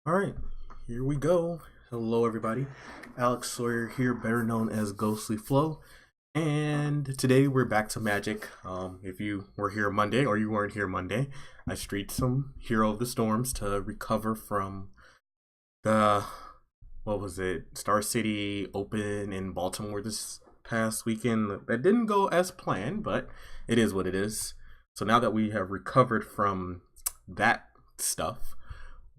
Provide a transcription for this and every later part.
All right, here we go. Hello, everybody. Alex Sawyer here, better known as Ghostly Flow. And today we're back to Magic. If you were here Monday or you weren't here Monday, I streaked some Hero of the Storms to recover from the, what was it, Star City Open in Baltimore this past weekend. That didn't go as planned, but it is what it is. So now that we have recovered from that stuff,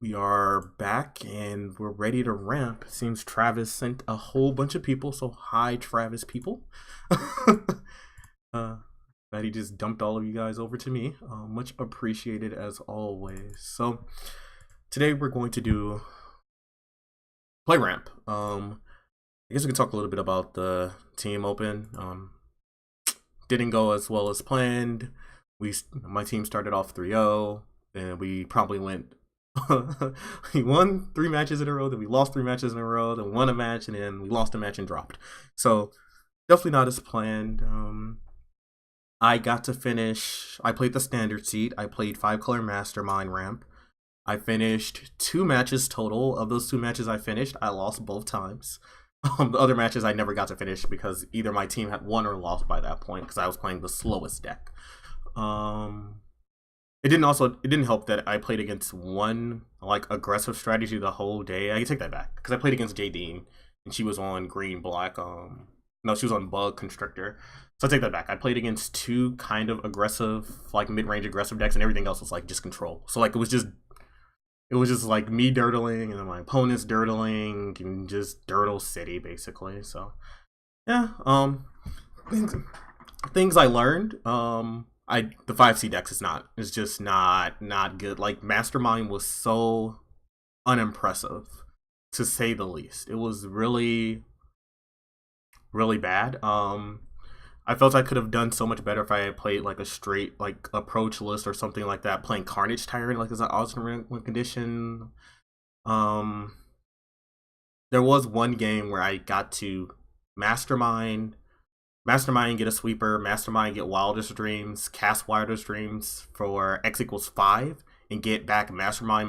we are back and we're ready to ramp. It seems Travis sent a whole bunch of people, so hi, Travis people. uh, that he just dumped all of you guys over to me. Much appreciated as always. So today we're going to do play ramp. I guess we can talk a little bit about the team open. Didn't go as well as planned. My team started off 3-0, and we probably went we won 3 matches in a row, then we lost 3 matches in a row, then won a match, and then we lost a match and dropped. So definitely not as planned. I got to finish. I played the standard seat. I played 5-color mastermind ramp. I finished 2 matches total. Of those 2 matches I finished, I lost both times. The other matches I never got to finish because either my team had won or lost by that point because I was playing the slowest deck. It didn't help that I played against one like aggressive strategy the whole day. I can take that back because I played against Jadine and she was on green black. No, she was on bug constrictor. So I take that back. I played against 2 kind of aggressive, like mid-range aggressive decks, and everything else was like just control. So like it was just like me dirtling and then my opponents dirtling and just dirtle city basically. So yeah, things I learned. The 5C decks is just not good. Like Mastermind was so unimpressive to say the least. It was really really bad. I felt I could have done so much better if I had played like a straight like approach list or something like that, playing Carnage Tyrant like as an alternate win condition. Um there was one game where I got to mastermind Mastermind get a sweeper, Mastermind get Wildest Dreams, cast Wildest Dreams for X equals 5, and get back Mastermind,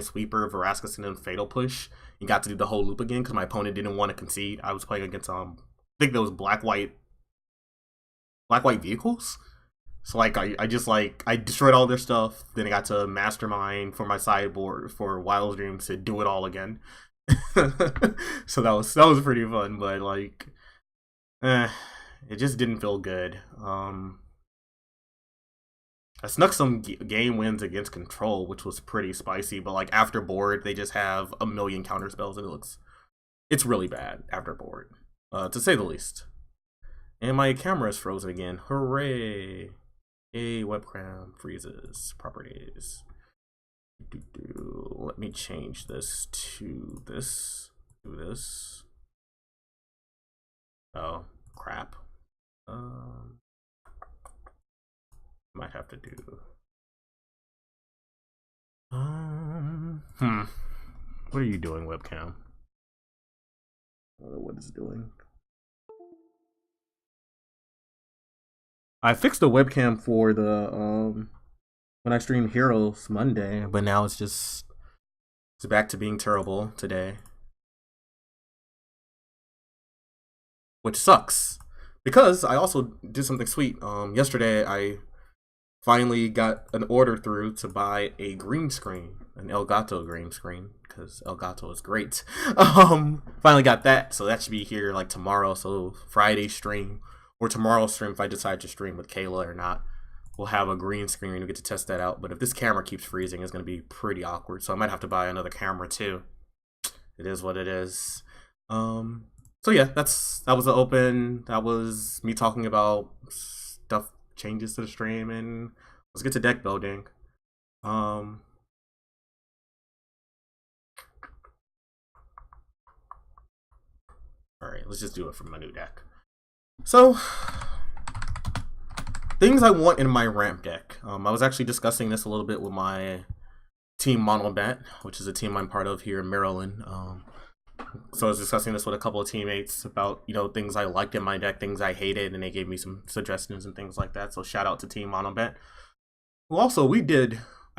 Sweeper, Verascus, and then Fatal Push, and got to do the whole loop again because my opponent didn't want to concede. I was playing against I think those black white vehicles. So like I just like I destroyed all their stuff, then I got to Mastermind for my sideboard for Wildest Dreams to do it all again. So that was pretty fun, but like it just didn't feel good. I snuck some game wins against Control, which was pretty spicy. But like after board, they just have a million counter spells, and it's really bad after board, to say the least. And my camera is frozen again. Hooray! A webcam freezes properties. Let me change this to this. Do this. Oh crap. Might have to do. What are you doing, webcam? I don't know what it's doing. I fixed the webcam for the when I streamed Heroes Monday, but now it's back to being terrible today, which sucks because I also did something sweet. Yesterday I finally got an order through to buy a green screen, an Elgato green screen, because Elgato is great. Finally got that, so that should be here like tomorrow. So Friday stream or tomorrow's stream, if I decide to stream with Kayla or not, we'll have a green screen and we get to test that out. But if this camera keeps freezing, it's gonna be pretty awkward. So I might have to buy another camera too. It is what it is. So yeah, that was the open. That was me talking about stuff changes to the stream, and let's get to deck building. All right, let's just do it from my new deck. So things I want in my ramp deck. I was actually discussing this a little bit with my team Monobet, which is a team I'm part of here in Maryland. So I was discussing this with a couple of teammates about, things I liked in my deck, things I hated, and they gave me some suggestions and things like that. So shout out to Team Monobet. Well, also,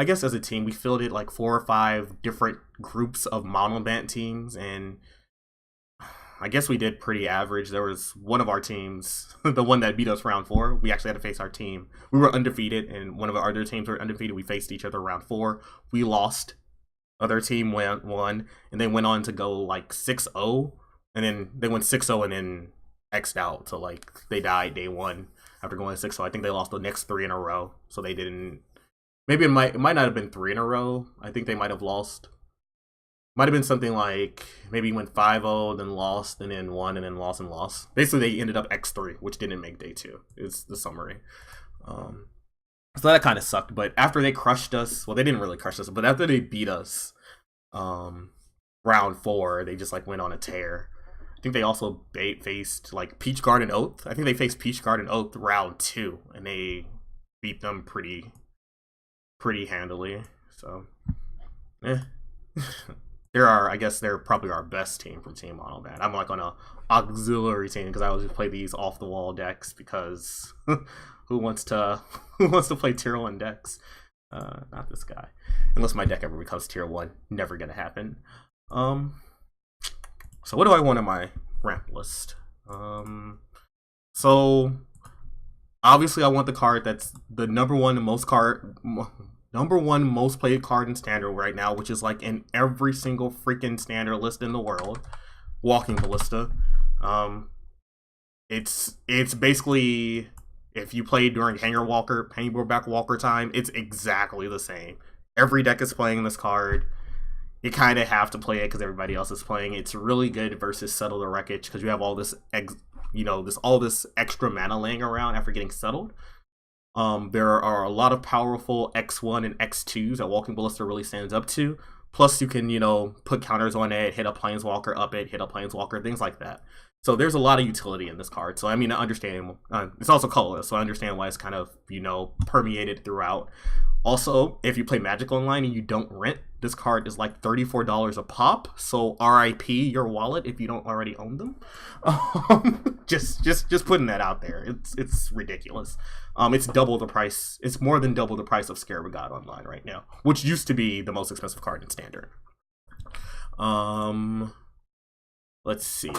I guess as a team, we fielded like 4 or 5 different groups of monoband teams, and I guess we did pretty average. There was one of our teams, the one that beat us round 4. We actually had to face our team. We were undefeated, and one of our other teams were undefeated. We faced each other round 4. We lost. Other team won, and they went on to go like 6-0, and then they went 6-0 and then X'd out. So like they died day 1 after going 6-0. I think they lost the next 3 in a row, so they didn't. Maybe it might not have been 3 in a row. I think they might have lost. Might have been something like maybe went 5-0, then lost, and then won, and then lost and lost. Basically, they ended up X3, which didn't make day 2. Is the summary. So that kind of sucked. But after they crushed us, well, they didn't really crush us, but after they beat us, round 4, they just like went on a tear. I think they also faced like Peach Guard and Oath. I think they faced Peach Guard and Oath round 2, and they beat them pretty handily. So, I guess they're probably our best team from Team Monoband. I'm like on a auxiliary team because I always play these off the wall decks because who wants to play tier 1 decks? Not this guy. Unless my deck ever becomes tier 1, never gonna happen. So what do I want on my ramp list? So obviously I want the card that's the number one most played card in Standard right now, which is like in every single freaking Standard list in the world. Walking Ballista. It's basically, if you play during Hangboard Walker time, it's exactly the same. Every deck is playing this card. You kind of have to play it because everybody else is playing. It's really good versus Settle the Wreckage because you have all this extra mana laying around after getting settled. There are a lot of powerful X1 and X2s that Walking Ballista really stands up to. Plus, you can, put counters on it, hit a Planeswalker up it, hit a Planeswalker, things like that. So there's a lot of utility in this card. So, I mean, I understand. It's also colorless, so I understand why it's kind of, permeated throughout. Also, if you play Magic Online and you don't rent, this card is like $34 a pop. So RIP your wallet if you don't already own them. Just putting that out there. It's ridiculous. It's double the price. It's more than double the price of Scarab of God Online right now, which used to be the most expensive card in Standard. Let's see.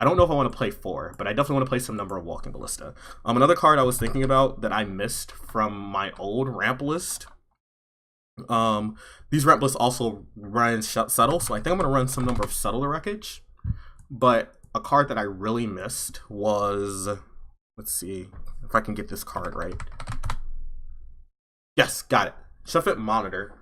I don't know if I want to play 4, but I definitely want to play some number of Walking Ballista. Another card I was thinking about that I missed from my old ramp list. These ramp lists also run Settle, so I think I'm going to run some number of Settle the Wreckage. But a card that I really missed was, let's see if I can get this card right. Yes, got it. Shuffit Monitor.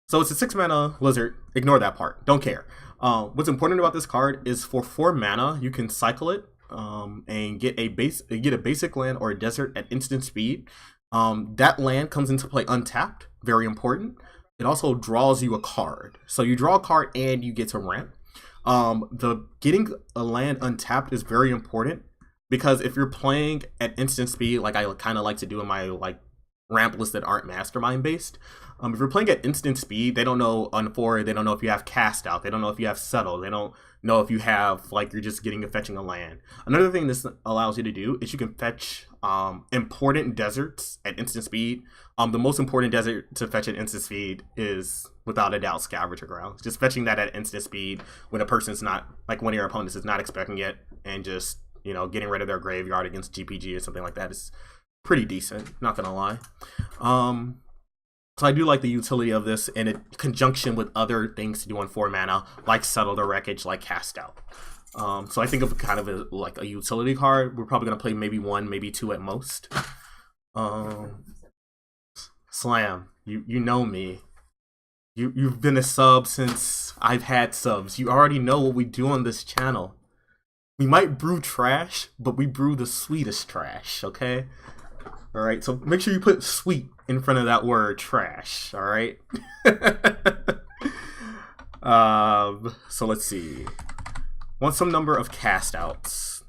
So it's a 6 mana lizard. Ignore that part. Don't care. What's important about this card is for 4 mana, you can cycle it and get a basic land or a desert at instant speed. That land comes into play untapped. Very important. It also draws you a card. So you draw a card and you get to ramp. The getting a land untapped is very important because if you're playing at instant speed, like I kind of like to do in my ramp lists that aren't mastermind based. If you're playing at instant speed, they don't know on 4, they don't know if you have cast out, they don't know if you have settle, they don't know if you have you're just fetching a land. Another thing this allows you to do is you can fetch important deserts at instant speed. The most important desert to fetch at instant speed is without a doubt Scavenger Grounds. Just fetching that at instant speed when a person's not, one of your opponents is not expecting it, and just getting rid of their graveyard against GPG or something like that is pretty decent, not gonna lie. So I do like the utility of this in conjunction with other things to do on 4 mana, like Settle the Wreckage, like Cast Out. So I think of kind of a utility card. We're probably gonna play maybe 1, maybe 2 at most. Slam, you know me. You've been a sub since I've had subs. You already know what we do on this channel. We might brew trash, but we brew the sweetest trash, okay? Alright, so make sure you put sweet in front of that word trash, alright? So let's see. Want some number of cast outs.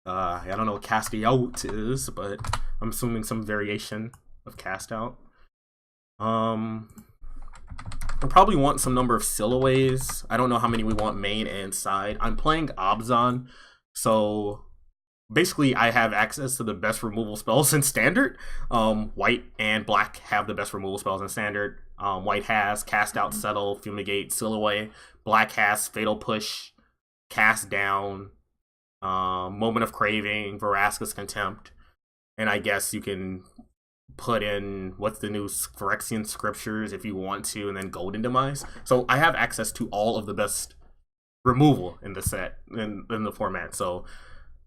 I don't know what casting out is, but I'm assuming some variation of cast out. I probably want some number of Sillaways. I don't know how many we want main and side. I'm playing Abzan, so basically I have access to the best removal spells in standard. White and black have the best removal spells in standard. White has Cast Out, Settle, Fumigate, Seal Away. Black has Fatal Push, Cast Down, Moment of Craving, Veraska's Contempt. And I guess you can put in what's the new Phyrexian Scriptures if you want to, and then Golden Demise. So I have access to all of the best removal in the set, in the format. So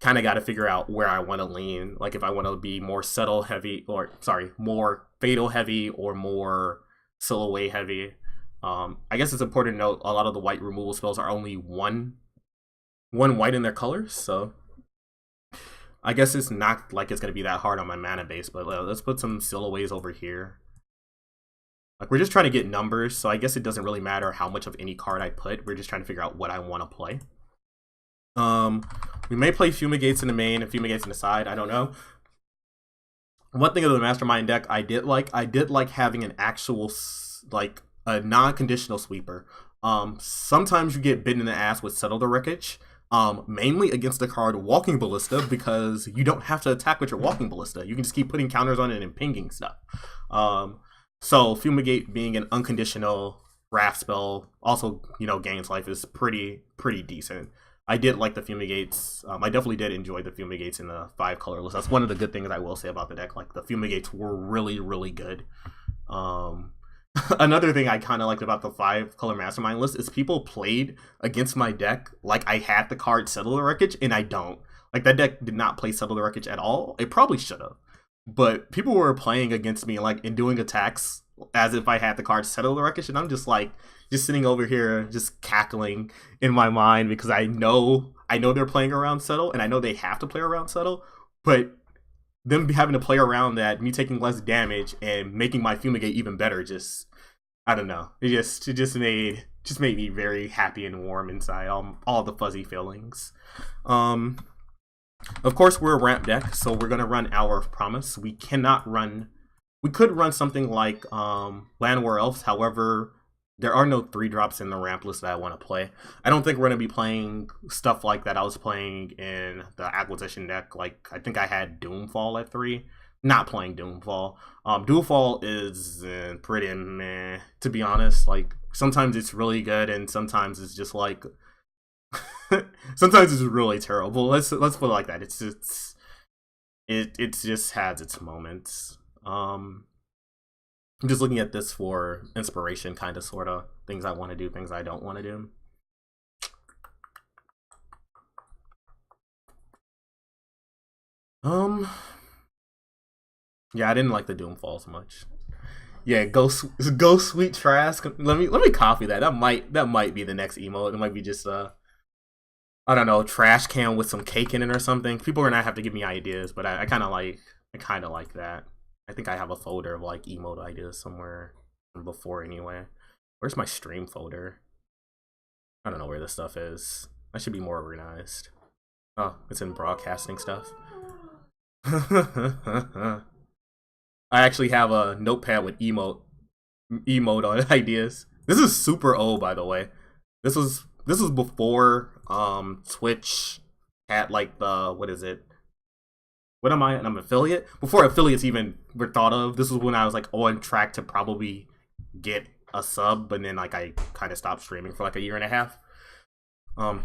kind of got to figure out where I want to lean. Like if I want to be more Settle heavy, or sorry, more Fatal heavy, or more Seal Away heavy. I guess it's important to note a lot of the white removal spells are only one white in their colors, so I guess it's not like it's going to be that hard on my mana base, but let's put some Seal Aways over here. Like, we're just trying to get numbers, so I guess it doesn't really matter how much of any card I put. We're just trying to figure out what I want to play. We may play Fumigates in the main and Fumigates in the side, I don't know. One thing of the Mastermind deck I did like having an actual, like, a non-conditional sweeper. Sometimes you get bitten in the ass with Settle the Wreckage. Mainly against the card Walking Ballista, because you don't have to attack with your Walking Ballista. You can just keep putting counters on it and pinging stuff. So Fumigate being an unconditional wrath spell also, you know, gains life is pretty decent. I did like the Fumigates. I definitely did enjoy the Fumigates in the 5 color list. That's one of the good things I will say about the deck. Like, the Fumigates were really good. Another thing I kind of liked about the 5 color Mastermind list is people played against my deck like I had the card Settle the Wreckage, and I don't. Like, that deck did not play Settle the Wreckage at all. It probably should have. But people were playing against me, like, and doing attacks as if I had the card Settle the Wreckage, and I'm just like, just sitting over here, just cackling in my mind, because I know they're playing around Settle, and I know they have to play around Settle, but them having to play around that, me taking less damage and making my Fumigate even better, just, I don't know. It just made me very happy and warm inside. All the fuzzy feelings. Of course, we're a ramp deck, so we're gonna run Hour of Promise. We could run something like Land-War Elves. However, there are no 3-drops in the ramp list that I want to play. I don't think we're going to be playing stuff like that I was playing in the Acquisition deck. Like, I think I had Doomfall at 3. Not playing Doomfall. Doomfall is pretty meh, to be honest. Like, sometimes it's really good, and sometimes it's just like... sometimes it's really terrible. Let's put it like that. It just has its moments. I'm just looking at this for inspiration, kind of, sort of. Things I want to do, things I don't want to do. Yeah, I didn't like the Doomfall so much. Yeah, go Sweet Trask. Let me copy that. That might be the next emote. It might be just I don't know, trash can with some cake in it or something. People are gonna have to give me ideas, but I kind of like that. I think I have a folder of like emote ideas somewhere from before anyway. Where's my stream folder? I don't know where this stuff is. I should be more organized. Oh, it's in broadcasting stuff. I actually have a notepad with emote on ideas. This is super old, by the way. This was before Twitch had like the, what is it? What am I? I'm an affiliate? Before affiliates even were thought of. This was when I was like on track to probably get a sub, but then like I kind of stopped streaming for like a year and a half.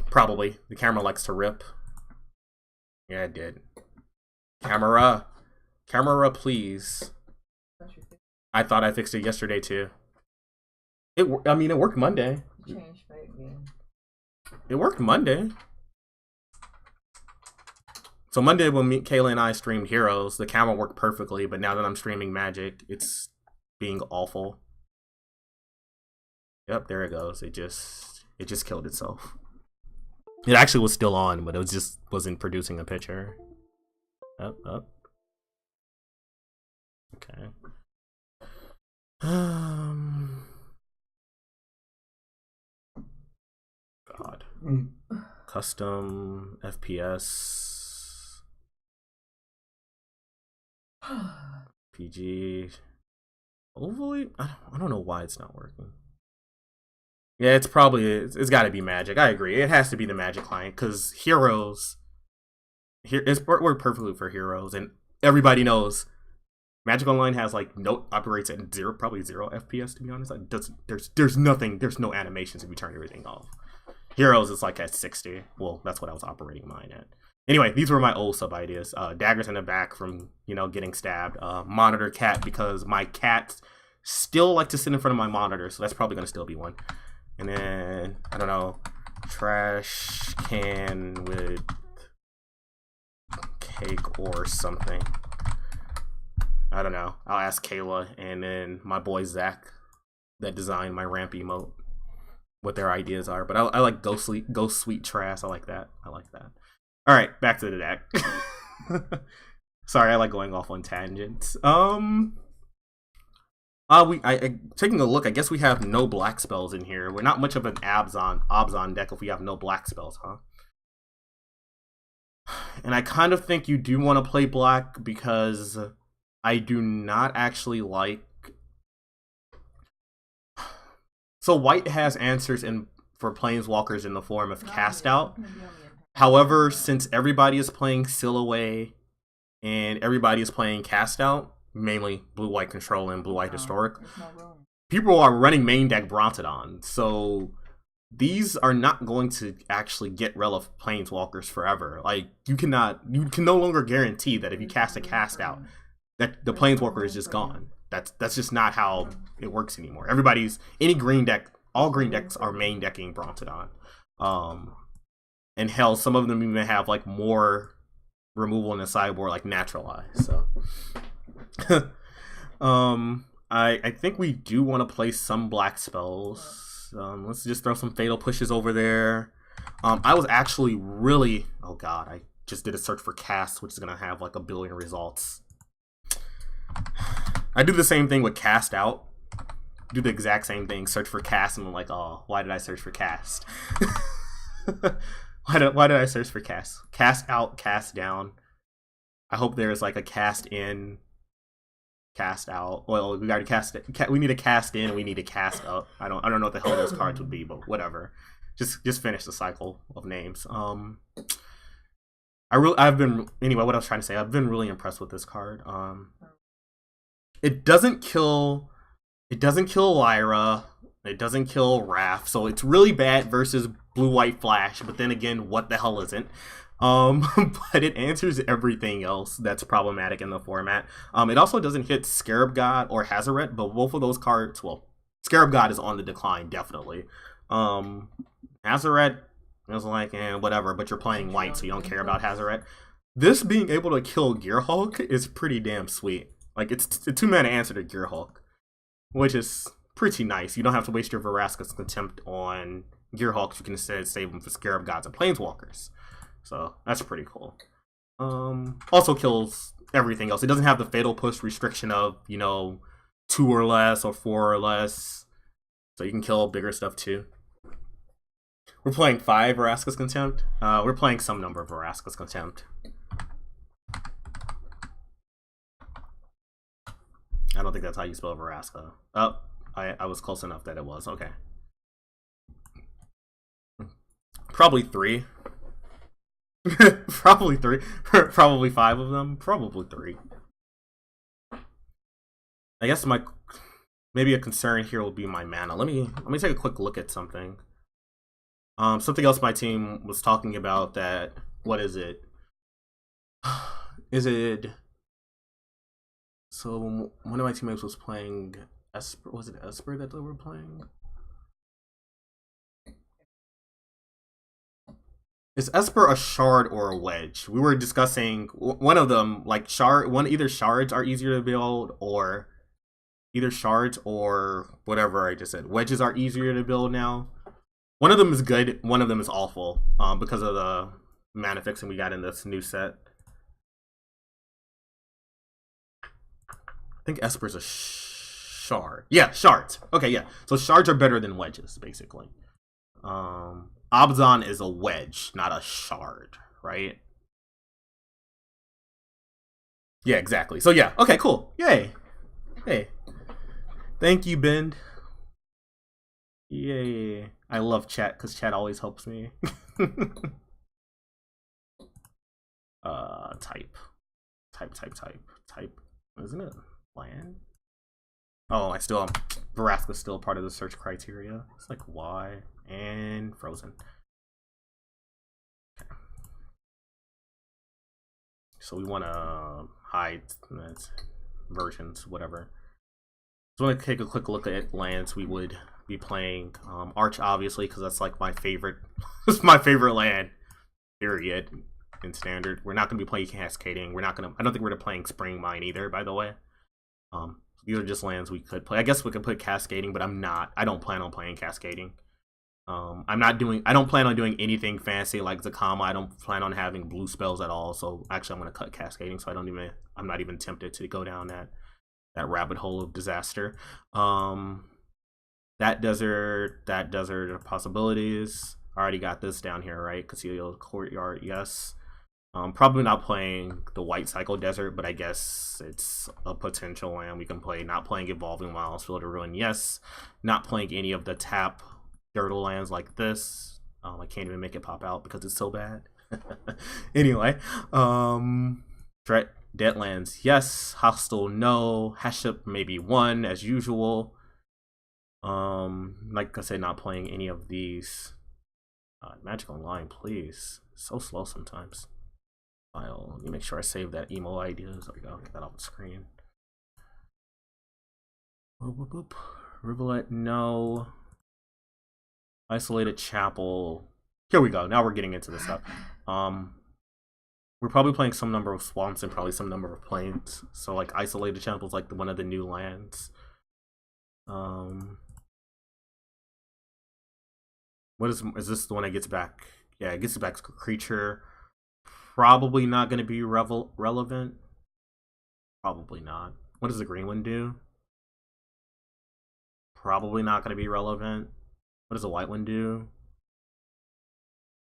Probably. The camera likes to rip. Yeah, it did. Camera, please. I thought I fixed it yesterday too. It worked Monday. It worked Monday. So Monday when Kayla and I streamed Heroes, the camera worked perfectly, but now that I'm streaming Magic, it's being awful. Yep, there it goes. It just killed itself. It actually was still on, but it wasn't producing a picture. Up. Okay. God. Custom FPS. PG. Hopefully, I don't know why it's not working. Yeah, it's got to be Magic. I agree. It has to be the Magic client because Heroes here it's worked perfectly for heroes, and everybody knows Magic Online has like no operates at zero, probably 0 FPS to be honest. Like, there's nothing, there's no animations if you turn everything off. Heroes is like at 60. Well, that's what I was operating mine at. Anyway, these were my old sub ideas. Daggers in the back from, you know, getting stabbed. Monitor cat because my cats still like to sit in front of my monitor, so that's probably gonna still be one. And then I don't know, trash can with cake or something. I don't know. I'll ask Kayla and then my boy Zach that designed my ramp emote what their ideas are. But I like Ghost Sweet Trash. I like that. I like that. All right, back to the deck. Sorry, I like going off on tangents. Taking a look. I guess we have no black spells in here. We're not much of an Abzan deck if we have no black spells, huh? And I kind of think you do want to play black because I do not actually like. So white has answers for planeswalkers in the form of cast out. However, since everybody is playing Silhouette and everybody is playing cast out, mainly blue-white control and blue-white historic, people are running main deck Brontodon. So these are not going to actually get rid of planeswalkers forever. Like you can no longer guarantee that if you cast a cast out, that the planeswalker is just gone. That's just not how it works anymore. All green decks are main decking Brontodon. And hell, some of them even have like more removal in the sideboard, like Naturalize. So I think we do want to play some black spells. Let's just throw some Fatal Pushes over there. I was actually really, oh god, I just did a search for cast, which is gonna have like a billion results. I do the same thing with cast out. Do the exact same thing. Search for cast, and I'm like, oh, why did I search for cast? Why did I search for cast? Cast out, cast down. I hope there's like a cast in, cast out. Well, we got to cast. We need a cast in, and we need a cast up. I don't know what the hell those cards would be, but whatever. Just finish the cycle of names. I've been anyway. What I was trying to say, I've been really impressed with this card. It doesn't kill Lyra. It doesn't kill Wrath, so it's really bad versus blue-white Flash. But then again, what the hell isn't? But it answers everything else that's problematic in the format. It also doesn't hit Scarab God or Hazaret, but both of those cards, well, Scarab God is on the decline, definitely. Hazaret is like, whatever, but you're playing white, so you don't care about Hazaret. This being able to kill Gearhulk is pretty damn sweet. Like, it's a 2-mana answer to Gearhulk, which is pretty nice. You don't have to waste your Vraska's Contempt on Gearhulks. You can instead save them for Scarab Gods and Planeswalkers. So, that's pretty cool. Also kills everything else. It doesn't have the Fatal Push restriction of, 2 or less or 4 or less. So you can kill bigger stuff too. We're playing 5 Vraska's Contempt. We're playing some number of Vraska's Contempt. I don't think that's how you spell Vraska. Oh, I was close enough that it was. Okay. Probably 3. Probably 3. Probably 5 of them. Probably 3. I guess maybe a concern here will be my mana. Let me take a quick look at something. Something else my team was talking about that, what is it? Is it... So, one of my teammates was playing Esper. Was it Esper that they were playing? Is Esper a shard or a wedge? We were discussing one of them, like either shards are easier to build, or either shards or whatever I just said. Wedges are easier to build now. One of them is good, one of them is awful, because of the mana fixing we got in this new set. I think Esper's a shard. Yeah, shards. Okay, yeah. So shards are better than wedges, basically. Abzan is a wedge, not a shard, right? Yeah, exactly. So yeah, okay, cool. Yay. Hey. Thank you, Ben. Yay. I love chat, because chat always helps me. Type. Isn't it land? Oh, Vraska's still part of the search criteria. It's like Y and frozen. Okay. So we want to hide versions, whatever. So I'm gonna take a quick look at lands we would be playing. Arch, obviously, because that's like my favorite. It's my favorite land. Period. In standard, we're not gonna be playing Cascading. I don't think we're playing Spring Mine either. By the way, these are just lands we could play. I guess we could put Cascading, but I don't plan on playing Cascading. I don't plan on doing anything fancy like Zakama. I don't plan on having blue spells at all. So actually, I'm gonna cut Cascading. So I'm not even tempted to go down that rabbit hole of disaster. That desert of possibilities. I already got this down here, right? Castillo Courtyard, yes. Probably not playing the White Cycle Desert, but I guess it's a potential land we can play. Not playing Evolving Wilds, Field of Ruin, yes. Not playing any of the tap Dirtle lands like this. I can't even make it pop out because it's so bad. Anyway, Deadlands, yes. Hostile, no. Haship, maybe 1 as usual. Like I said, not playing any of these. Magic Online, please. So slow sometimes. Let me make sure I save that emo ideas. There we go. Get that off the screen. Boop, boop, boop. Rivulet, no. Isolated Chapel. Here we go. Now we're getting into this stuff. We're probably playing some number of swamps and probably some number of plains. So like Isolated Chapel is like one of the new lands. What is this the one that gets back? Yeah, it gets back creature. Probably not going to be relevant. Probably not. What does the green one do? Probably not going to be relevant. What does the white one do?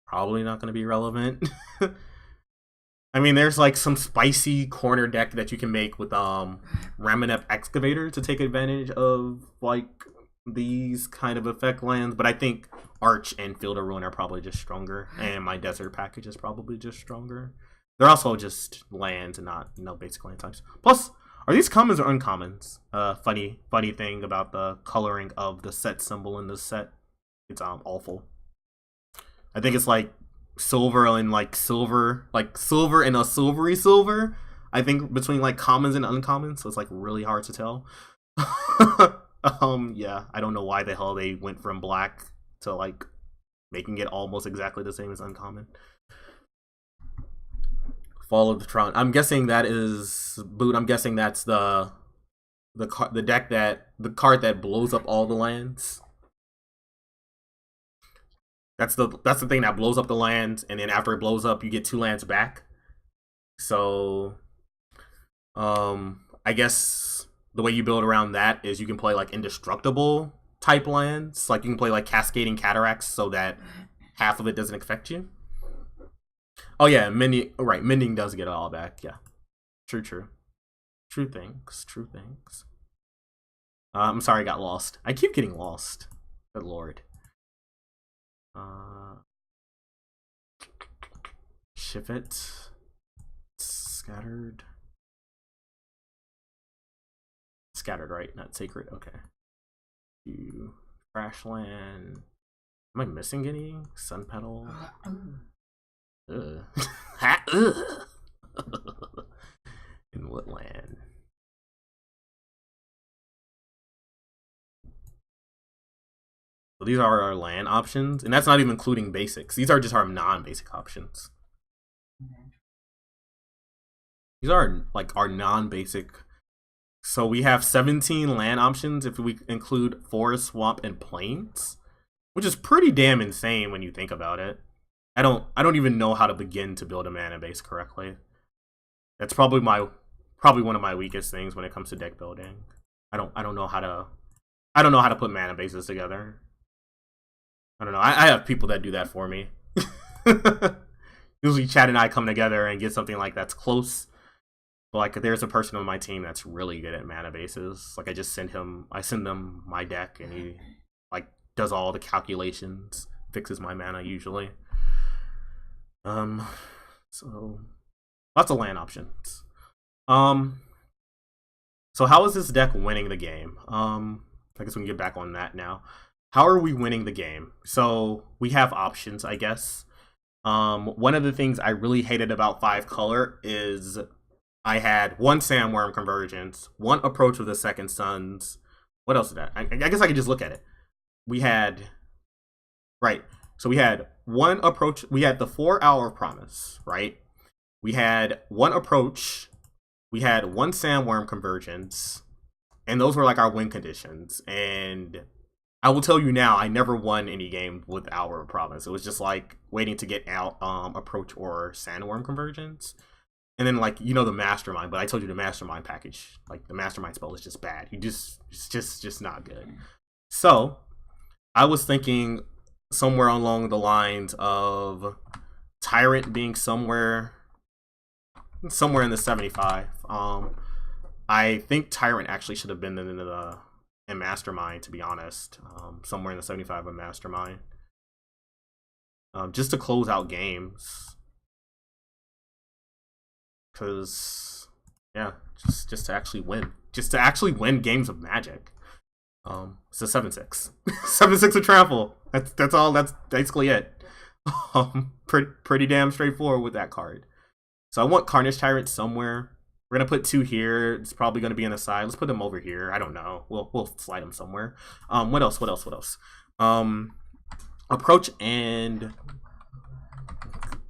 Probably not going to be relevant. I mean, there's like some spicy corner deck that you can make with Ramanep Excavator to take advantage of like these kind of effect lands, but I think Arch and Field of Ruin are probably just stronger, and my Desert package is probably just stronger. They're also just lands and not basic land types. Plus, are these commons or uncommons? Funny thing about the coloring of the set symbol in this set, it's awful. I think it's like silver and silver and a silvery silver. I think between like commons and uncommons, so it's like really hard to tell. Yeah, I don't know why the hell they went from black to like making it almost exactly the same as uncommon. Fall of the Tron. I'm guessing that is Boot. I'm guessing that's the card that blows up all the lands. That's the thing that blows up the lands, and then after it blows up, you get 2 lands back. So, I guess the way you build around that is you can play like indestructible type lands. Like you can play like Cascading Cataracts so that half of it doesn't affect you. Oh yeah, Mending does get it all back. Yeah, true things. I'm sorry, I got lost. I keep getting lost. Good lord. Shift it. Scattered, right? Not sacred. Okay. Crashland. Am I missing any? Sun Petal. In what land? So these are our land options, and that's not even including basics. These are just our non-basic options. These are like our non-basic. So we have 17 land options if we include forest, swamp, and plains, which is pretty damn insane when you think about it. I don't even know how to begin to build a mana base correctly. That's probably one of my weakest things when it comes to deck building. I don't know how to put mana bases together. I don't know. I have people that do that for me. Usually Chad and I come together and get something like that's close. But like there's a person on my team that's really good at mana bases. Like I send them my deck and he like does all the calculations, fixes my mana usually. So Lots of land options. Um, so how is this deck winning the game? I guess we can get back on that now. How are we winning the game? So we have options, I guess. One of the things I really hated about 5-color is I had one Sandworm Convergence, one Approach of the Second Sons. What else is that? I guess I could just look at it. We had, right, so we had one Approach, we had the 4-Hour Promise, right? We had one Approach, we had one Sandworm Convergence, and those were like our win conditions. And I will tell you now, I never won any game with Hour Promise. It was just like waiting to get out Approach or Sandworm Convergence. And then, like, you know, the Mastermind, but I told you the Mastermind package, like, the Mastermind spell is just bad. It's just not good. So, I was thinking somewhere along the lines of Tyrant being somewhere in the 75. I think Tyrant actually should have been in Mastermind, to be honest. Somewhere in the 75 of Mastermind. Just to close out games. Because, yeah, just to actually win. Just to actually win games of Magic. It's a 7/6. 7/6 of trample. That's all. That's basically it. Pretty damn straightforward with that card. So I want Carnage Tyrant somewhere. We're gonna put 2 here. It's probably gonna be on the side. Let's put them over here. I don't know. We'll slide them somewhere. What else? Approach and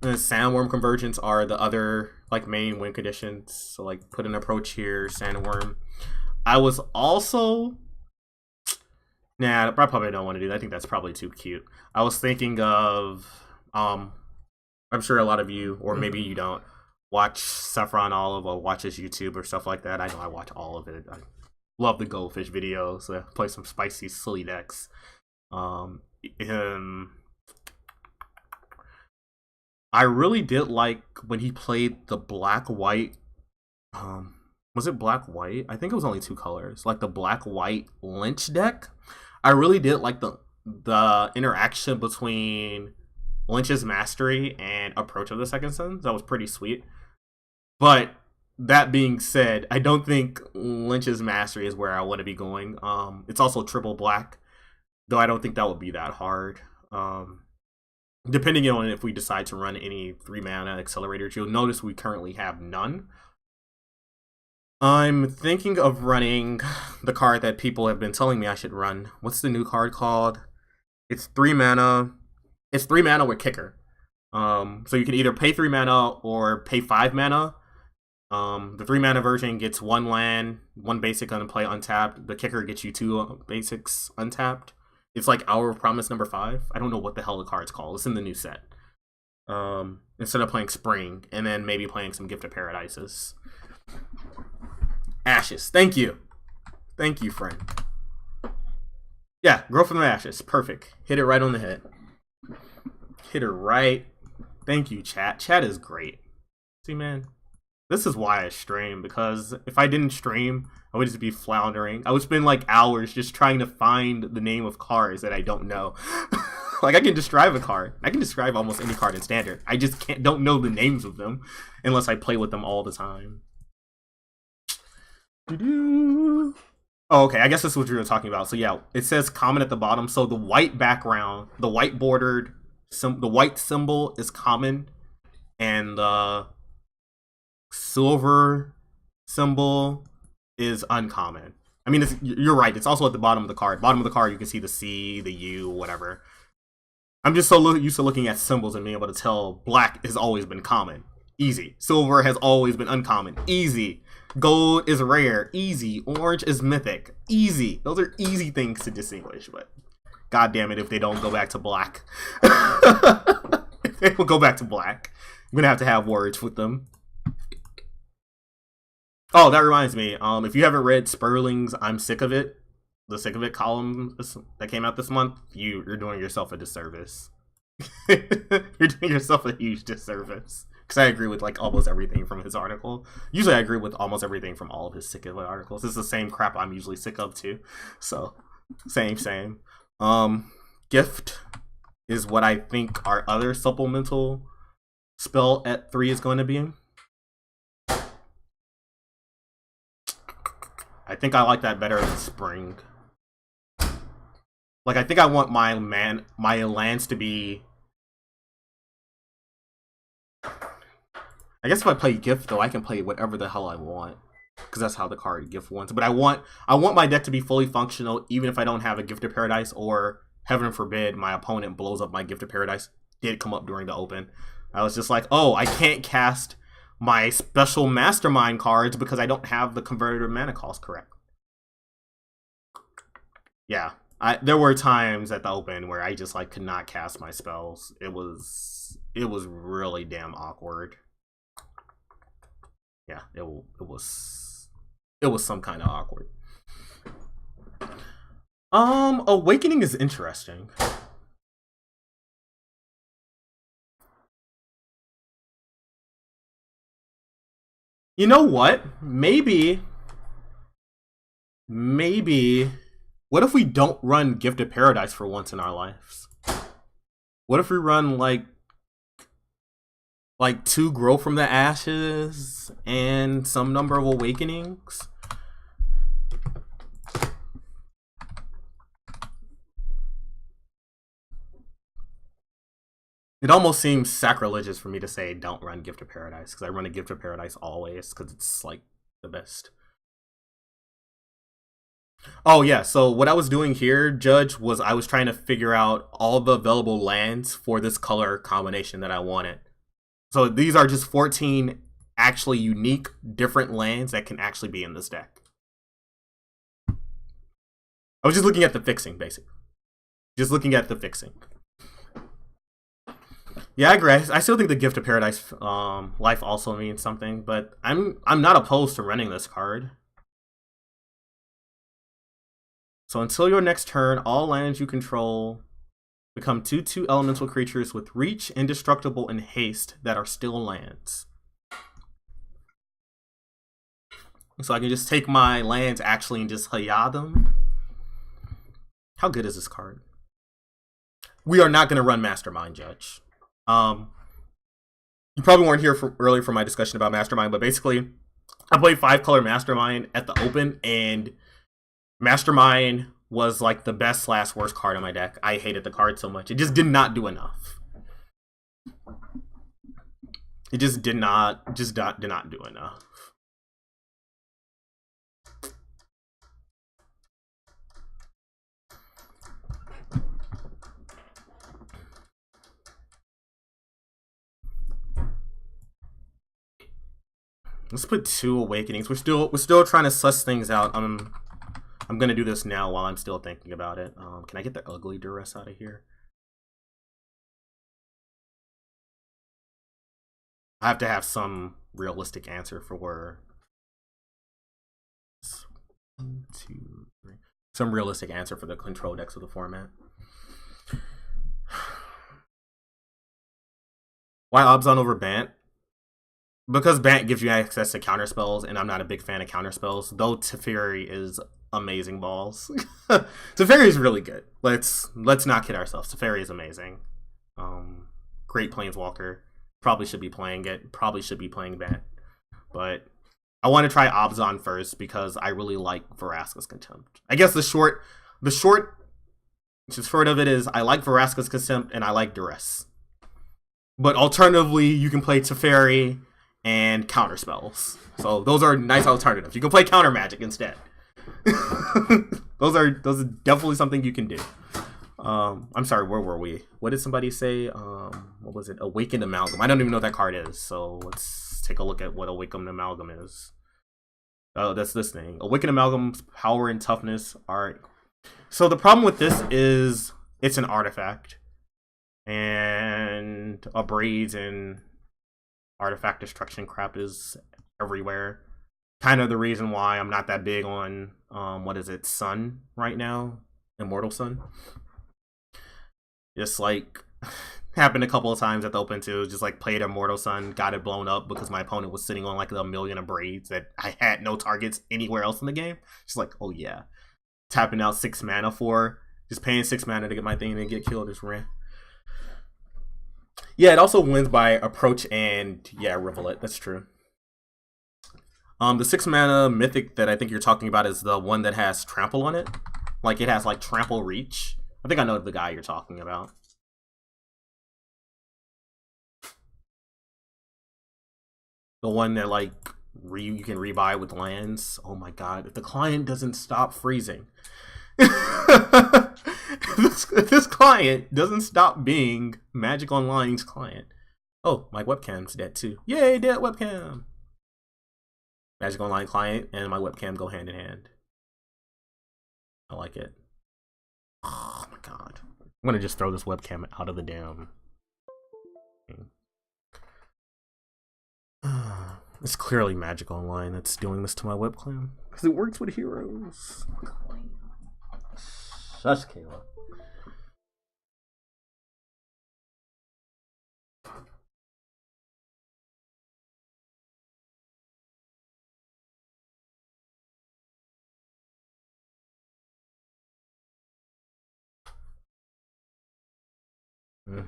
Sandworm Convergence are the other like main win conditions. So like put an Approach here, Sandworm. I was also I probably don't want to do that. I think that's probably too cute. I was thinking of I'm sure a lot of you, or maybe you don't, watch Saffron Olive or watch his YouTube or stuff like that. I know I watch all of it. I love the Goldfish videos. Play some spicy, silly decks. I really did like when he played the black-white. Was it black-white? I think it was only 2 colors. Like the black-white Lynch deck. I really did like the interaction between Lynch's Mastery and Approach of the Second Sons. That was pretty sweet. But that being said, I don't think Lynch's Mastery is where I want to be going. It's also triple black, though I don't think that would be that hard. Depending on if we decide to run any 3-mana accelerators, you'll notice we currently have none. I'm thinking of running the card that people have been telling me I should run. What's the new card called? It's 3 mana. It's 3 mana with kicker. So you can either pay 3 mana or pay 5 mana. The 3 mana version gets 1 land, 1 basic on play untapped. The kicker gets you 2 basics untapped. It's like Hour of Promise number 5. I don't know what the hell the card's called. It's in the new set. Instead of playing Spring, and then maybe playing some Gift of Paradises. Ashes. Thank you. Thank you, friend. Yeah, Grow from the Ashes. Perfect. Hit it right on the head. Hit it right. Thank you, chat. Chat is great. See, man, this is why I stream, because if I didn't stream, I would just be floundering. I would spend like hours just trying to find the name of cards that I don't know. Like, I can describe a card. I can describe almost any card in Standard. I just don't know the names of them unless I play with them all the time. Oh, okay, I guess this is what you were talking about. So yeah, it says common at the bottom. So the white background, the white bordered, the white symbol is common, and the silver symbol is uncommon. I mean, you're right. It's also at the bottom of the card. Bottom of the card, you can see the C, the U, whatever. I'm just so used to looking at symbols and being able to tell black has always been common. Easy. Silver has always been uncommon. Easy. Gold is rare. Easy. Orange is mythic. Easy. Those are easy things to distinguish, but god damn it if they don't go back to black. If they will go back to black, I'm gonna have to have words with them. Oh, that reminds me. If you haven't read Sperling's I'm Sick of It, the Sick of It column that came out this month, you're doing yourself a disservice. You're doing yourself a huge disservice. Because I agree with like almost everything from his article. Usually I agree with almost everything from all of his Sick of It articles. It's the same crap I'm usually sick of too. So, same. Gift is what I think our other supplemental spell at 3 is going to be. I think I like that better than spring. Like, I think I want my lands to be... I guess if I play gift, though, I can play whatever the hell I want. Because that's how the card gift wants. But I want my deck to be fully functional, even if I don't have a Gift of Paradise, or, heaven forbid, my opponent blows up my Gift of Paradise. Did come up during the open. I was just like, oh, I can't cast my special Mastermind cards because I don't have the converted mana cost correct. Yeah. There were times at the open where I just like could not cast my spells. It was really damn awkward. Yeah, it was some kind of awkward. Awakening is interesting. You know what? Maybe. What if we don't run Gift of Paradise for once in our lives? What if we run like 2 Grow from the Ashes and some number of Awakenings? It almost seems sacrilegious for me to say don't run Gift of Paradise, because I run a Gift of Paradise always, because it's like the best. Oh yeah, so what I was doing here, Judge, was I was trying to figure out all the available lands for this color combination that I wanted. So these are just 14 actually unique, different lands that can actually be in this deck. I was just looking at the fixing, basically. Just looking at the fixing. Yeah, I agree. I still think the Gift of Paradise life also means something, but I'm not opposed to running this card. So until your next turn, all lands you control become 2/2 elemental creatures with reach, indestructible, and haste that are still lands. So I can just take my lands actually and just Hayah them. How good is this card? We are not going to run Mastermind, Judge. You probably weren't here earlier for my discussion about Mastermind, but basically, I played 5-color Mastermind at the open, and Mastermind was like the best / worst card in my deck. I hated the card so much. It just did not do enough. It just did not do enough. Let's put 2 Awakenings. We're still trying to suss things out. I'm gonna do this now while I'm still thinking about it. Can I get the ugly duress out of here? I have to have some realistic answer for where. 1, 2, 3. Some realistic answer for the control decks of the format. Why Abzan over Bant? Because Bant gives you access to counter spells, and I'm not a big fan of counter spells. Though Teferi is amazing balls. Teferi is really good. Let's not kid ourselves. Teferi is amazing. Great Planeswalker. Probably should be playing it. Probably should be playing Bant. But I want to try Abzan first because I really like Vraska's Contempt. I guess the short of it is I like Vraska's Contempt and I like Duress. But alternatively, you can play Teferi and counter spells. So those are nice alternatives. You can play counter magic instead. those are definitely something you can do. I'm sorry, where were we? What did somebody say? What was it? Awakened Amalgam. I don't even know what that card is. So let's take a look at what Awakened Amalgam is. Oh, that's this thing. Awakened Amalgam's power and toughness are. So the problem with this is it's an artifact, and abrades and artifact destruction crap is everywhere. Kind of the reason why I'm not that big on what is it, Sun right now, Immortal Sun. Just like happened a couple of times at the open too. Just like played Immortal Sun, got it blown up because my opponent was sitting on like 1,000,000 abrades that I had no targets anywhere else in the game. Just like, oh yeah, tapping out 6 mana for, just paying 6 mana to get my thing and get killed is rare. Yeah, it also wins by approach and, yeah, Rivulet. That's true. The 6 mana mythic that I think you're talking about is the one that has trample on it. Like it has like trample reach. I think I know the guy you're talking about. The one that like you can rebuy with lands. Oh my god, if the client doesn't stop freezing. if this client doesn't stop being Magic Online's client. Oh, my webcam's dead too. Yay, dead webcam. Magic Online client and my webcam go hand in hand. I like it. Oh my god. I'm gonna just throw this webcam out of the damn thing. It's clearly Magic Online that's doing this to my webcam. Because it works with heroes. Shush, Kayla.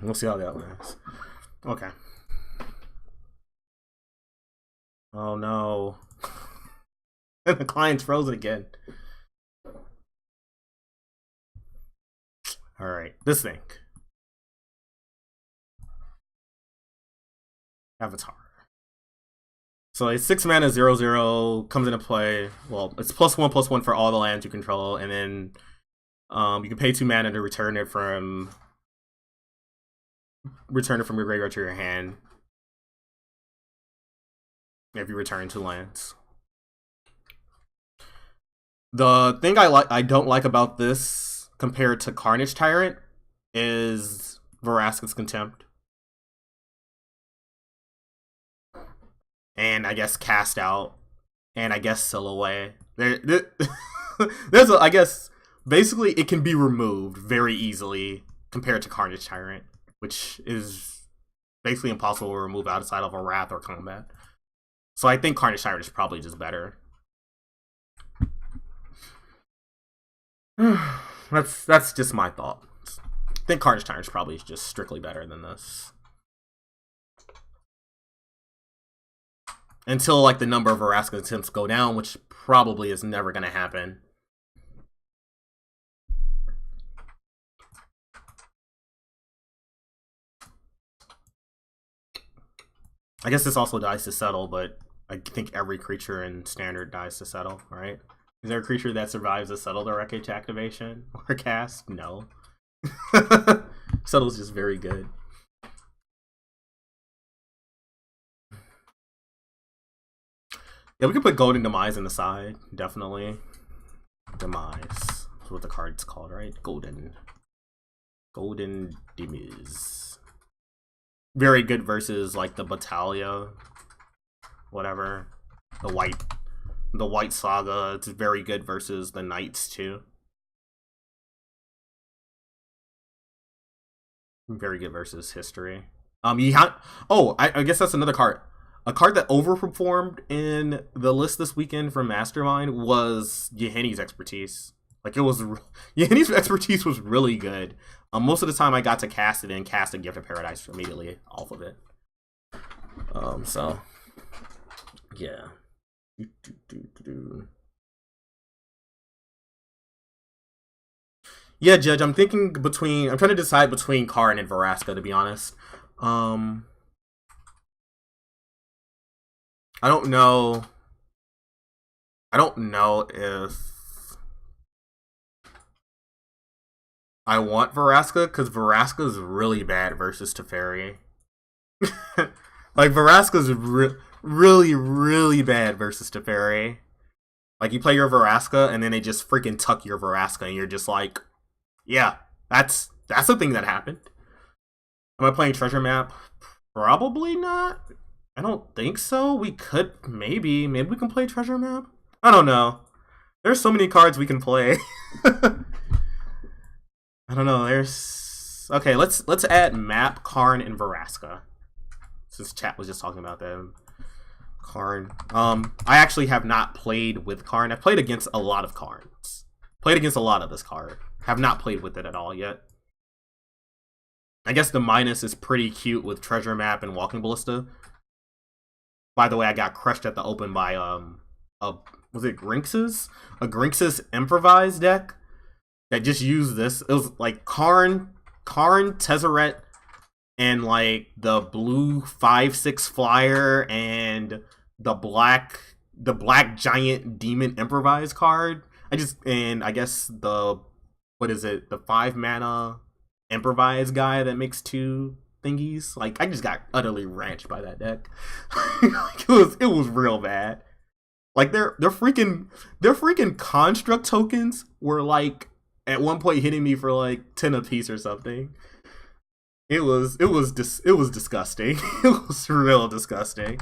We'll see how that lands. Okay. Oh no. The client's frozen again. Alright, this thing. Avatar. So it's 6 mana 0/0 comes into play. Well, it's +1/+1 for all the lands you control, and then you can pay 2 mana to return it from your graveyard to your hand. If you return 2 lands. The thing I don't like about this compared to Carnage Tyrant is Vraska's Contempt. And I guess Cast Out. And I guess Seal Away. There's I guess basically it can be removed very easily compared to Carnage Tyrant, which is basically impossible to remove outside of a Wrath or combat. So I think Carnage Tyrant is probably just better. That's just my thought. I think Carnage Tyrant is probably just strictly better than this. Until like the number of Vraska attempts go down, which probably is never going to happen. I guess this also dies to settle, but I think every creature in Standard dies to settle, right? Is there a creature that survives a Settle Direct H activation or cast? No. Settle's just very good. Yeah, we can put Golden Demise in the side, definitely. Demise. That's what the card's called, right? Golden Demise. Very good versus like the Battalia, whatever. The White Saga. It's very good versus the Knights too. Very good versus History. I guess that's another card. A card that overperformed in the list this weekend from Mastermind was Yeheni's Expertise. Like Yeheni's Expertise was really good. Most of the time I got to cast it and cast a Gift of Paradise immediately off of it. So yeah. Yeah, Judge, I'm trying to decide between Karn and Vraska, to be honest. I don't know if I want Vraska, because Vraska is really bad versus Teferi. Like, Vraska's really, really bad versus Teferi. Like, you play your Vraska, and then they just freaking tuck your Vraska, and you're just like, yeah, that's the thing that happened. Am I playing Treasure Map? Probably not. I don't think so. We could, maybe we can play Treasure Map? I don't know. There's so many cards we can play. I don't know, okay, let's add Map, Karn, and Vraska. Since chat was just talking about them. Karn. I actually have not played with Karn. I've played against a lot of Karns. Played against a lot of this card. Have not played with it at all yet. I guess the minus is pretty cute with Treasure Map and Walking Ballista. By the way, I got crushed at the open by was it Grinx's? A Grinx's improvised deck that just used this. It was like Karn, Tezzeret, and like the blue 5/6 flyer and the black giant demon improvised card. I guess the what is it? The 5 mana improvise guy that makes 2 thingies. Like I just got utterly ranched by that deck. Like, it was real bad. Like their freaking construct tokens were like at one point hitting me for like 10 a piece or something. It was disgusting. It was real disgusting.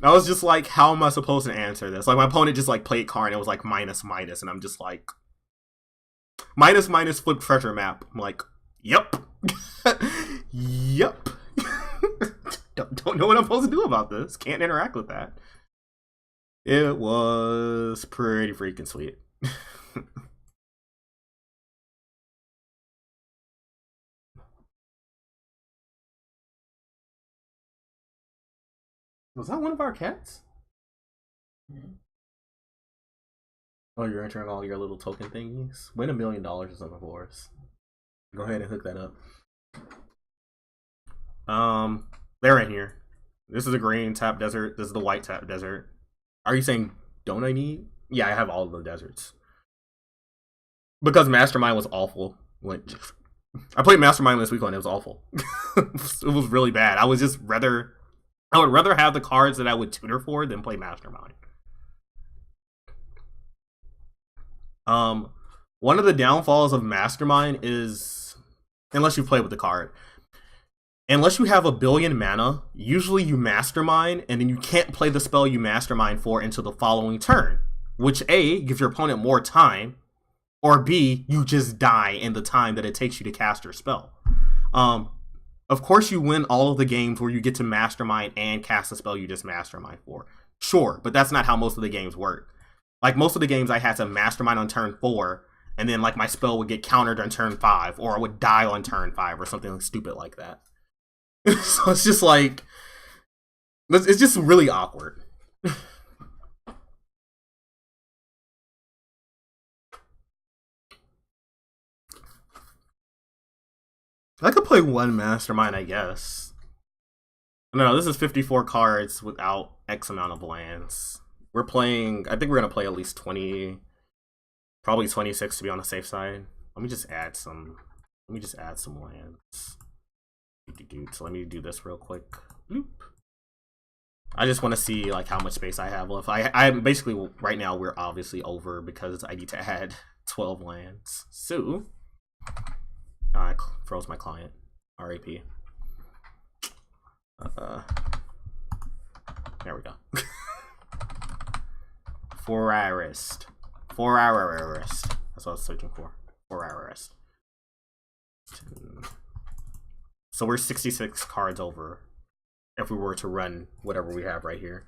I was just like, how am I supposed to answer this? Like my opponent just like played card and it was like minus, and I'm just like minus flip treasure map. I'm like, yep. Yep. don't know what I'm supposed to do about this. Can't interact with that. It was pretty freaking sweet. Was that one of our cats? Mm-hmm. Oh, you're entering all your little token thingies? Win $1 million is on the floors. Go ahead and hook that up. They're in here. This is a green tap desert. This is the white tap desert. Are you saying, don't I need? Yeah, I have all of the deserts. Because Mastermind was awful. I played Mastermind this week and it was awful. It was really bad. I would rather have the cards that I would tutor for than play Mastermind. One of the downfalls of Mastermind is, unless you play with the card, unless you have 1 billion mana, usually you Mastermind, and then you can't play the spell you Mastermind for until the following turn, which A, gives your opponent more time, or B, you just die in the time that it takes you to cast your spell. Of course you win all of the games where you get to Mastermind and cast the spell you just Mastermind for. Sure, but that's not how most of the games work. Like, most of the games I had to Mastermind on turn 4, and then, like, my spell would get countered on turn 5, or I would die on turn 5, or something stupid like that. So it's just, like, it's just really awkward. I could play one Mastermind, I guess. No, this is 54 cards without X amount of lands. We're playing, I think we're going to play at least 20, probably 26 to be on the safe side. Let me just add some lands. So let me do this real quick. Bloop. I just want to see like how much space I have left. I basically, right now we're obviously over because I need to add 12 lands. So, I froze my client. RAP. There we go. 4-hour rest. 4-hour rest. That's what I was searching for. 4-hour rest. So we're 66 cards over if we were to run whatever we have right here.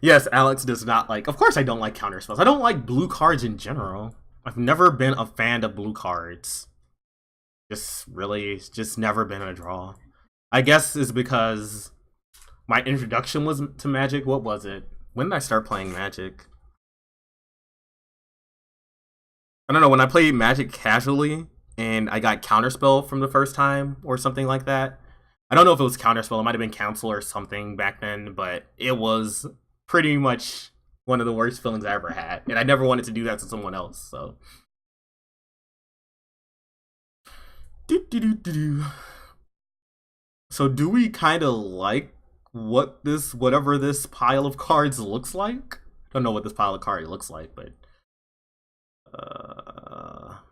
Yes, Alex does not like. Of course, I don't like counter spells. I don't like blue cards in general. I've never been a fan of blue cards. Just never been a draw. I guess it's because my introduction was to Magic. What was it? When did I start playing Magic? I don't know. When I played Magic casually and I got Counterspell from the first time or something like that. I don't know if it was Counterspell. It might have been Council or something back then, but it was pretty much one of the worst feelings I ever had. And I never wanted to do that to someone else, so. So do we kind of like whatever this pile of cards looks like? I don't know what this pile of cards looks like, but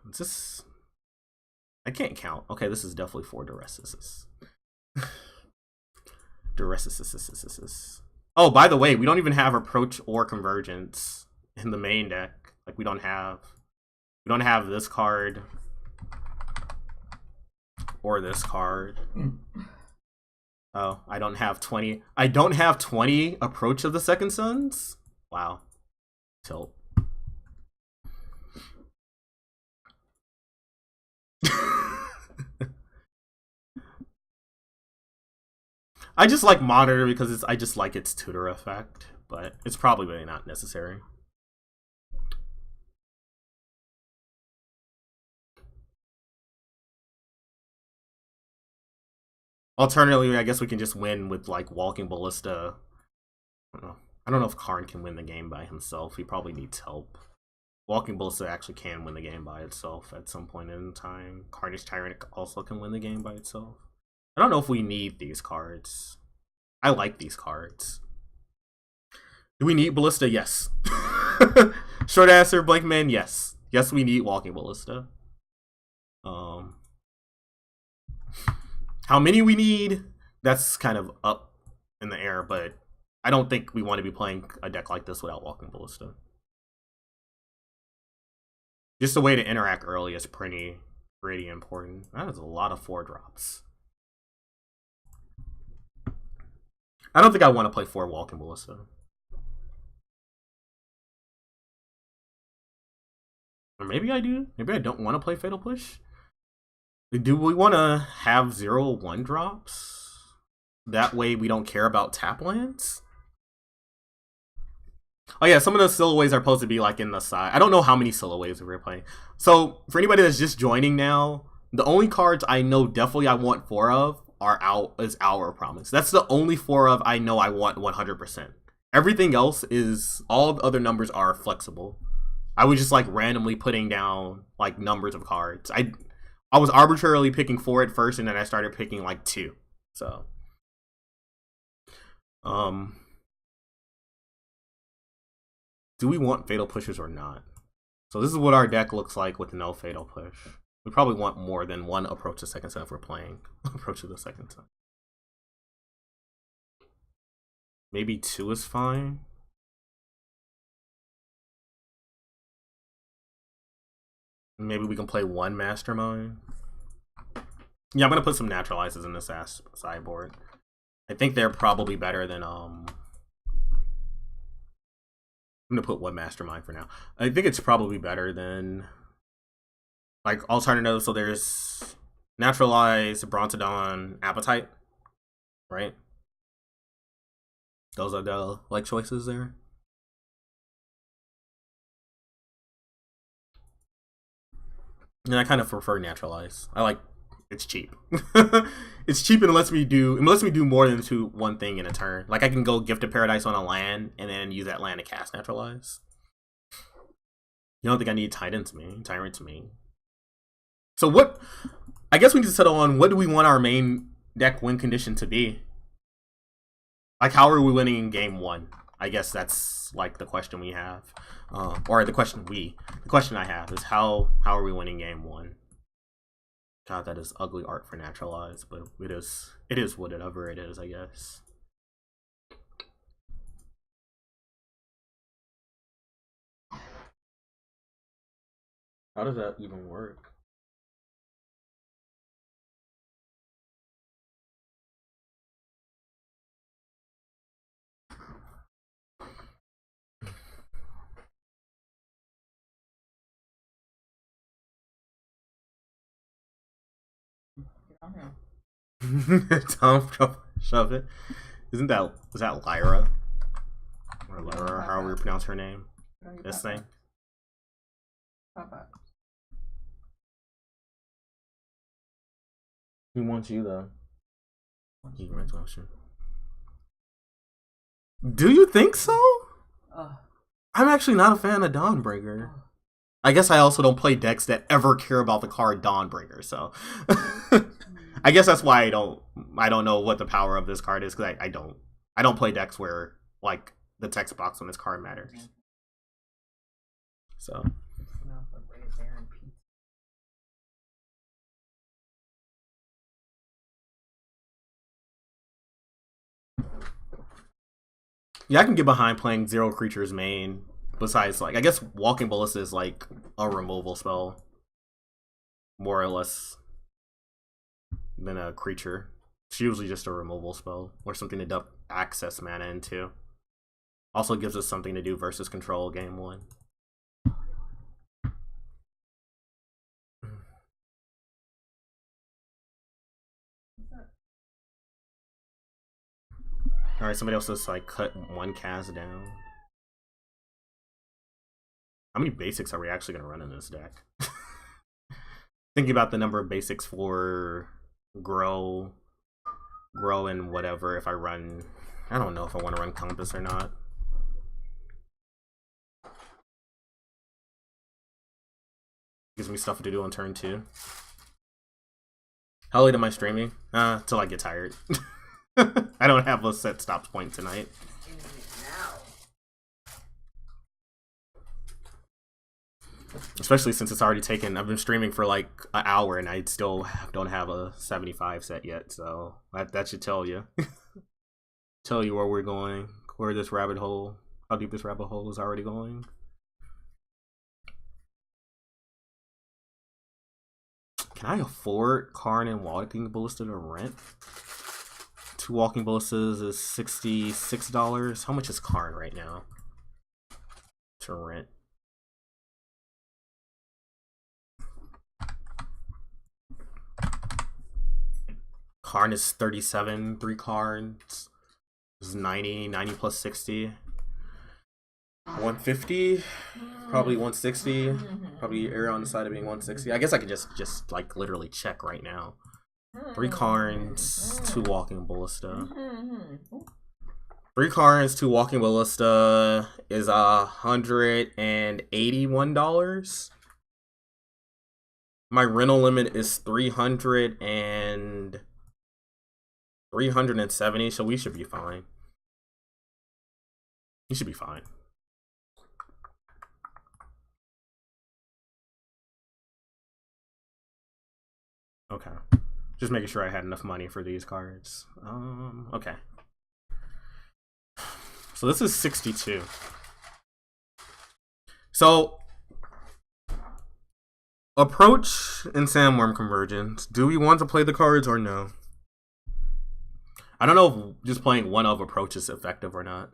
it's just, I can't count. Okay, this is definitely 4 Duresses. Duresses. Oh, by the way, we don't even have Approach or Convergence in the main deck. Like we don't have this card or this card. Oh, I don't have 20. I don't have 20 Approach of the Second Sons? Wow. Tilt. I just like Monitor because I just like its tutor effect, but it's probably really not necessary. Alternatively, I guess we can just win with like Walking Ballista. I don't know if Karn can win the game by himself. He probably needs help. Walking Ballista actually can win the game by itself at some point in time. Carnage Tyrant also can win the game by itself. I don't know if we need these cards. I like these cards. Do we need Ballista? Yes. Short answer, Blankman, yes. Yes, we need Walking Ballista. How many we need? That's kind of up in the air, but I don't think we want to be playing a deck like this without Walking Ballista. Just a way to interact early is pretty important. That is a lot of 4-drops. I don't think I want to play 4 Walking Ballista. Or maybe I do. Maybe I don't want to play Fatal Push. Do we want to have 0/1 drops? That way we don't care about tap lands? Oh yeah, some of the Silhouettes are supposed to be like in the side. I don't know how many Silhouettes we're playing. So for anybody that's just joining now, the only cards I know definitely I want 4 of are Hour of Promise. That's the only 4 of I know I want 100%. Everything else is, all the other numbers are flexible. I was just like randomly putting down like numbers of cards. I was arbitrarily picking 4 at first, and then I started picking like 2. So, do we want Fatal Pushes or not? So this is what our deck looks like with no Fatal Push. We probably want more than 1 Approach to Second Son if we're playing Approach to the Second Son. Maybe 2 is fine. Maybe we can play 1 Mastermind. Yeah, I'm gonna put some Naturalizes in this sideboard. I think they're probably better than I'm gonna put 1 Mastermind for now. I think it's probably better than like alternatives. So there's Naturalize, Brontodon, Appetite, right? Those are the like choices there. And I kind of prefer Naturalize. I like, it's cheap. It's cheap and it lets me do more than one thing in a turn. Like I can go Gift of Paradise on a land and then use that land to cast Naturalize. You don't think I need Tyrant to me. So what, I guess we need to settle on what do we want our main deck win condition to be? Like how are we winning in game 1? I guess that's like the question we have. Or the question I have is how are we winning game 1? God, that is ugly art for Naturalize, but it is whatever it is, I guess. How does that even work? Tom, shove it. Is that Lyra? Or Lyra, however you pronounce her name. This thing. He wants you though. Do you think so? I'm actually not a fan of Dawnbreaker. I guess I also don't play decks that ever care about the card Dawnbreaker, so I guess that's why I don't know what the power of this card is, because I don't play decks where like the text box on this card matters. So yeah, I can get behind playing 0 creatures main. Besides, like, I guess Walking Ballista is like a removal spell, more or less, than a creature. It's usually just a removal spell or something to dump access mana into. Also gives us something to do versus control game 1. Alright, somebody else just like cut 1 cast down. How many basics are we actually going to run in this deck? Thinking about the number of basics for grow and whatever. If I run, I don't know if I want to run compass or not. Gives me stuff to do on turn 2. How late am I streaming? Till I get tired. I don't have a set stop point tonight. Especially since it's already taken. I've been streaming for like an hour and I still don't have a 75 set yet. So that should tell you. Tell you where we're going, where this rabbit hole, how deep this rabbit hole is already going. Can I afford Karn and Walking Ballista to rent? 2 Walking Ballistas is $66. How much is Karn right now to rent? Karn is 37, 3 Karns is 90 plus 60. 150, probably 160, probably err on the side of being 160. I guess I could just like literally check right now. 3 Karns, 2 Walking Ballista. 3 Karns, 2 Walking Ballista is $181. My rental limit is 370, so we should be fine. We should be fine. Okay. Just making sure I had enough money for these cards. Okay. So this is 62. So approach and Sandworm Convergence. Do we want to play the cards or no? I don't know if just playing one of approach is effective or not.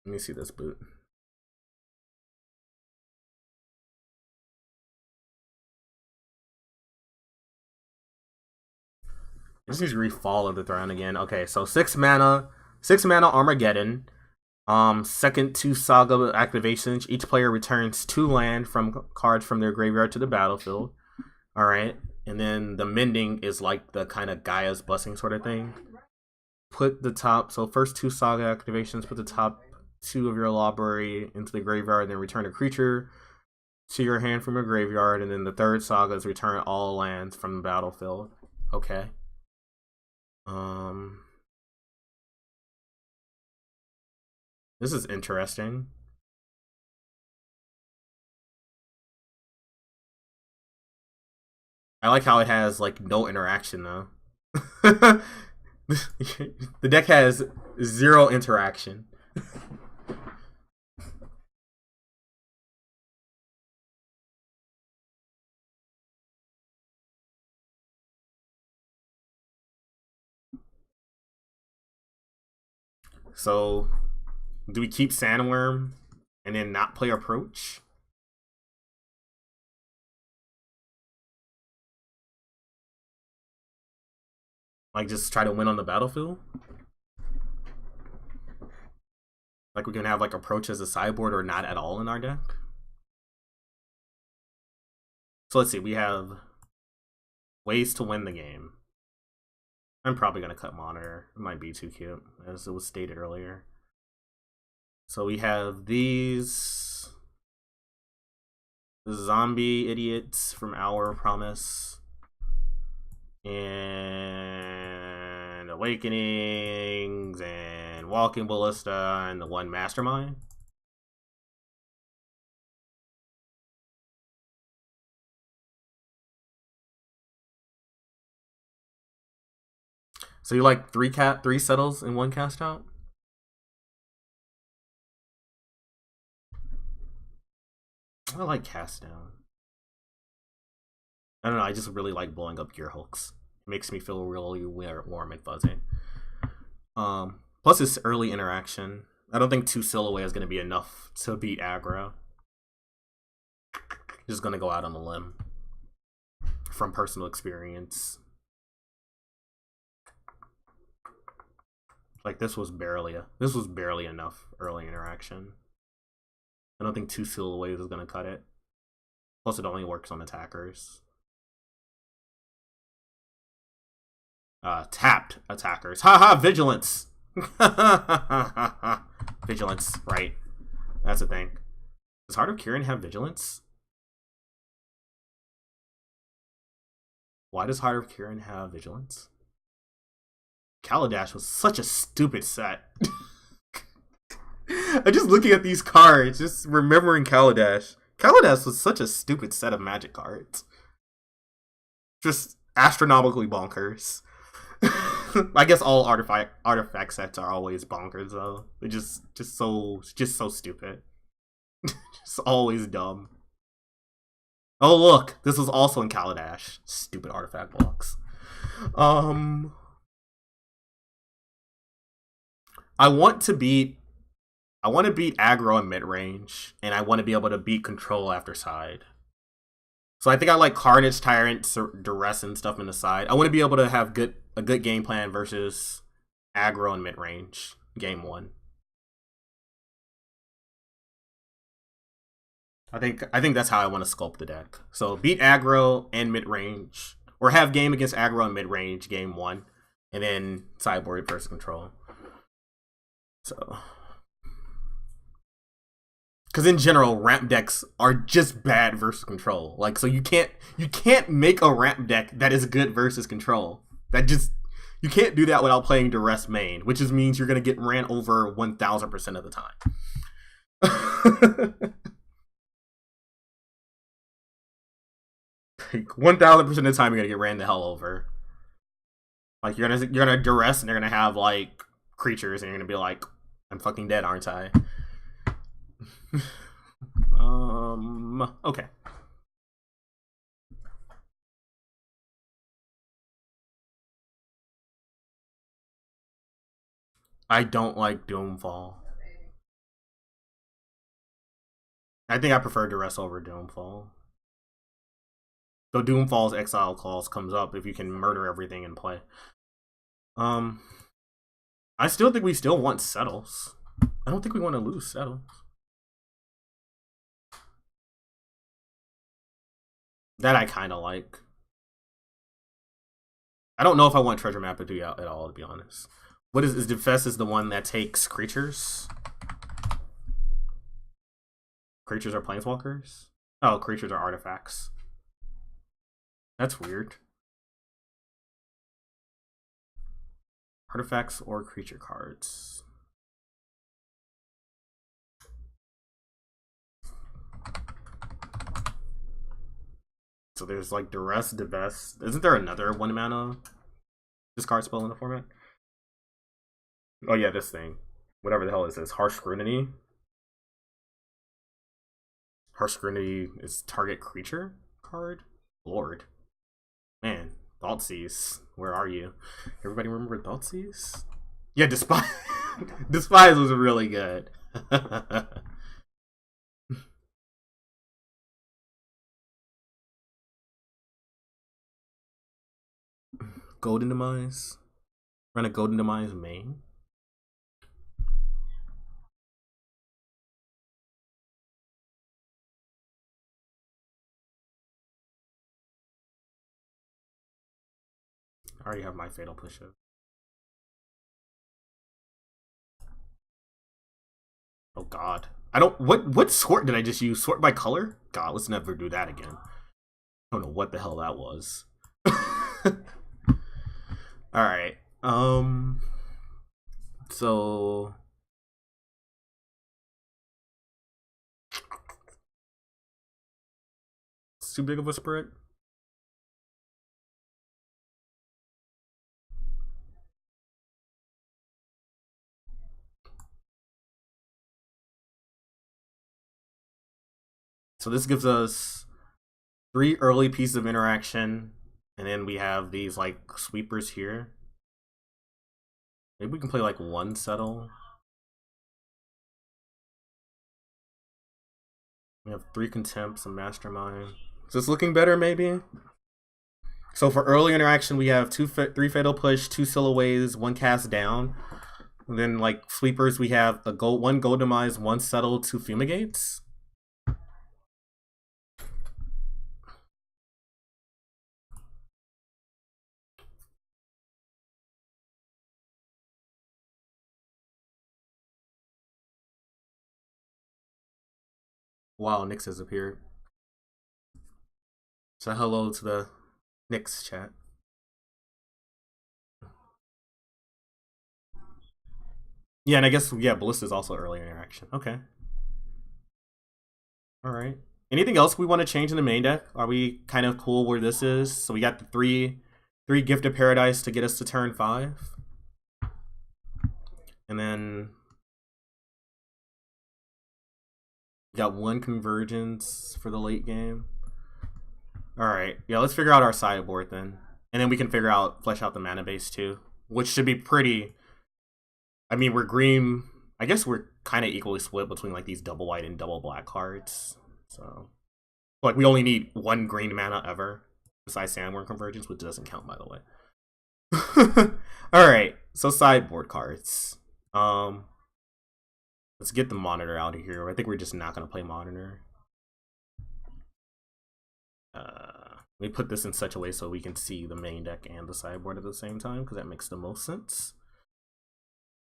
Let me see this boot. This is Refall of the Throne again. Okay, so 6 mana Armageddon. Second 2 Saga activations. Each player returns 2 land from cards from their graveyard to the battlefield. Alright. And then the Mending is like the kind of Gaia's Blessing sort of thing. Put the top, so first 2 Saga activations, put the top 2 of your library into the graveyard, and then return a creature to your hand from your graveyard, and then the third Saga is return all lands from the battlefield. Okay. This is interesting. I like how it has like no interaction though. The deck has 0 interaction. So, do we keep Sandworm and then not play Approach? Like, just try to win on the battlefield? Like, we can have, like, Approach as a sideboard or not at all in our deck? So, let's see. We have ways to win the game. I'm probably going to cut Monitor. It might be too cute, as it was stated earlier. So we have these zombie idiots from Our Promise and Awakenings and Walking Ballista and the 1 Mastermind. So you like 3 settles and 1 cast out? I like cast down. I don't know, I just really like blowing up gear hooks. It makes me feel really warm and fuzzy. Plus it's early interaction. I don't think 2 Silhouette is going to be enough to beat aggro. Just going to go out on a limb from personal experience. Like this was barely enough early interaction. I don't think 2 Silhouettes is going to cut it. Plus it only works on attackers. Tapped attackers. Haha, vigilance. Vigilance, right. That's the thing. Does Heart of Kirin have vigilance? Why does Heart of Kirin have vigilance? Kaladesh was such a stupid set. I'm just looking at these cards, just remembering Kaladesh. Kaladesh was such a stupid set of magic cards. Just astronomically bonkers. I guess all artifact sets are always bonkers though. They're just so stupid. Just always dumb. Oh look, this was also in Kaladesh. Stupid artifact blocks. I want to beat aggro and mid range, and I want to be able to beat control after side. So I think I like Carnage, Tyrant, Duress, and stuff in the side. I want to be able to have a good game plan versus aggro and mid range game 1. I think that's how I want to sculpt the deck. So beat aggro and mid range, or have game against aggro and mid range game 1, and then sideboard versus control. So, because in general, ramp decks are just bad versus control. Like, so you can't make a ramp deck that is good versus control. You can't do that without playing Duress main, which just means you're gonna get ran over 1000% of the time. Like 1000% of the time, you're gonna get ran the hell over. Like you're gonna Duress, and they're gonna have like creatures, and you're gonna be like, I'm fucking dead, aren't I? Okay. I don't like Doomfall. I think I prefer Duress over Doomfall. Though Doomfall's exile clause comes up if you can murder everything in play. I still think we still want settles. I don't think we want to lose settles. That I kind of like. I don't know if I want Treasure Map at all, to be honest. What is Defest is the one that takes creatures? Creatures are planeswalkers? Oh, creatures are artifacts. That's weird. Artifacts or creature cards. So there's like Duress, Divest. Isn't there another 1 mana discard spell in the format? Oh yeah, this thing. Whatever the hell is this? Harsh Scrutiny? Harsh Scrutiny is target creature card? Lord. Man, Thoughtseize. Where are you? Everybody remember Thoughtseize? Yeah, Despise. Despise was really good. Golden Demise? Run a Golden Demise main? I already have my Fatal Push-Up. Oh god. I don't what sort did I just use? Sort by color? God, let's never do that again. I don't know what the hell that was. Alright. So it's too big of a spread. So this gives us 3 early pieces of interaction, and then we have these like sweepers here. Maybe we can play like 1 settle. We have 3 contempts, a mastermind. Is this looking better maybe? So for early interaction, we have 3 fatal push, 2 silhouettes, 1 cast down. And then like sweepers, we have the 1 gold demise, 1 settle, 2 fumigates. Wow, Nyx has appeared. So hello to the Nyx chat. Yeah, and I guess, yeah, Ballista's also early interaction. Okay. Alright. Anything else we want to change in the main deck? Are we kind of cool where this is? So we got the 3 Gift of Paradise to get us to turn 5. And then we got 1 Convergence for the late game. Alright, yeah, let's figure out our sideboard then. And then we can flesh out the mana base too. Which should be pretty... I mean, we're green... I guess we're kind of equally split between like these double white and double black cards. So... like, we only need 1 green mana ever. Besides Sandworm Convergence, which doesn't count, by the way. Alright, so sideboard cards. Let's get the monitor out of here. I think we're just not going to play monitor. Let me put this in such a way so we can see the main deck and the sideboard at the same time, because that makes the most sense.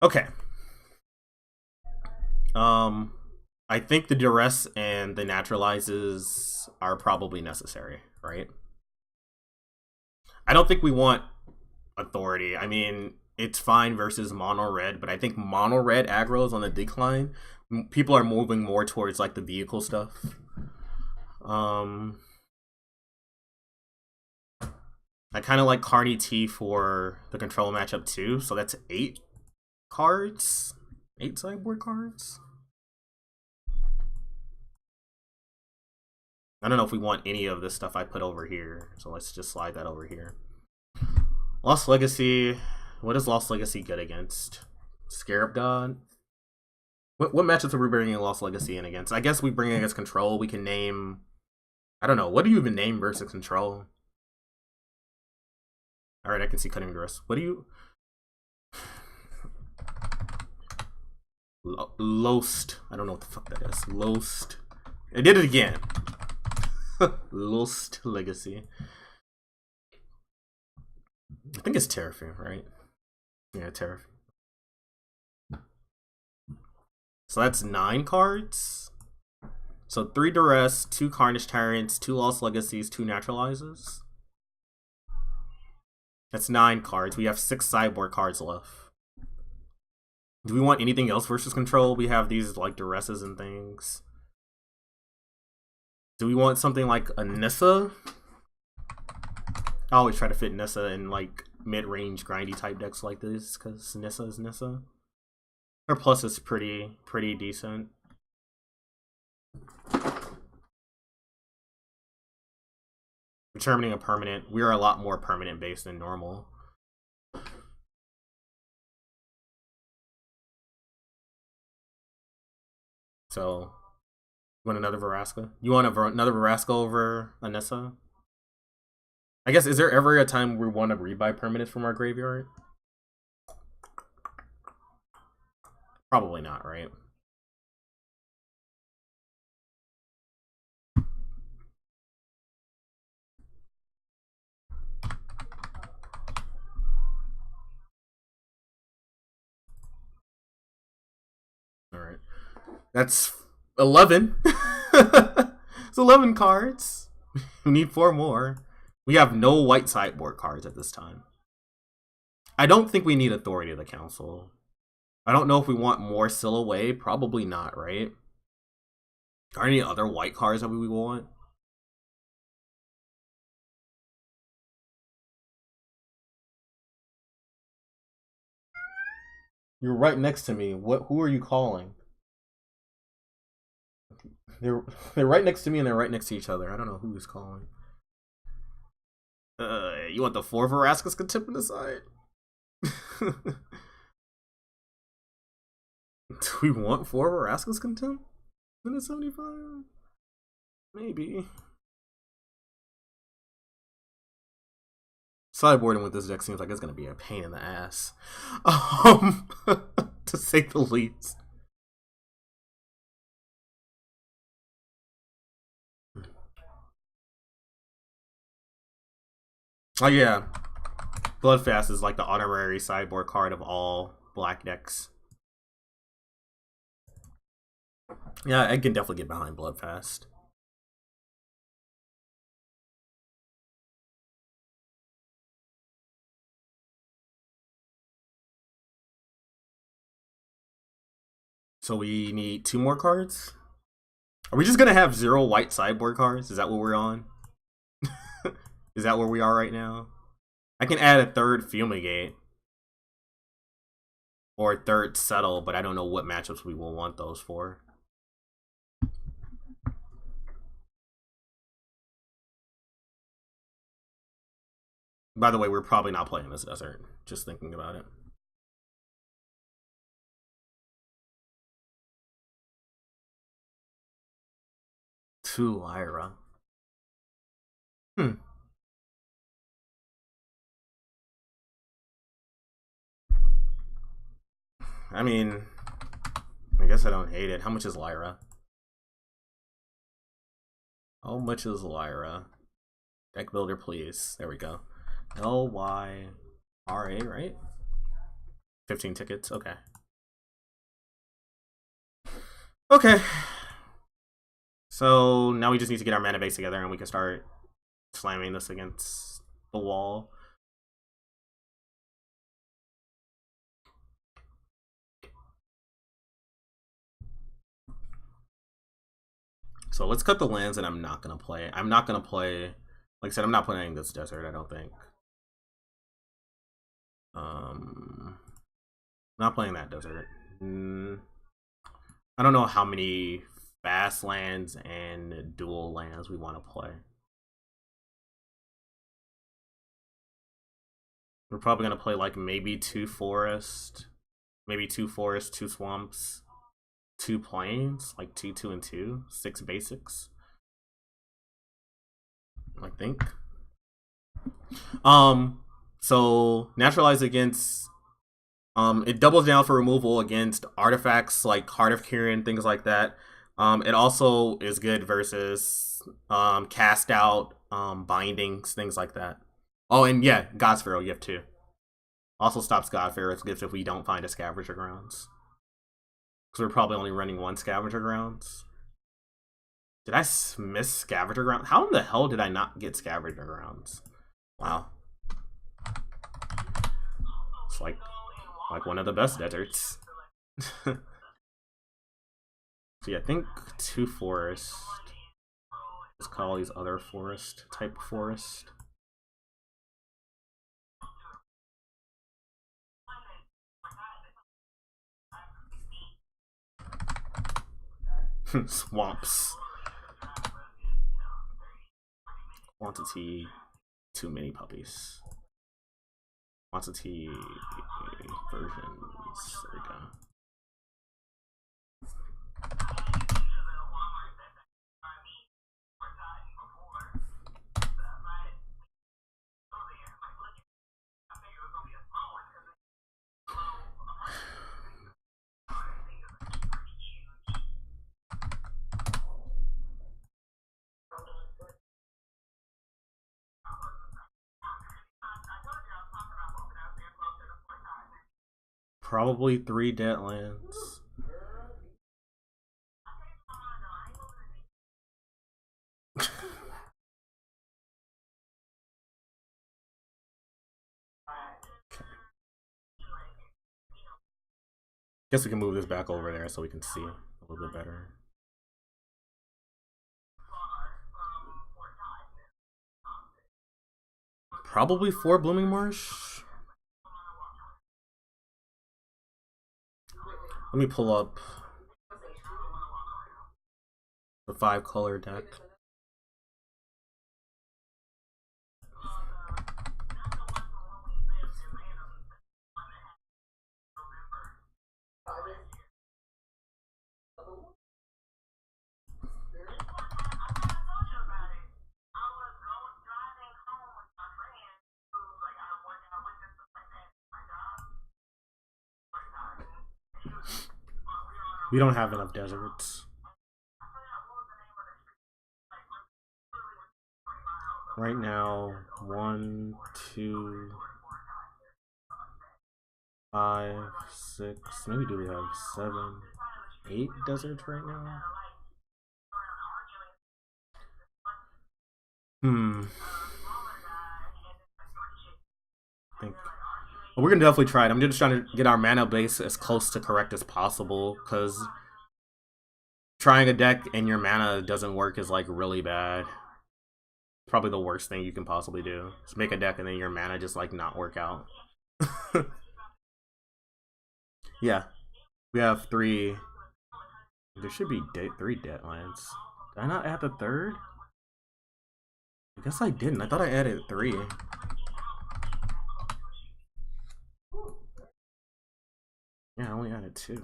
Okay. I think the duress and the naturalizes are probably necessary, right? I don't think we want authority. I mean, it's fine versus mono red, but I think mono red aggro is on the decline. People are moving more towards like the vehicle stuff. I kind of like Carney T for the control matchup too, so that's 8 cards, 8 sideboard cards. I don't know if we want any of this stuff I put over here, so let's just slide that over here. Lost Legacy. What is Lost Legacy good against? Scarab God? What matchups are we bringing Lost Legacy in against? I guess we bring it against Control. We can name... I don't know. What do you even name versus Control? Alright, I can see Cutting Duress. What do you... Lost. I don't know what the fuck that is. Lost. I did it again. Lost Legacy. I think it's Terraform, right? Yeah, Terraform. So that's 9 cards. So 3 Duress, 2 Carnage Tyrants, 2 Lost Legacies, 2 Naturalizes. That's 9 cards. We have 6 sideboard cards left. Do we want anything else versus Control? We have these like Duresses and things. Do we want something like a Nissa? I always try to fit Nissa in like mid-range grindy type decks like this because Nissa is Nissa. Her plus is pretty decent. Determining a permanent. We are a lot more permanent based than normal. So, you want another Veraska? You want another Veraska over Anessa? I guess, is there ever a time we want to rebuy permanents from our graveyard? Probably not, right? Alright. That's 11. It's 11 cards. We need 4 more. We have no white sideboard cards at this time. I don't think we need Authority of the Council. I don't know if we want more Silhouette. Probably not, right? Are there any other white cards that we want? You're right next to me. Who are you calling? They're right next to me and they're right next to each other. I don't know who's calling. You want the 4 Verascas Contempt in the side? Do we want 4 Verascas Contempt in the 75? Maybe. Sideboarding with this deck seems like it's gonna be a pain in the ass. To say the least. Oh yeah. Bloodfast is like the honorary sideboard card of all black decks. Yeah, I can definitely get behind Bloodfast. So we need 2 more cards? Are we just gonna have 0 white sideboard cards? Is that what we're on? Is that where we are right now? I can add a 3rd Fumigate. Or a 3rd Settle, but I don't know what matchups we will want those for. By the way, we're probably not playing this desert. Just thinking about it. Two Lyra. I mean, I guess I don't hate it. How much is Lyra? How much is Lyra? Deck builder, please. There we go. Lyra, right? 15 tickets. Okay. Okay. So now we just need to get our mana base together and we can start slamming this against the wall. So let's cut the lands and I'm not gonna play. I'm not gonna play, like I said, I'm not playing this desert, I don't think. Not playing that desert. I don't know how many fast lands and dual lands we want to play. We're probably gonna play like maybe 2 forest, maybe 2 forest, 2 swamps, 2 plains, like 2, 2, and 2, 6 basics. I think. So naturalize against it doubles down for removal against artifacts like Heart of Kirin, things like that. It also is good versus cast out, bindings, things like that. Oh, and yeah, God's Pharaoh gift too. Also stops God Pharaoh's gift if we don't find a Scavenger Grounds. Because we're probably only running 1 Scavenger Grounds. Did I miss Scavenger Grounds? How in the hell did I not get Scavenger Grounds? Wow. It's like one of the best deserts. So yeah, I think 2 forest. Let's call these other forest type forest. Swamps. Quantity. Too many puppies. Quantity versions. There we go. Probably 3 Deadlands. Guess we can move this back over there so we can see a little bit better. Probably 4 Blooming Marsh. Let me pull up the 5 color deck. We don't have enough deserts. Right now, 1, 2, 5, 6. Maybe do we have 7, 8 deserts right now? I think we're gonna definitely try it. I'm just trying to get our mana base as close to correct as possible, because trying a deck and your mana doesn't work is like really bad. Probably the worst thing you can possibly do. Just make a deck and then your mana just like not work out. Yeah, we have 3. There should be 3 deadlines. Did I not add the 3rd? I guess I didn't. I thought I added 3. Yeah, I only added 2.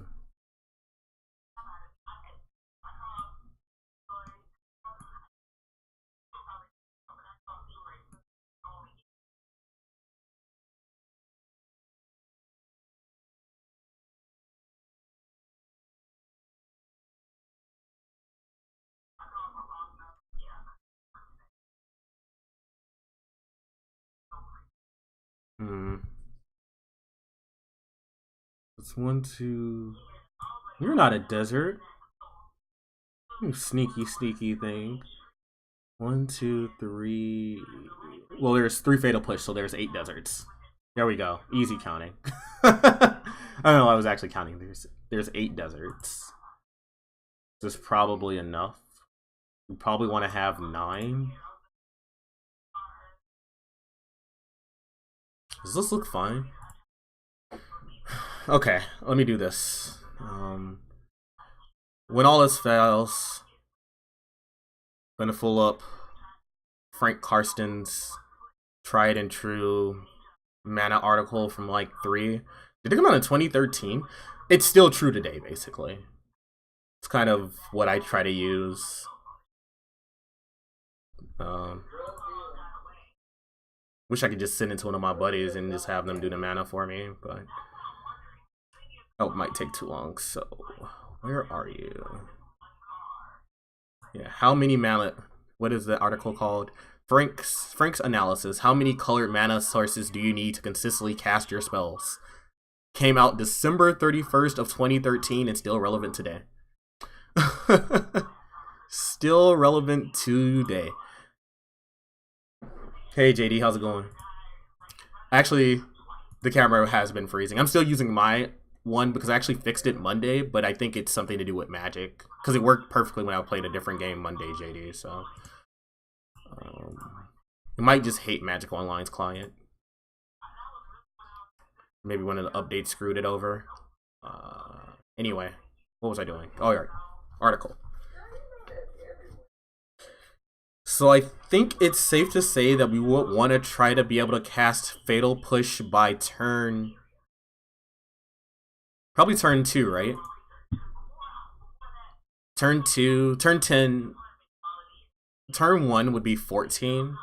It's 1, 2. You're not a desert. You sneaky, sneaky thing. 1, 2, 3. Well, there's 3 fatal push, so there's 8 deserts. There we go. Easy counting. I don't know. I was actually counting. There's 8 deserts. This is probably enough. We probably want to have 9. Does this look fine? Okay, let me do this. When all this fails, I'm gonna pull up Frank Karsten's tried and true mana article from like 3. Did it come out in 2013? It's still true today, basically. It's kind of what I try to use. Wish I could just send it to one of my buddies and just have them do the mana for me, but oh, it might take too long. So, where are you? Yeah, how many mana? What is the article called? Frank's analysis. How many colored mana sources do you need to consistently cast your spells? Came out December 31st of 2013 and still relevant today. Still relevant today. Hey JD, how's it going? Actually, the camera has been freezing. I'm still using my one because I actually fixed it Monday, but I think it's something to do with Magic because it worked perfectly when I played a different game Monday, JD. So it might just hate Magic Online's client. Maybe one of the updates screwed it over. Anyway, what was I doing? Oh, yeah, article. So I think it's safe to say that we would want to try to be able to cast Fatal Push by turn. Probably turn 2, right? Turn 2, turn 10. Turn 1 would be 14.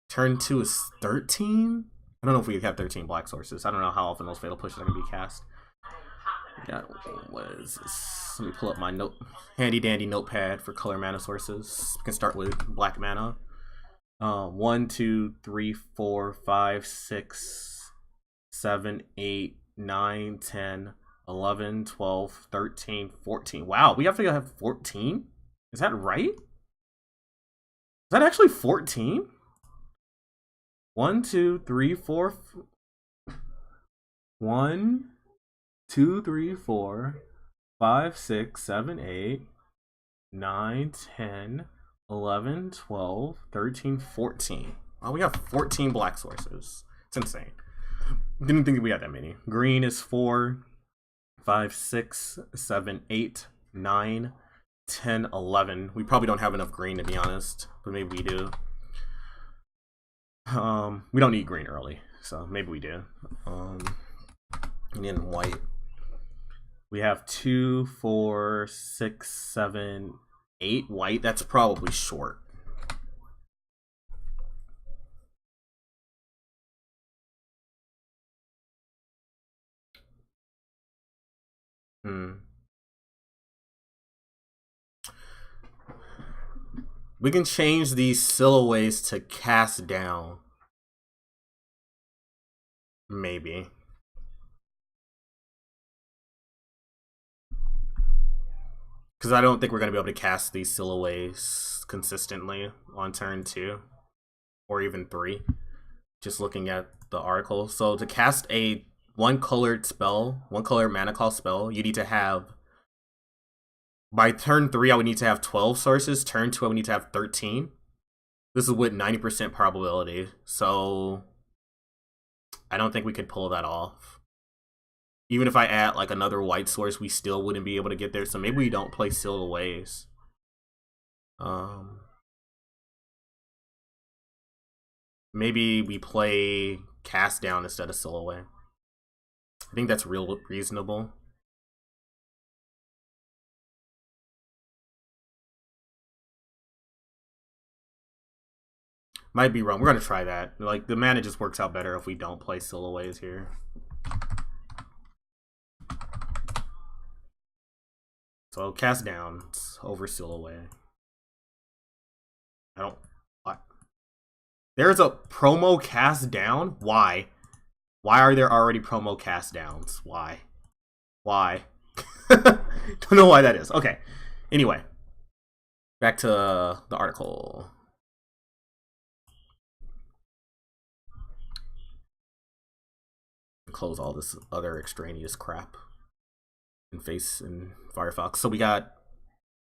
Turn 2 is 13? I don't know if we have 13 black sources. I don't know how often those Fatal Pushes are going to be cast. Yeah, what is this? Let me pull up my handy dandy notepad for color mana sources. We can start with black mana. 1, 2, 3, 4, 5, 6, 7, 8, 9, 10, 11, 12, 13, 14. Wow, we have to have 14? Is that right? Is that actually 14? 1, 2, 3, 4. 1, 2, 3, 4, 5, 6, 7, 8, 9, 10, 11, 12, 13, 14. Oh, we have 14 black sources. It's insane. Didn't think we had that many. Green is 4, 5, 6, 7, 8, 9, 10, 11. We probably don't have enough green to be honest, but maybe we do. We don't need green early, so maybe we do. And then white. We have 2, 4, 6, 7, 8 white. That's probably short. Hmm. We can change these silhouettes to cast down. Maybe. Because I don't think we're going to be able to cast these silhouettes consistently on turn 2 or even 3. Just looking at the article. So to cast a one colored spell, one colored mana cost spell, you need to have, by turn 3, I would need to have 12 sources. Turn 2, I would need to have 13. This is with 90% probability. So I don't think we could pull that off. Even if I add like another white source, we still wouldn't be able to get there. So maybe we don't play silhouettes. Maybe we play cast down instead of silhouette. I think that's reasonable. Might be wrong. We're gonna try that. Like the mana just works out better if we don't play silhouettes here. So cast down over silhouette. I don't. What? There's a promo cast down. Why? Why are there already promo cast downs? Why? Why? Don't know why that is. Okay. Anyway, back to the article. Close all this other extraneous crap and face in Firefox. So we got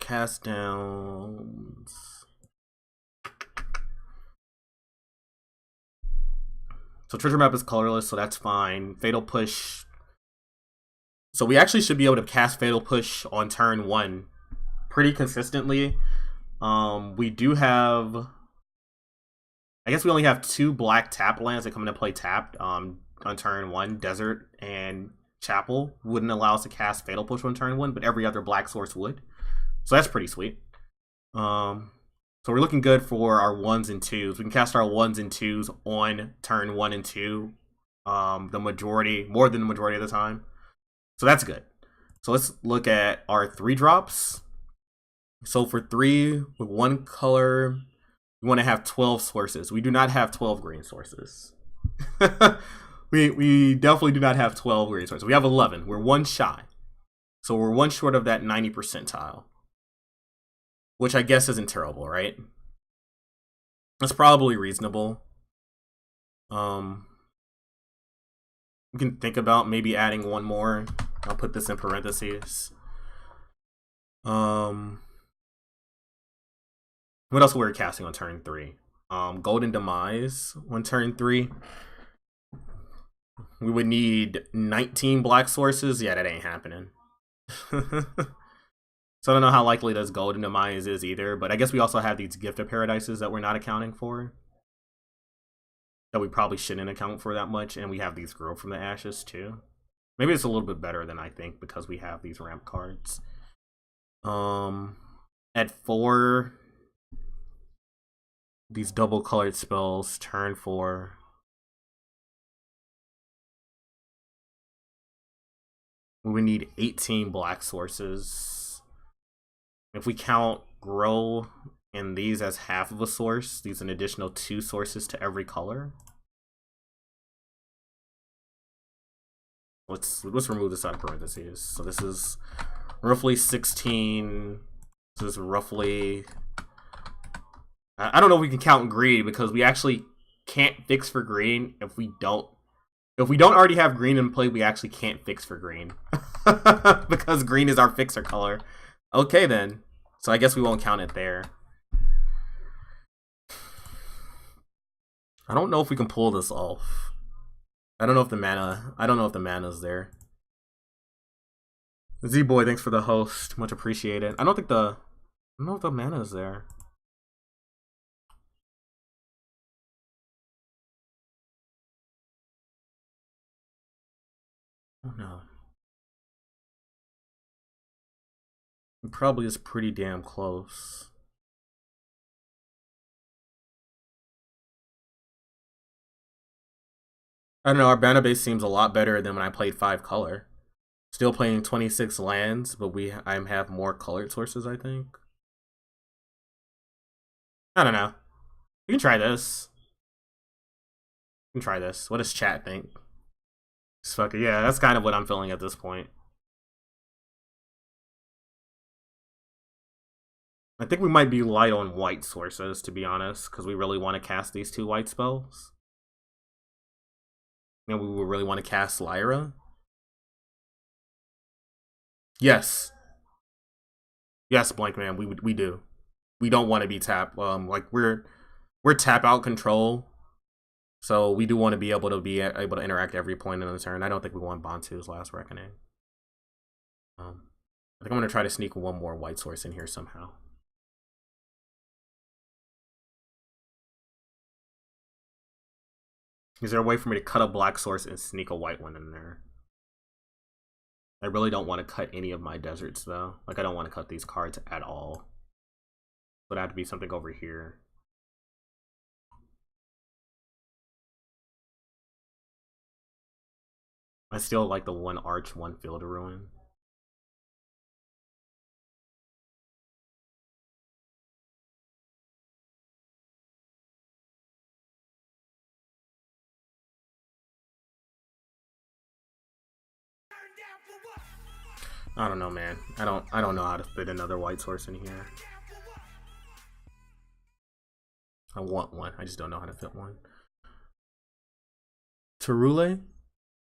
cast downs. So treasure map is colorless, so that's fine. Fatal push. So we actually should be able to cast fatal push on turn 1 pretty consistently. We do have, I guess we only have 2 black tap lands that come into play tapped. On turn 1, Desert and Chapel wouldn't allow us to cast Fatal Push on turn 1, but every other black source would. So that's pretty sweet. So we're looking good for our 1s and 2s. We can cast our 1s and 2s on turn 1 and 2 the majority, more than the majority of the time. So that's good. So let's look at our 3 drops. So for 3 with 1 color, we want to have 12 sources. We do not have 12 green sources. we definitely do not have 12 green sources. We have 11. We're 1 shy. So we're 1 short of that 90 percentile. Which I guess isn't terrible, right? That's probably reasonable. We can think about maybe adding 1 more. I'll put this in parentheses. What else were we casting on turn 3? Golden Demise on turn 3. We would need 19 black sources. Yeah, that ain't happening. So I don't know how likely this Golden Demise is either, but I guess we also have these Gift of Paradises that we're not accounting for. That we probably shouldn't account for that much, and we have these Grow from the Ashes too. Maybe it's a little bit better than I think because we have these ramp cards. At 4, these double colored spells, turn 4. We would need 18 black sources. If we count Grow and these as half of a source, these an additional 2 sources to every color. Let's remove this out of parentheses. So this is roughly 16. This is roughly, I don't know if we can count green because we actually can't fix for green if we don't already have green in play. We actually can't fix for green because green is our fixer color. Okay then, so I guess we won't count it there. I don't know if we can pull this off. I don't know if the mana's there. Z-Boy, thanks for the host. Much appreciated. I don't know if the mana is there. Oh no. It probably is pretty damn close. I don't know, our mana base seems a lot better than when I played 5 color. Still playing 26 lands, but I have more colored sources, I think. I don't know. We can try this. We can try this. What does chat think? Just fuck it. Yeah, that's kind of what I'm feeling at this point. I think we might be light on white sources, to be honest, because we really want to cast these 2 white spells. And we would really want to cast Lyra. Yes. Yes, Blank Man, we do. We don't want to be tap. Like we're tap out control, so we do want to be able to interact every point in the turn. I don't think we want Bantu's Last Reckoning. I think I'm gonna try to sneak one more white source in here somehow. Is there a way for me to cut a black source and sneak a white one in there? I really don't want to cut any of my deserts though. Like I don't want to cut these cards at all. Would have to be something over here. I still like the 1 Arch, 1 Field of Ruin. I don't know, man. I don't know how to fit another white source in here. I want one. I just don't know how to fit one. Tarule?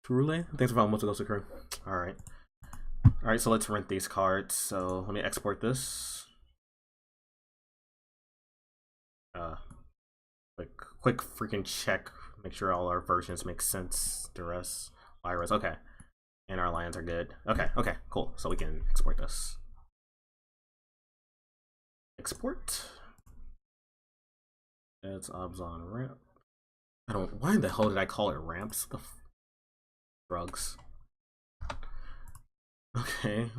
Thanks for following most of those occur. Alright. Alright, so let's rent these cards. So let me export this. Quick freaking check. Make sure all our versions make sense. Duress, Lyra's. Okay. And our lands are good. Okay, cool. So we can export this. Export. That's Abzan ramp. Why the hell did I call it ramps? Drugs. Okay,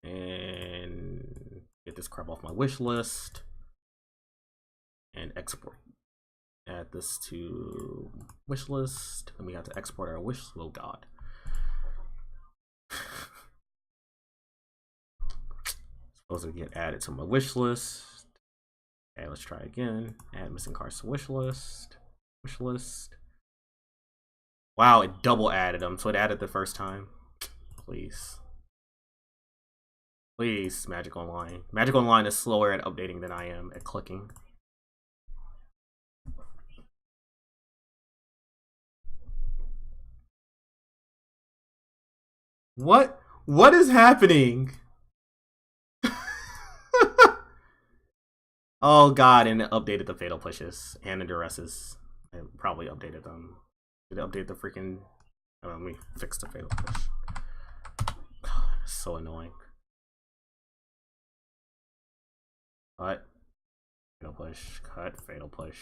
and get this crap off my wish list. And export. Add this to wish list. And we have to export our wish. Oh god. Supposed to get added to my wish list. Okay, let's try again. Add missing cards to wish list. Wish list. Wow, it double added them, so it added the first time. Please. Please, Magic Online. Magic Online is slower at updating than I am at clicking. What is happening? Oh god, and it updated the fatal pushes and the duresses. I probably updated them. Did it update the freaking... Oh, let me fix the fatal push. God, so annoying. Cut. Fatal push. Cut. Fatal push.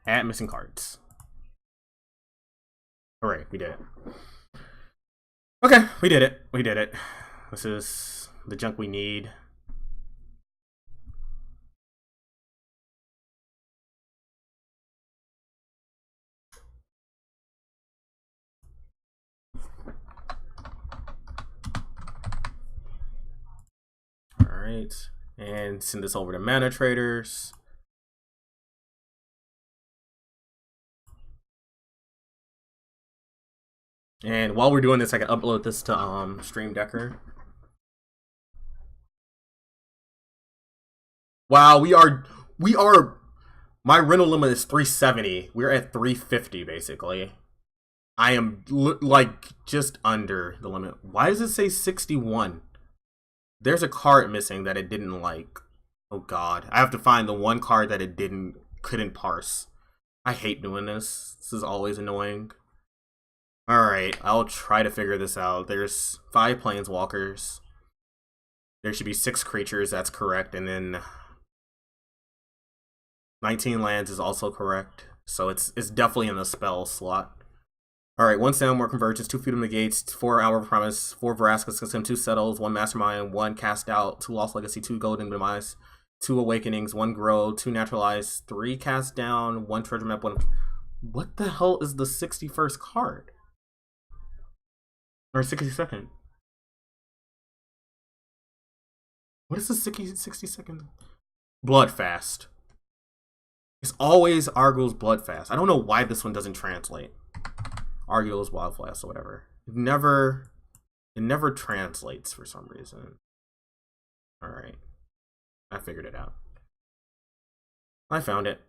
Add missing cards. Hooray, we did it. Okay, we did it. We did it. This is the junk we need. Alright, and send this over to Mana Traders. And while we're doing this, I can upload this to Stream Decker. Wow, we are my rental limit is 370. We're at 350 basically. I am like just under the limit. Why does it say 61? There's a card missing that it didn't like. Oh god. I have to find the one card that it couldn't parse. I hate doing this. This is always annoying. Alright, I'll try to figure this out. There's 5 planeswalkers. There should be 6 creatures, that's correct, and then 19 lands is also correct. So it's definitely in the spell slot. Alright, 1 Sound, more Convergence, 2 Freedom Negates, 4 Hour of Promise, 4 Verascus Consume, 2 Settles, 1 Mastermind, 1 Cast Out, 2 Lost Legacy, 2 Golden Demise, 2 Awakenings, 1 Grow, 2 Naturalize, 3 Cast Down, 1 Treasure Map, 1... What the hell is the 61st card? Or 62nd? What is the 62nd? Bloodfast. It's always Argyll's Bloodfast. I don't know why this one doesn't translate. Argyll's Wildfast or whatever. It never translates for some reason. Alright. I figured it out. I found it.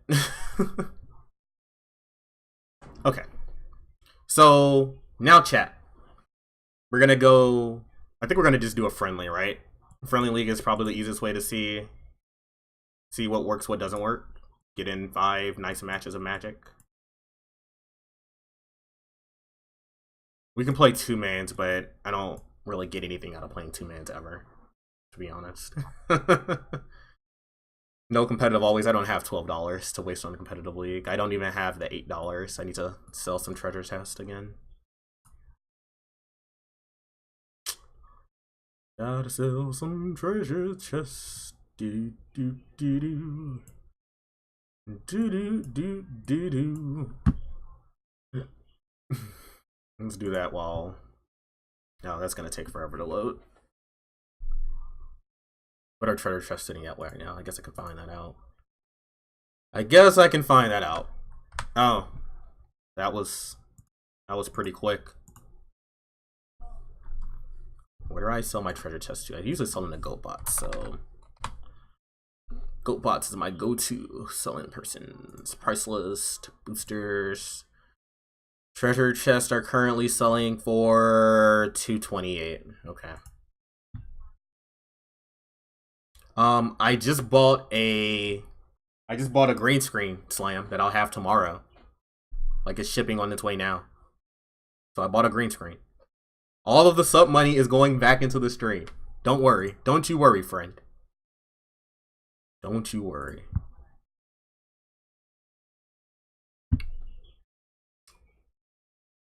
Okay. So, now chat. We're gonna go... I think we're gonna just do a friendly, right? Friendly League is probably the easiest way to see what works, what doesn't work. Get in 5 nice matches of Magic. We can play 2-mans, but I don't really get anything out of playing 2-mans ever, to be honest. No competitive always. I don't have $12 to waste on a competitive league. I don't even have the $8. I need to sell some treasure chest again. Gotta sell some treasure chest. Do do do do. Do do do do do. Let's do that while... No, that's gonna take forever to load. What are treasure chests sitting at right now? I guess I can find that out. Oh, that was pretty quick. Where do I sell my treasure chest to? I usually sell them to GoatBots, so GoatBots is my go-to selling persons. Price list, boosters. Treasure chests are currently selling for $228. Okay. I just bought a green screen slam that I'll have tomorrow. Like, it's shipping on its way now. So I bought a green screen. All of the sub money is going back into the stream. Don't worry. Don't you worry, friend. Don't you worry.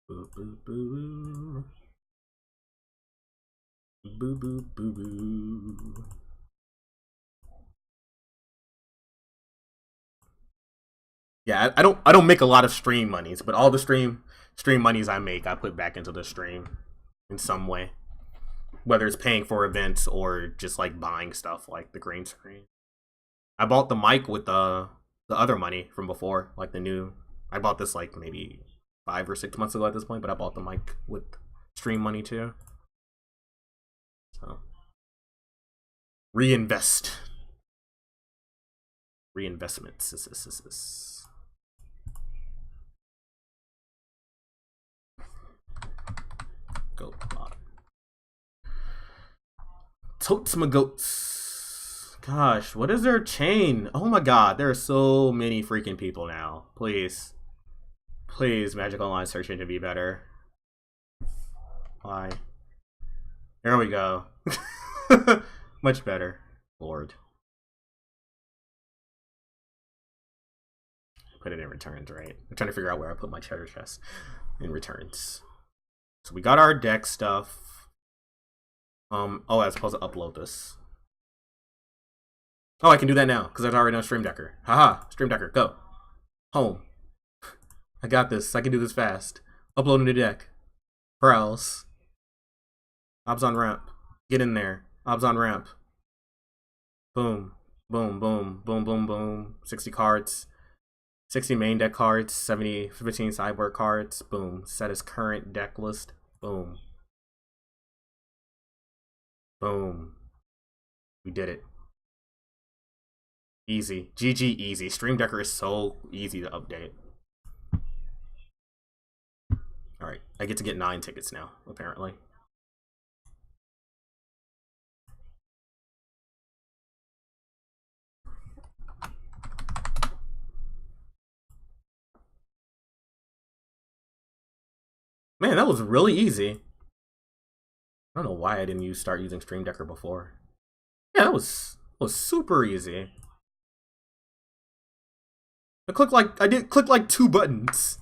Boo boo boo. Boo boo boo boo. Yeah, I don't make a lot of stream monies, but all the stream monies I make, I put back into the stream in some way. Whether it's paying for events or just like buying stuff like the green screen. I bought the mic with the other money from before, like the new. I bought this like maybe 5 or 6 months ago at this point, but I bought the mic with stream money too. So reinvestments. GoatBot. Totes my goats. Gosh, what is their chain? Oh my god, there are so many freaking people now. Please. Please, Magic Online search engine be better. Why? There we go. Much better. Lord. Put it in returns, right? I'm trying to figure out where I put my treasure chest in returns. So we got our deck stuff. Oh, I was supposed to upload this. Oh, I can do that now because I've already done Stream Decker. Haha, Stream Decker, go. Home. I got this. I can do this fast. Uploading the deck. Browse. Abzan ramp. Get in there. Abzan ramp. Boom. Boom, boom, boom, boom, boom. 60 cards. 60 main deck cards. 15 sideboard cards. Boom. Set as current deck list. Boom. Boom. We did it. Easy. GG easy. Stream Decker is so easy to update. Alright, I get to get 9 tickets now, apparently. Man, that was really easy. I don't know why I didn't start using Stream Decker before. Yeah, that was super easy. I did click like 2 buttons.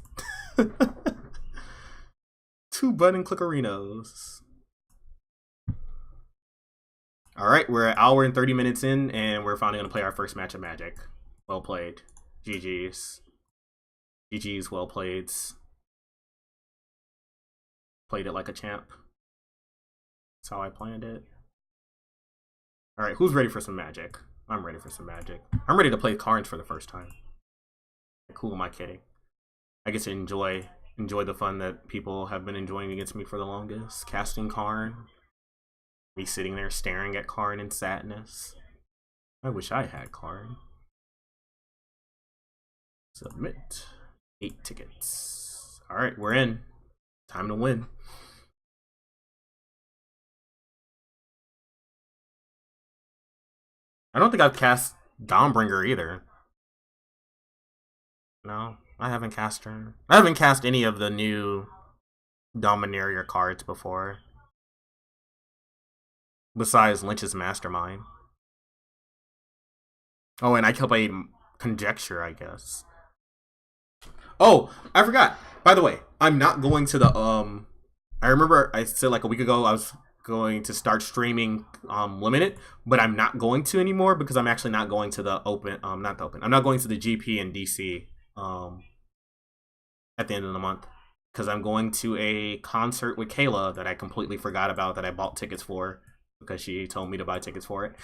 2 button clickerinos. Alright, we're an hour and 30 minutes in, and we're finally gonna play our first match of Magic. Well played. GG's. GG's, well played. Played it like a champ. That's how I planned it. Alright, who's ready for some magic? I'm ready for some magic. I'm ready to play cards for the first time. Like, who am I kidding? I get to enjoy the fun that people have been enjoying against me for the longest. Casting Karn. Me sitting there staring at Karn in sadness. I wish I had Karn. Submit. 8 tickets. Alright, we're in. Time to win. I don't think I've cast Dawnbringer either. No, I haven't cast her. I haven't cast any of the new Dominaria cards before. Besides Lynch's Mastermind. Oh, and I killed a Conjecture, I guess. Oh, I forgot. By the way, I'm not going to the I remember I said like a week ago I was going to start streaming limited, but I'm not going to anymore because I'm actually not going to the open not the open. I'm not going to the GP in DC at the end of the month because I'm going to a concert with Kayla that I completely forgot about that I bought tickets for because she told me to buy tickets for it.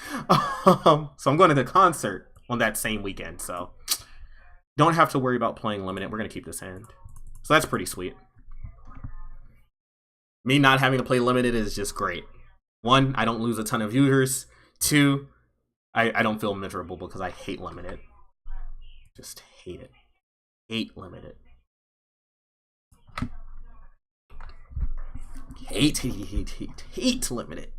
So I'm going to the concert on that same weekend, so don't have to worry about playing limited. We're going to keep this hand. So that's pretty sweet. Me not having to play limited is just great. 1, I don't lose a ton of viewers. 2, I don't feel miserable because I hate limited. Just hate it. Hate limited. Hate limited.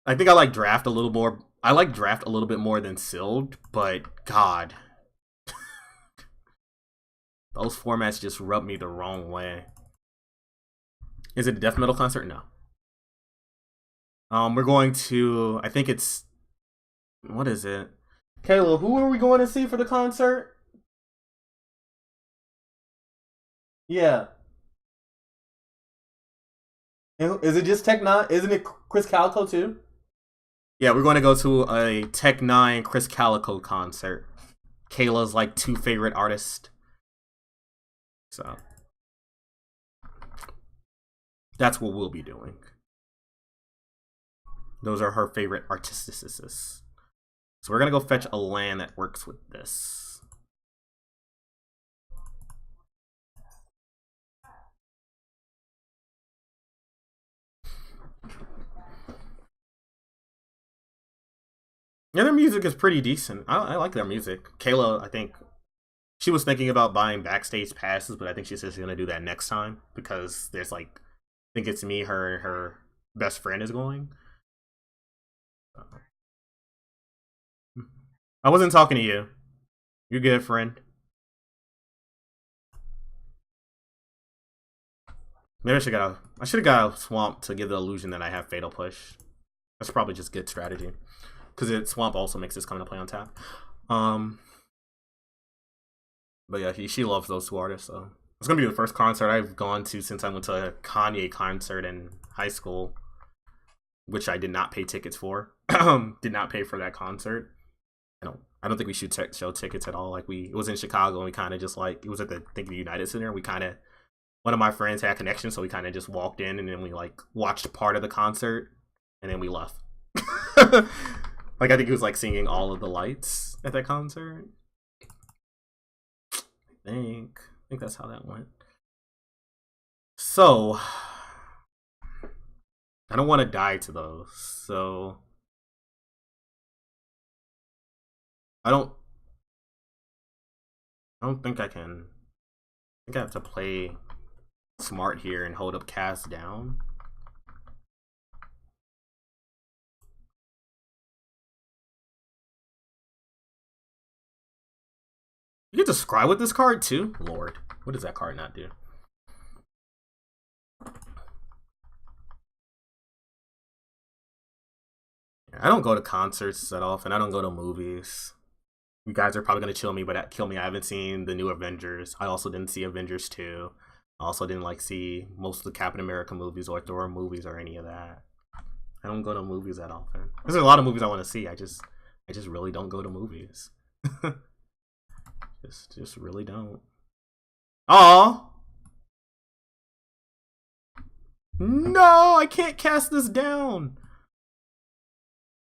I think I like draft a little more. I like draft a little bit more than sealed, but God. Those formats just rub me the wrong way. Is it a death metal concert? No. We're going to, I think it's, what is it? Kayla, who are we going to see for the concert? Yeah. Is it just Tech 9? Isn't it Chris Calico too? Yeah, we're going to go to a Tech 9 Chris Calico concert. Kayla's like 2 favorite artists. So that's what we'll be doing. Those are her favorite artists. So we're gonna go fetch a land that works with this. Yeah, their music is pretty decent. I like their music. Kayla, I think she was thinking about buying backstage passes, but I think she's just gonna do that next time because there's like, I think it's me, her, and her best friend is going. I wasn't talking to you. You're good, friend. Maybe I should have got a swamp to give the illusion that I have fatal push. That's probably just good strategy because swamp also makes this come into play on tap. But yeah, she loves those 2 artists, so it's gonna be the first concert I've gone to since I went to a Kanye concert in high school, which I did not pay tickets for. Did not pay for that concert. I don't think we should show tickets at all. Like it was in Chicago, and we kind of just like, it was at the United Center. We kind of, one of my friends had connections, so we kind of just walked in, and then we like watched part of the concert, and then we left. Like I think he was like singing All of the Lights at that concert. I think that's how that went. So I don't want to die to those. So I don't think I can. I think I have to play smart here and hold up cast down. You get to scry with this card too? Lord, what does that card not do? I don't go to concerts that often. I don't go to movies. You guys are probably gonna kill me. I haven't seen the new Avengers. I also didn't see Avengers 2. I also didn't like see most of the Captain America movies or Thor movies or any of that. I don't go to movies that often. There's a lot of movies I want to see. I just really don't go to movies. Just really don't. Aw! No, I can't cast this down.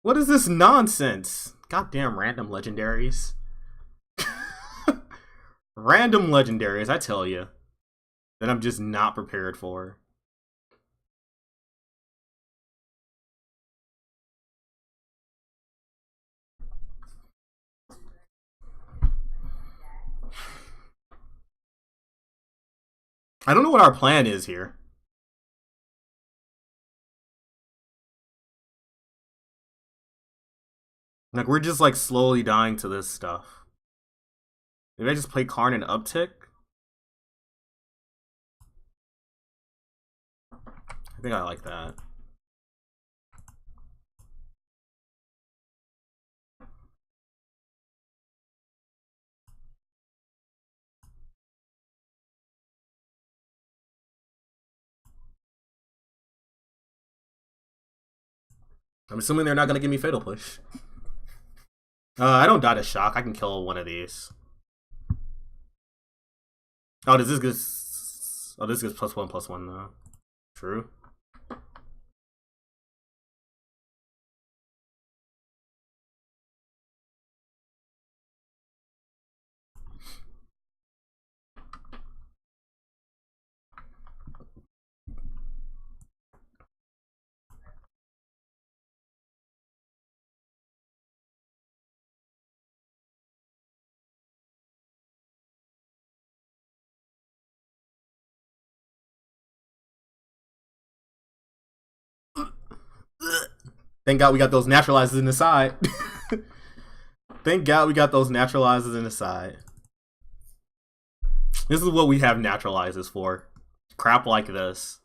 What is this nonsense? Goddamn random legendaries. Random legendaries, I tell you. That I'm just not prepared for. I don't know what our plan is here. Like, we're just, like, slowly dying to this stuff. Maybe I just play Karn and uptick? I think I like that. I'm assuming they're not gonna give me Fatal Push. I don't die to Shock. I can kill one of these. Oh, does this get... Oh, this gets +1/+1 though. True. Thank God we got those naturalizers in the side. Thank God we got those naturalizers in the side. This is what we have naturalizers for. Crap like this.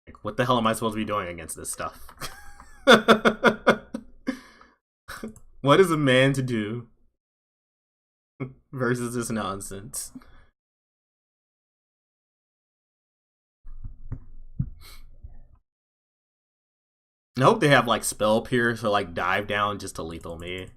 Like, what the hell am I supposed to be doing against this stuff? What is a man to do versus this nonsense? I hope they have like Spell Pierce or like Dive Down just to lethal me.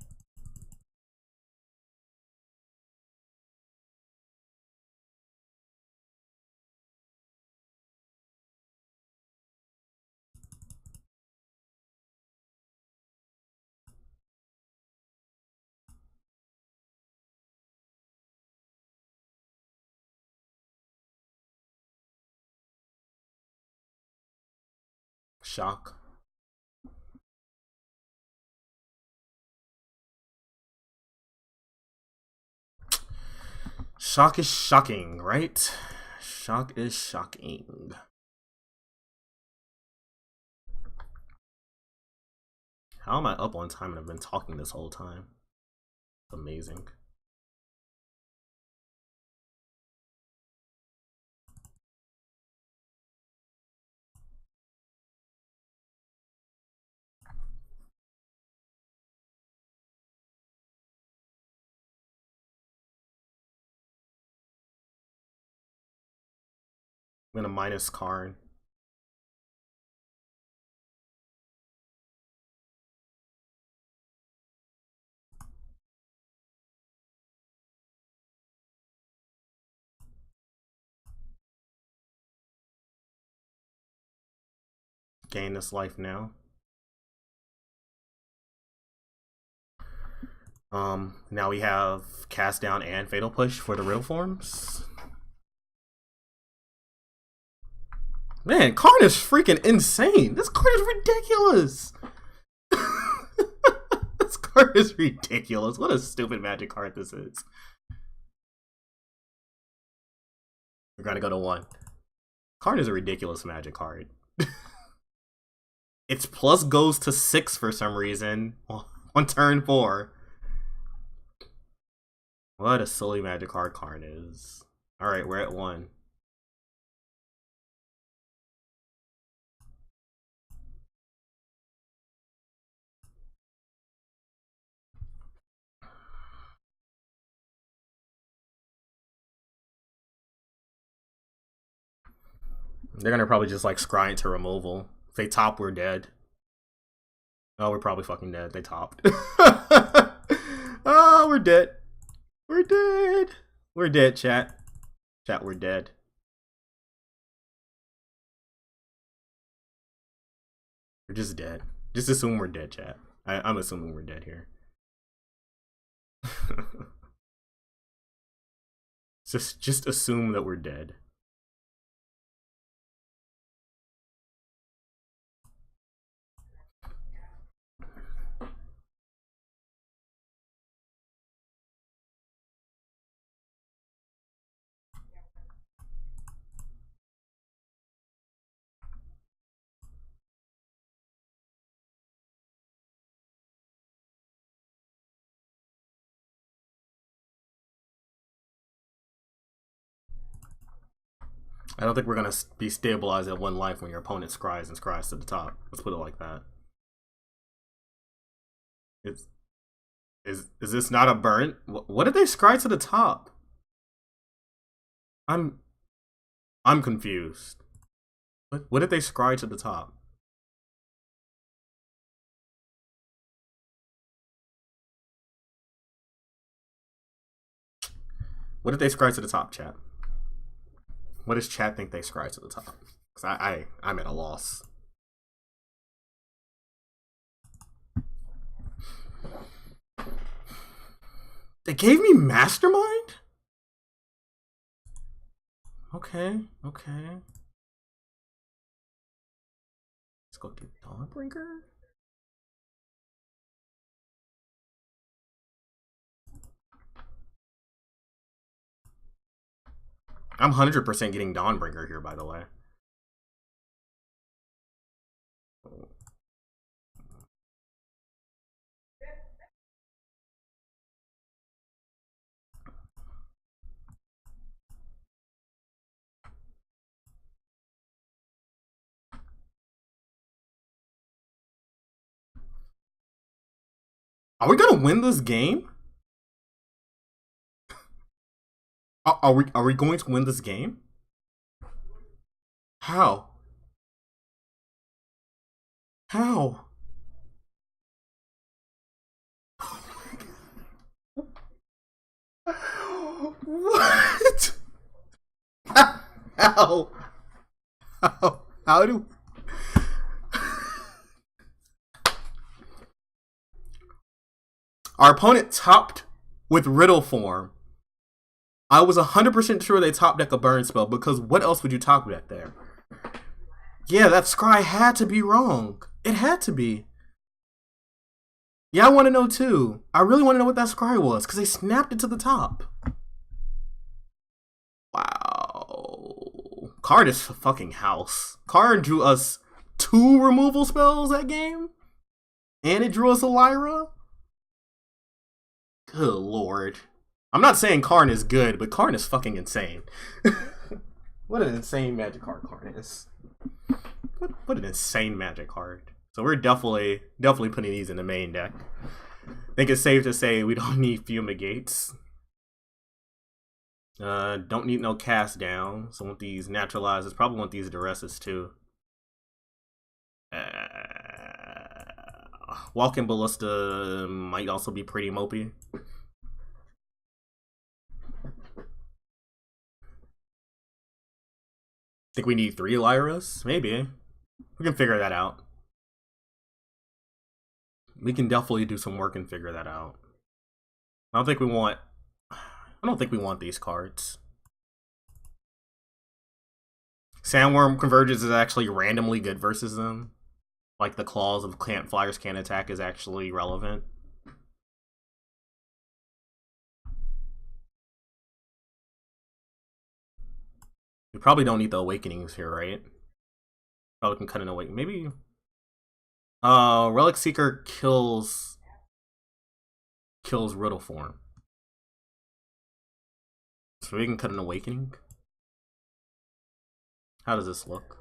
Shock. Shock is shocking, right? Shock is shocking. How am I up on time and I've been talking this whole time? Amazing. I'm gonna minus Karn. Gain this life now. Now we have Cast Down and Fatal Push for the Riddle forms. Man, Karn is freaking insane. This card is ridiculous. This card is ridiculous. What a stupid magic card this is. We're gonna go to 1. Karn is a ridiculous magic card. Its plus goes to 6 for some reason on turn 4. What a silly magic card Karn is. Alright, we're at 1. They're gonna probably just like scry into removal. If they top, we're dead. Oh, we're probably fucking dead. They topped. Oh, we're dead. We're dead. We're dead, chat. Chat, we're dead. We're just dead. Just assume we're dead, chat. I'm assuming we're dead here. just assume that we're dead. I don't think we're gonna be stabilized at one life when your opponent scries and scries to the top. Let's put it like that. Is this not a burn? What did they scry to the top? I'm confused. What did they scry to the top? What did they scry to the top, chat? What does chat think they scry to the top? Because I'm at a loss. They gave me Mastermind? Okay. Let's go do Dawnbringer. I'm 100% getting Dawnbringer here, by the way. Are we gonna win this game? Are we going to win this game? How? How? What? How? How do... Our opponent topped with Riddle form. I was 100% sure they top deck a burn spell, because what else would you top deck there? Yeah, that scry had to be wrong. It had to be. Yeah, I want to know too. I really want to know what that scry was, because they snapped it to the top. Wow. Card is fucking house. Card drew us 2 removal spells that game? And it drew us a Lyra? Good lord. I'm not saying Karn is good, but Karn is fucking insane. What an insane magic card Karn is. What an insane magic card. So we're definitely putting these in the main deck. I think it's safe to say we don't need Fumigates. Don't need no cast down. So want these naturalizes. Probably want these duresses too. Walking Ballista might also be pretty mopey. Think we need 3 Lyras? Maybe. We can figure that out. We can definitely do some work and figure that out. I don't think we want these cards. Sandworm Convergence is actually randomly good versus them. Like the clause of Flyers can't attack is actually relevant. We probably don't need the Awakenings here, right? Probably can cut an Awakening. Maybe... Relic Seeker kills Riddle form. So we can cut an Awakening. How does this look?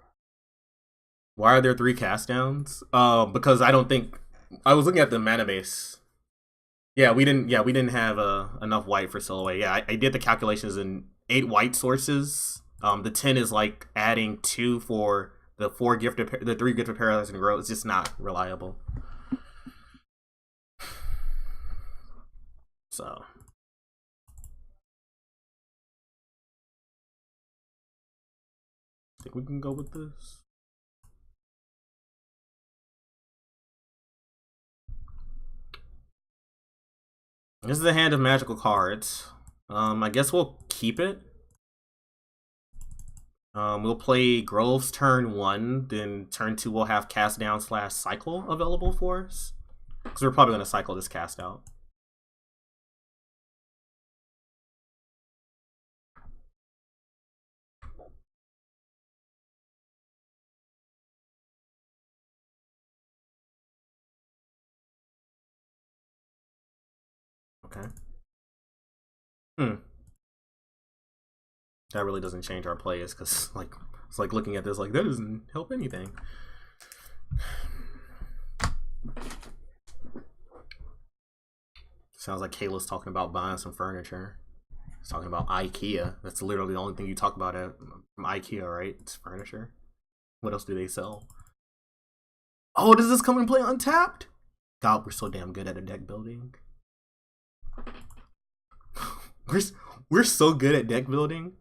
Why are there 3 cast downs? Because I don't think... I was looking at the mana base. Yeah, we didn't have enough white for Silhouette. Yeah, I did the calculations in 8 white sources. The 10 is like adding 2 for the 3 gifted paralyzing grow. It's just not reliable. So think we can go with this. This is a hand of magical cards. I guess we'll keep it. We'll play Groves turn 1, then turn 2 we'll have cast down / cycle available for us. Because we're probably going to cycle this cast out. Okay. That really doesn't change our plays, because like it's like looking at this like that doesn't help anything. Sounds like Kayla's talking about buying some furniture. He's talking about IKEA. That's literally the only thing you talk about from IKEA, right? It's furniture. What else do they sell? Oh, does this come and play untapped? God, we're so damn good at a deck building. we're so good at deck building.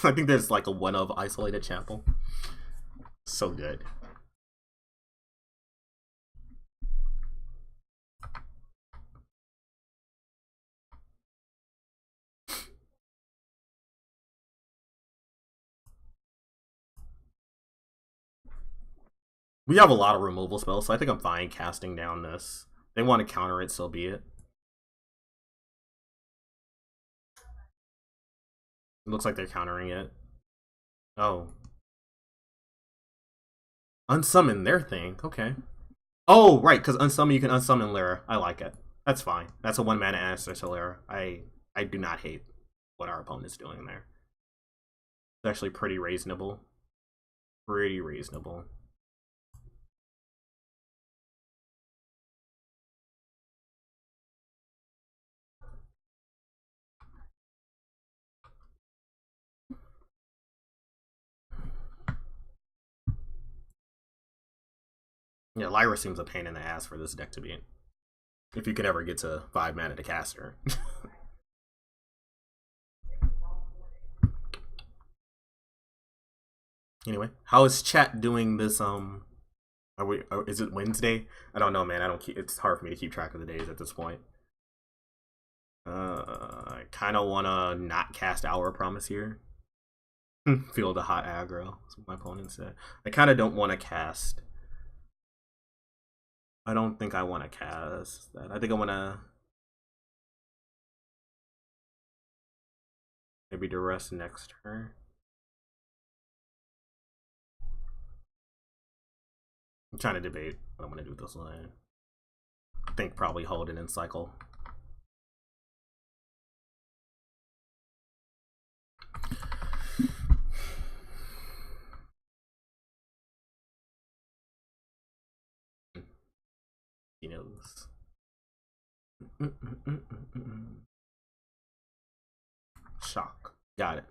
I think there's like a one of isolated chapel. So good. We have a lot of removal spells, so I think I'm fine casting down this. They want to counter it, so be it. It looks like they're countering it. Oh. Unsummon their thing. Okay. Oh, right, because unsummon, you can unsummon Lyra. I like it. That's fine. That's a 1 mana answer to Lyra. I do not hate what our opponent's doing there. It's actually pretty reasonable. Pretty reasonable. Yeah, Lyra seems a pain in the ass for this deck to be in. If you could ever get to 5 mana to cast her. Anyway, how is chat doing this? Is it Wednesday? I don't know, man. I don't keep. It's hard for me to keep track of the days at this point. I kind of want to not cast Hour Promise here. Feel the hot aggro. That's what my opponent said. I kind of don't want to cast. I don't think I want to cast that. I think I want to maybe Duress next turn. I'm trying to debate what I'm going to do with this line. I think probably hold it in cycle. He knows. Shock. Got it.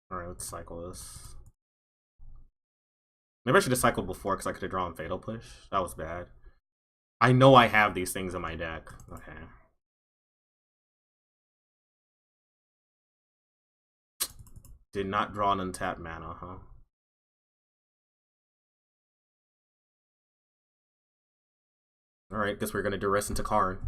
Alright, let's cycle this. Maybe I should have cycled before because I could have drawn Fatal Push. That was bad. I know I have these things in my deck. Okay. Did not draw an untapped mana, huh? Alright, guess we're gonna duress into Karn.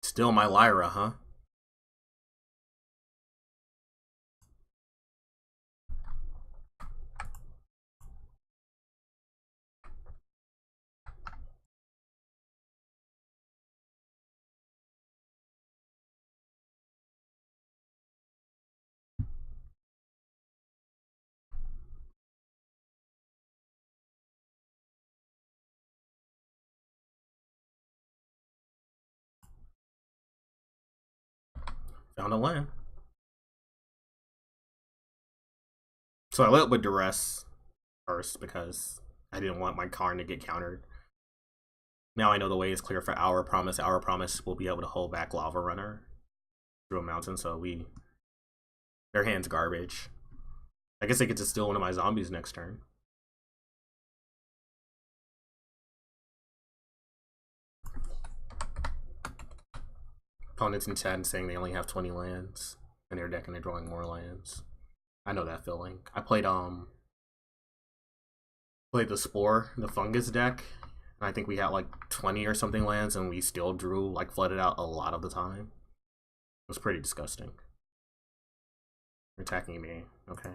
Still my Lyra, huh? Found a land. So I lit with duress first because I didn't want my Karn to get countered. Now I know the way is clear for Our Promise. Our Promise will be able to hold back Lava Runner through a mountain, so their hand's garbage. I guess they get to steal one of my zombies next turn. Opponents in chat saying they only have 20 lands in their deck and they're drawing more lands. I know that feeling. I played the Spore, the Fungus deck, and I think we had like 20 or something lands and we still drew, like, flooded out a lot of the time. It was pretty disgusting. You're attacking me. Okay.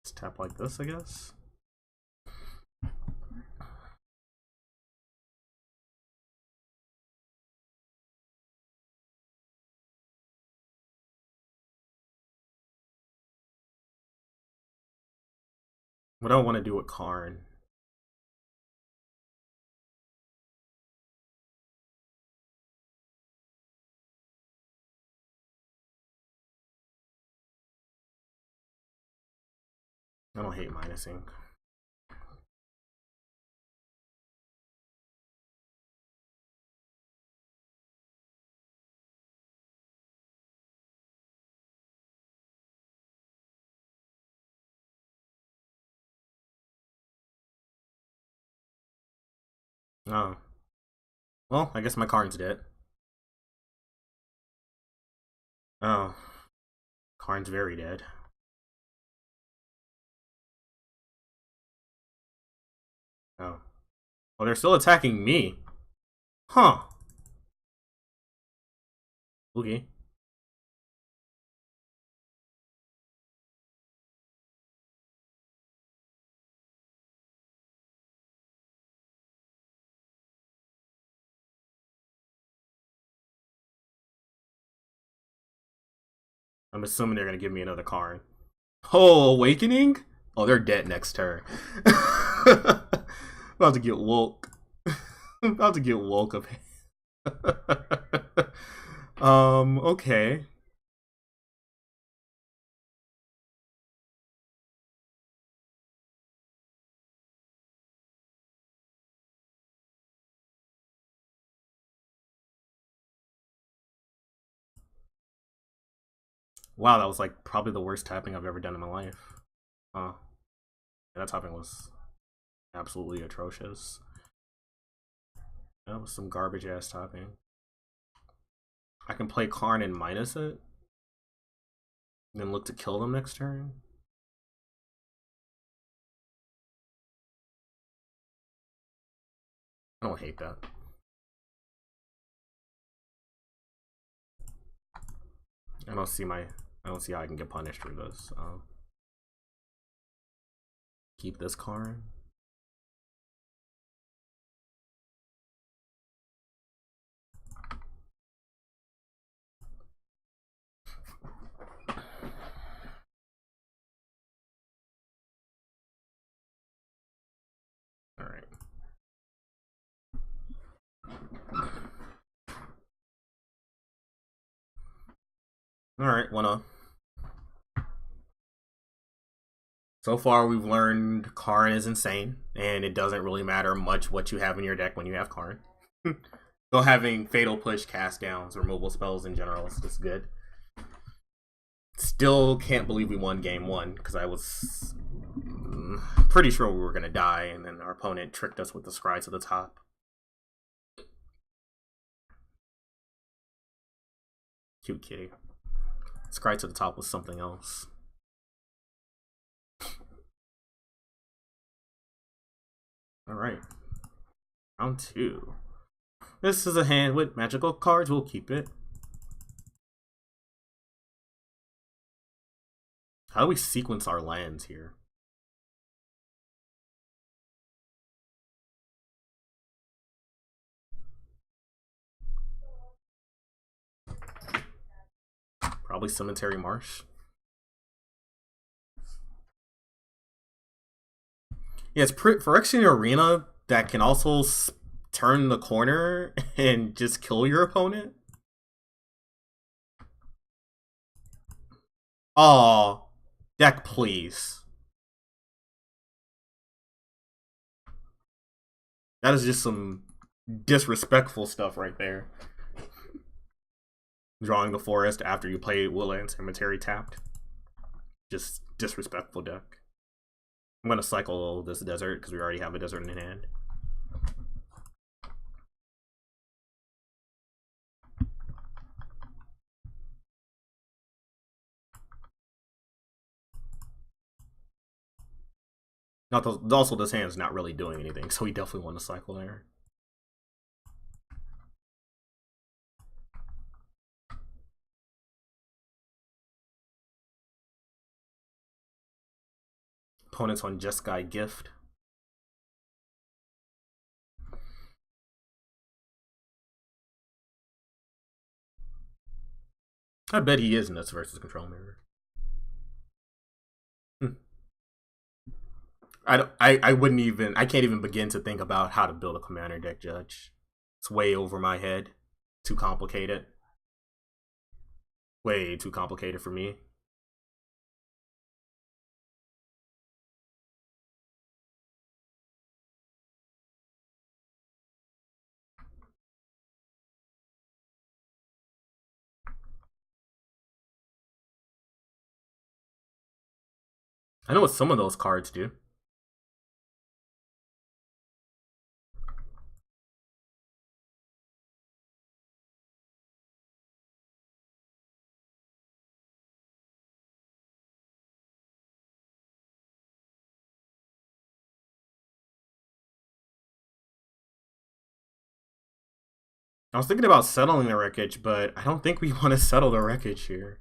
Let's tap like this, I guess. What do I want to do with Karn? I don't hate minusing. Oh. Well, I guess my Karn's dead. Oh. Karn's very dead. Oh. Well, they're still attacking me. Huh. Okay. I'm assuming they're gonna give me another Karn. Oh, Awakening? Oh, they're dead next turn. About to get woke. About to get woke up. Okay. Wow, that was like probably the worst tapping I've ever done in my life. Yeah, that tapping was absolutely atrocious. That was some garbage ass tapping. I can play Karn and minus it, then look to kill them next turn. I don't hate that. I don't see how I can get punished for this. Keep this Karn. Alright. Alright, wanna. So far, we've learned Karn is insane, and it doesn't really matter much what you have in your deck when you have Karn. So having Fatal Push, Cast Downs, removal spells in general is just good. Still can't believe we won game one, because I was pretty sure we were going to die, and then our opponent tricked us with the Scry to the top. Cute kitty. Scry to the top was something else. Alright. Round two. This is a hand with magical cards. We'll keep it. How do we sequence our lands here? Probably Cemetery Marsh. Yeah, it's Phyrexian Arena that can also turn the corner and just kill your opponent. Oh, deck, please. That is just some disrespectful stuff right there. Drawing the forest after you play Woodland Cemetery tapped. Just disrespectful deck. I'm gonna cycle this desert because we already have a desert in hand. Also, this hand's not really doing anything, so we definitely want to cycle there. Opponents on Jeskai Gift. I bet he is nuts versus Control Mirror. I wouldn't even, I can't even begin to think about how to build a commander deck, Judge. It's way over my head. Too complicated. Way too complicated for me. I know what some of those cards do. I was thinking about settling the wreckage, but I don't think we want to settle the wreckage here.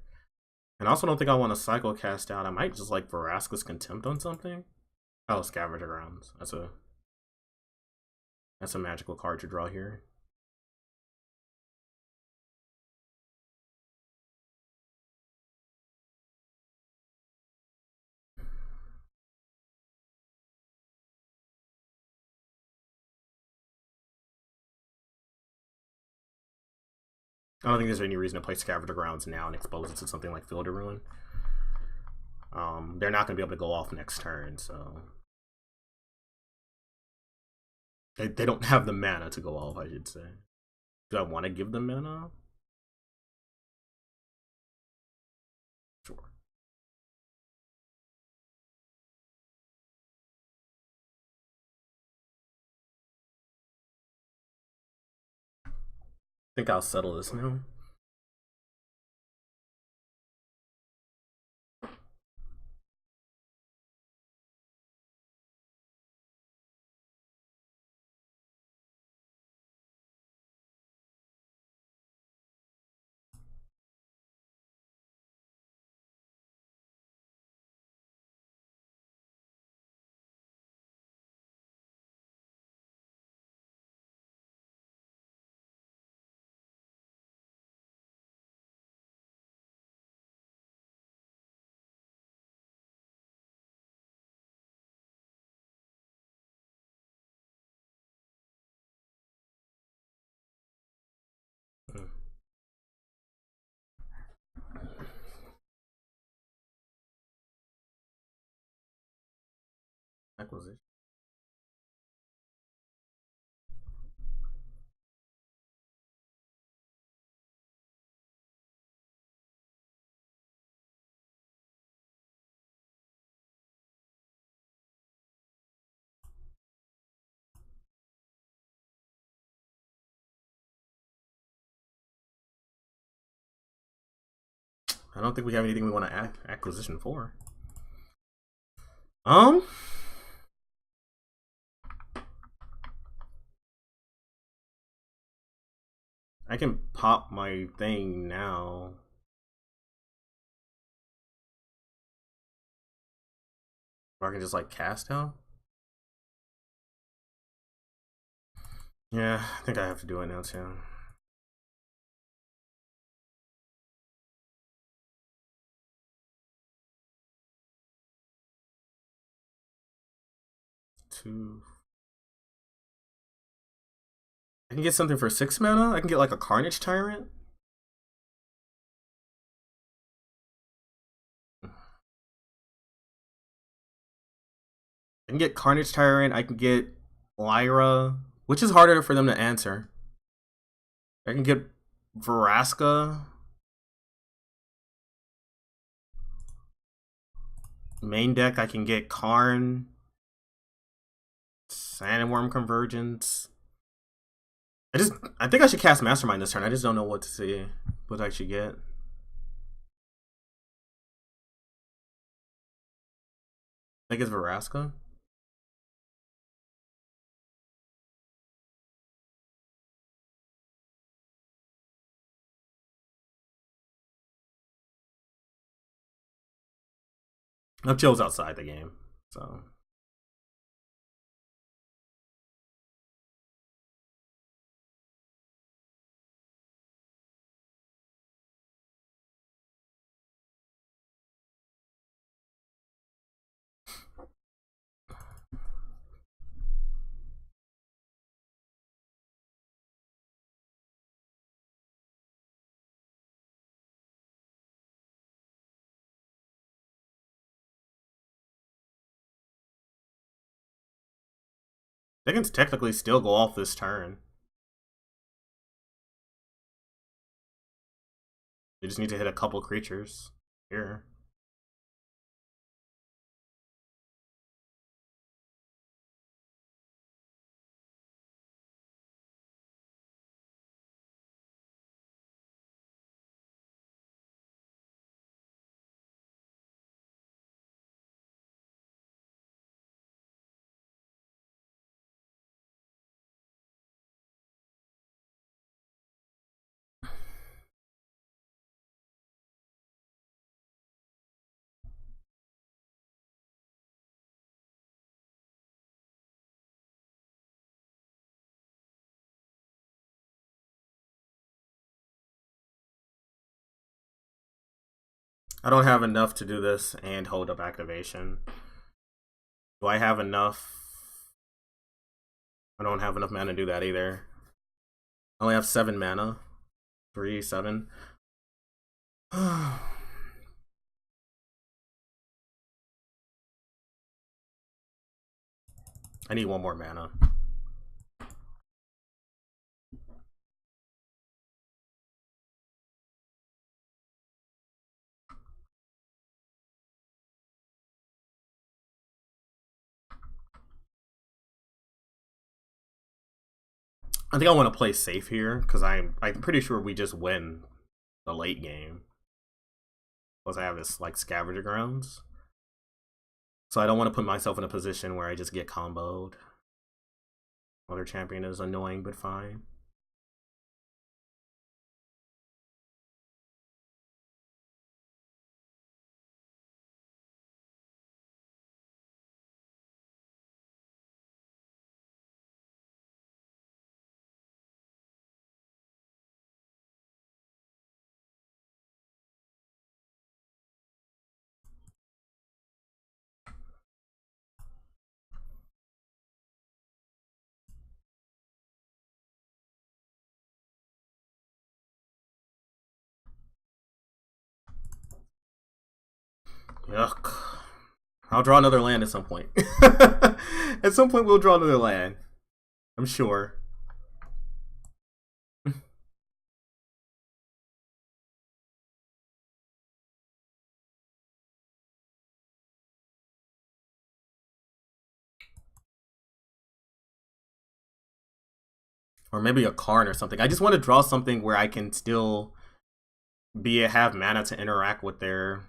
And I also don't think I want to cycle cast out. I might just like Vraska's Contempt on something. Oh, Scavenger Grounds. That's a magical card to draw here. I don't think there's any reason to play Scavenger Grounds now and expose it to something like Field of Ruin. They're not going to be able to go off next turn, so they don't have the mana to go off, I should say. Do I want to give them mana? Sure. I think I'll settle this now. Acquisition. I don't think we have anything we want to acquisition for. I can pop my thing now. Or I can just like cast out. Yeah, I think I have to do it now too. 2. I can get something for 6 mana. I can get like a Carnage Tyrant. I can get Carnage Tyrant. I can get Lyra, which is harder for them to answer. I can get Vraska. Main deck, I can get Karn, Sandworm Convergence. I think I should cast Mastermind this turn. I just don't know what to see, what I should get. I think it's Vraska. Joe's outside the game, so. They can technically still go off this turn. They just need to hit a couple creatures here. I don't have enough to do this and hold up activation. Do I have enough? I don't have enough mana to do that either. I only have 7 mana. 3, 7. I need 1 more mana. I think I want to play safe here because I'm pretty sure we just win the late game. Plus I have this like Scavenger Grounds. So I don't want to put myself in a position where I just get comboed. Other champion is annoying but fine. Yuck. I'll draw another land at some point. At some point we'll draw another land. I'm sure. Or maybe a Karn or something. I just want to draw something where I can still have mana to interact with their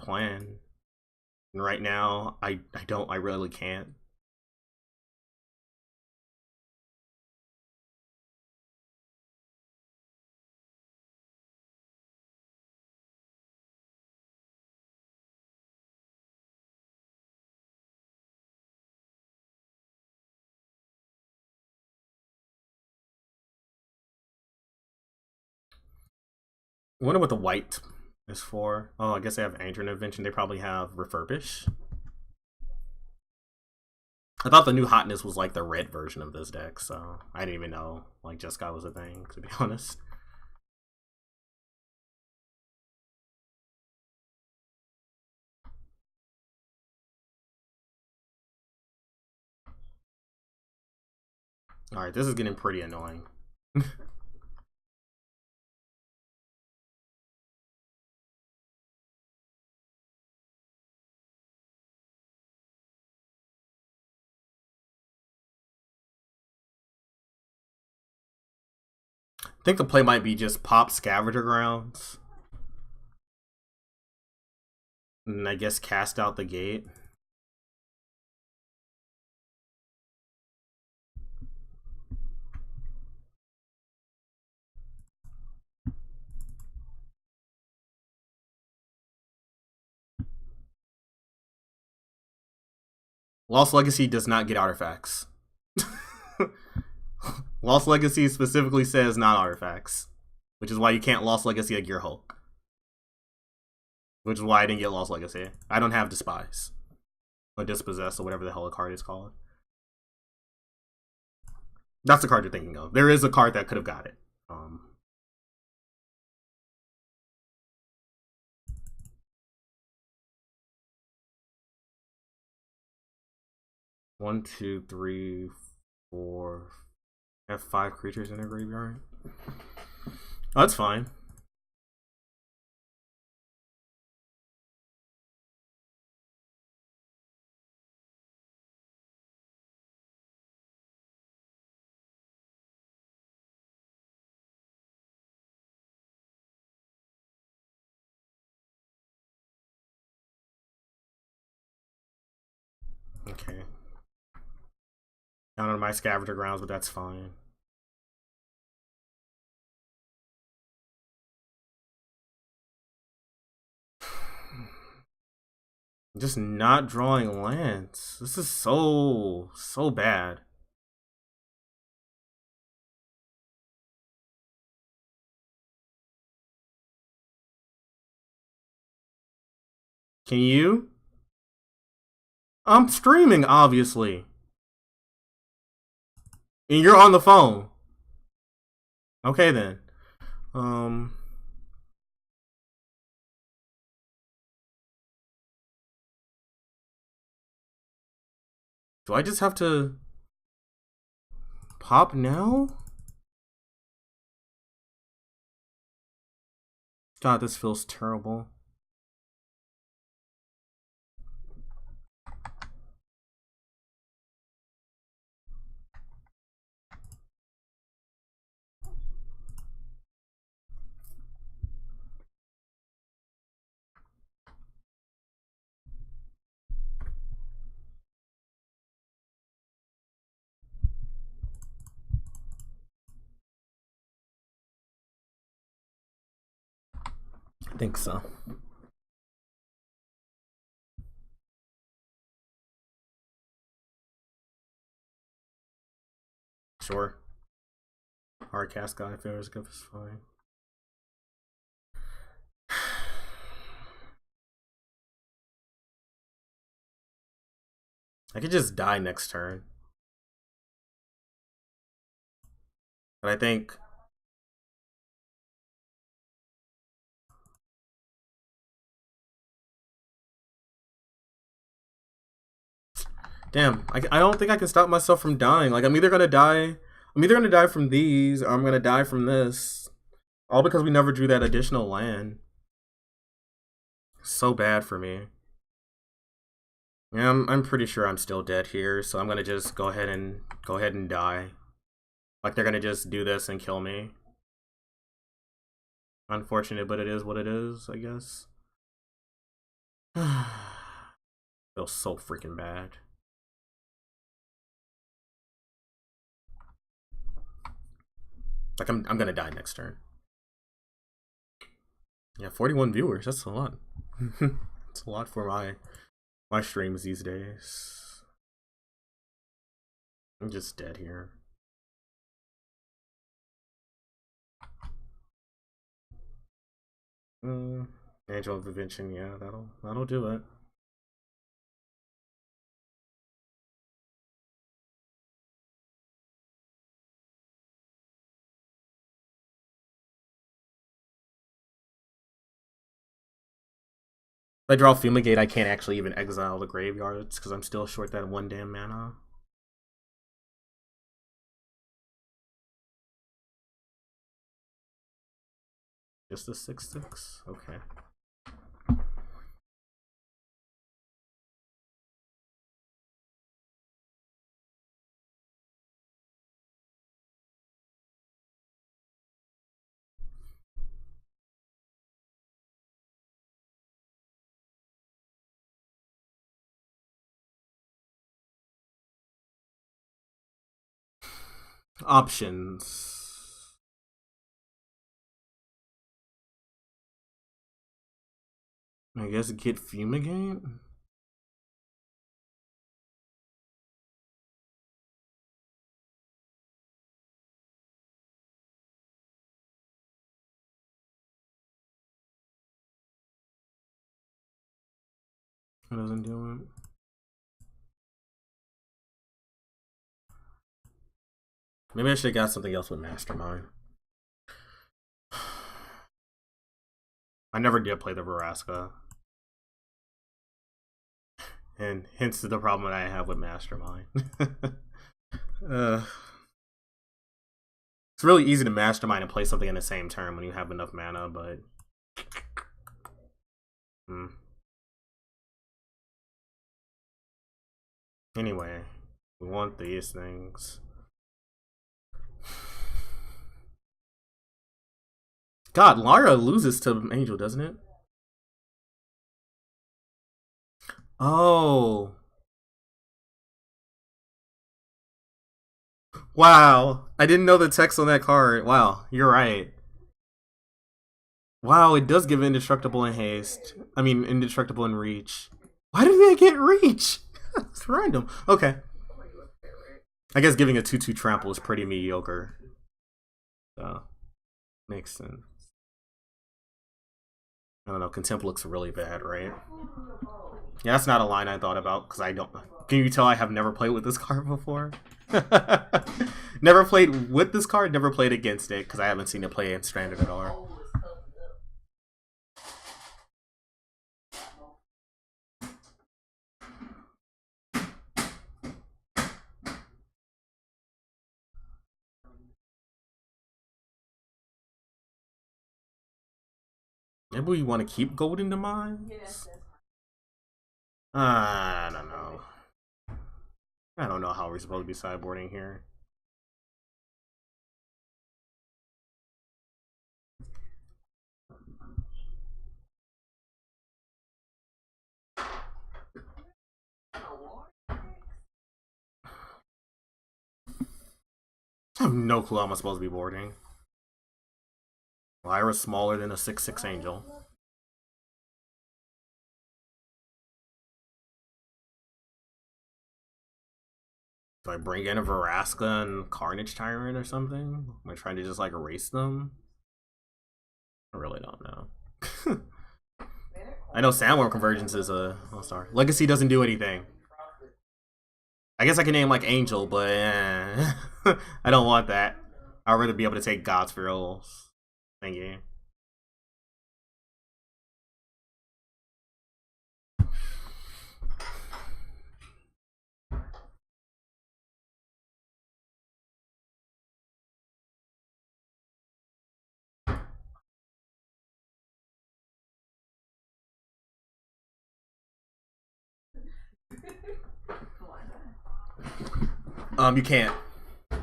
plan. And right now, I really can't. I wonder what the white is for. Oh, I guess they have Ancient Invention. They probably have Refurbish. I thought the new hotness was like the red version of this deck, so I didn't even know like Jeskai was a thing, to be honest. Alright, this is getting pretty annoying. I think the play might be just pop Scavenger Grounds. And I guess cast out the gate. Lost Legacy does not get artifacts. Lost Legacy specifically says not artifacts, which is why you can't Lost Legacy a Gear Hulk. Which is why I didn't get Lost Legacy. I don't have Despise. Or Dispossess, or whatever the hell the card is called. That's the card you're thinking of. There is a card that could have got it. 1, 2, 3, 4. I have 5 creatures in their graveyard. Oh, that's fine. Okay. Down on my Scavenger Grounds, but that's fine. Just not drawing lands. This is so bad. Can you? I'm streaming, obviously. And you're on the phone. Okay then. Do I just have to pop now? God, this feels terrible. I think so. Sure. Hard cast guy fares good is fine. I could just die next turn. But I think damn, I don't think I can stop myself from dying. Like I'm either gonna die from these, or I'm gonna die from this. All because we never drew that additional land. So bad for me. Yeah, I'm pretty sure I'm still dead here, so I'm gonna just go ahead and die. Like they're gonna just do this and kill me. Unfortunate, but it is what it is, I guess. Feels so freaking bad. Like I'm gonna die next turn. Yeah, 41 viewers. That's a lot. That's a lot for my streams these days. I'm just dead here. Angel of Invention, yeah, that'll do it. If I draw Fumigate, I can't actually even exile the graveyards because I'm still short that one damn mana. Just a 6/6? Okay. Options. I guess get Fumigate? That doesn't do it. Maybe I should have got something else with Mastermind. I never did play the Veraska. And hence the problem that I have with Mastermind. It's really easy to Mastermind and play something in the same turn when you have enough mana, but... Anyway, we want these things. God, Lara loses to Angel, doesn't it? Oh. Wow. I didn't know the text on that card. Wow, you're right. Wow, it does give indestructible in haste. I mean, indestructible in reach. Why did they get reach? It's random. Okay. I guess giving a 2/2 trample is pretty mediocre. So, makes sense. I don't know, Contempt looks really bad, right? Yeah, that's not a line I thought about, because I don't... Can you tell I have never played with this card before? Never played with this card, never played against it, because I haven't seen it play in Standard at all. Maybe we want to keep gold in the mines? I don't know. I don't know how we're supposed to be sideboarding here. I have no clue how I'm supposed to be boarding. Lyra's smaller than a 6/6 angel. Do I bring in a Veraska and Carnage Tyrant or something? Am I trying to just like erase them? I really don't know. I know Sandworm Convergence is a all-star. Legacy doesn't do anything. I guess I can name like Angel, but I don't want that. I'd rather be able to take God's Rolls. Thank you. You can't. You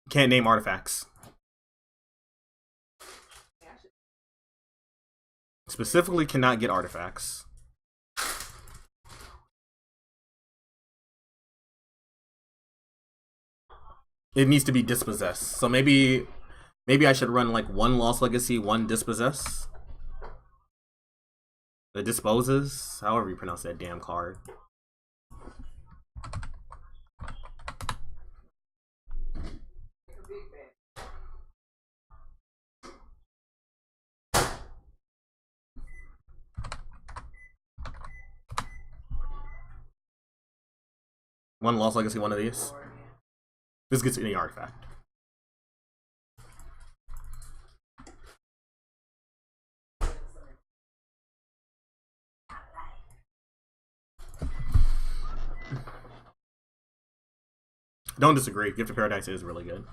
can't name artifacts. Specifically, cannot get artifacts. It needs to be dispossessed. So maybe I should run like one Lost Legacy, one Dispossess. The Disposes, however you pronounce that damn card. One Lost Legacy, one of these. This gets any artifact. Don't disagree. Gift of Paradise is really good.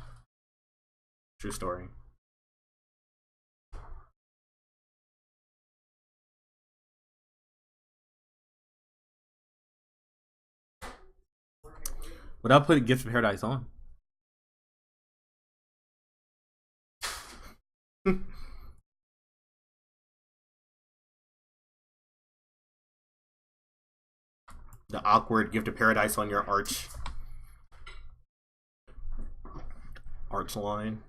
True story. Without putting Gift of Paradise on. The awkward Gift of Paradise on your arch line.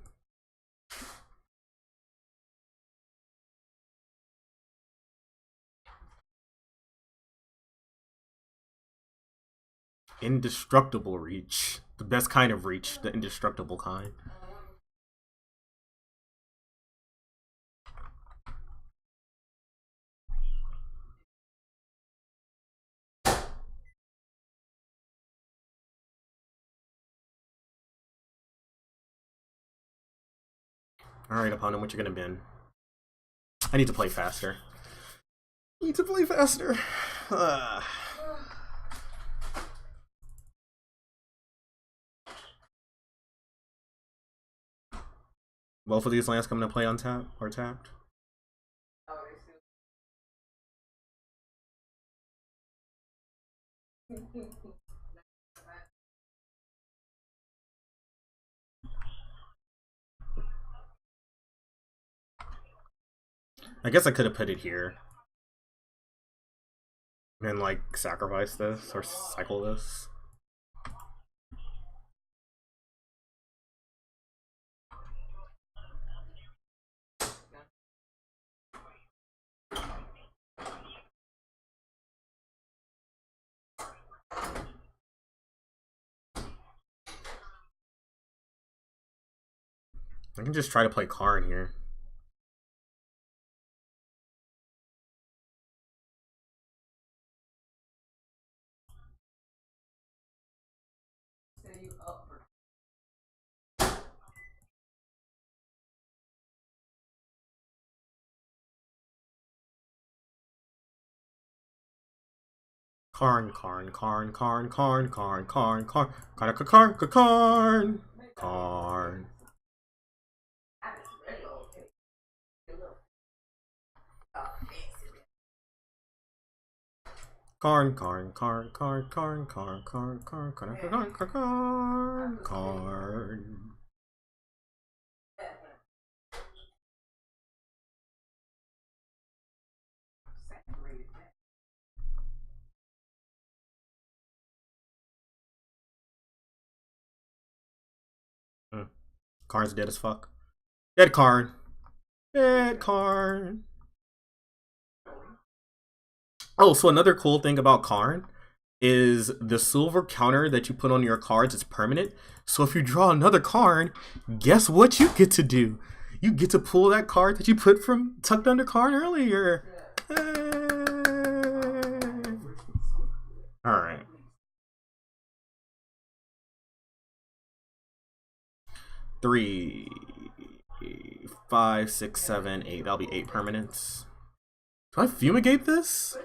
Indestructible reach. The best kind of reach. The indestructible kind. Alright, opponent, what you gonna bin? I need to play faster. Both of these lands come into play on tap or tapped. I guess I could have put it here. And like sacrifice this or cycle this. I can just try to play Karn here. Karn. Karn's dead as fuck. Dead Karn. Oh, so another cool thing about Karn is the silver counter that you put on your cards is permanent. So if you draw another Karn, guess what you get to do? You get to pull that card that you put from tucked under Karn earlier. Alright. 3, 5, 6, 7, 8. That'll be 8 permanents. Do I fumigate this?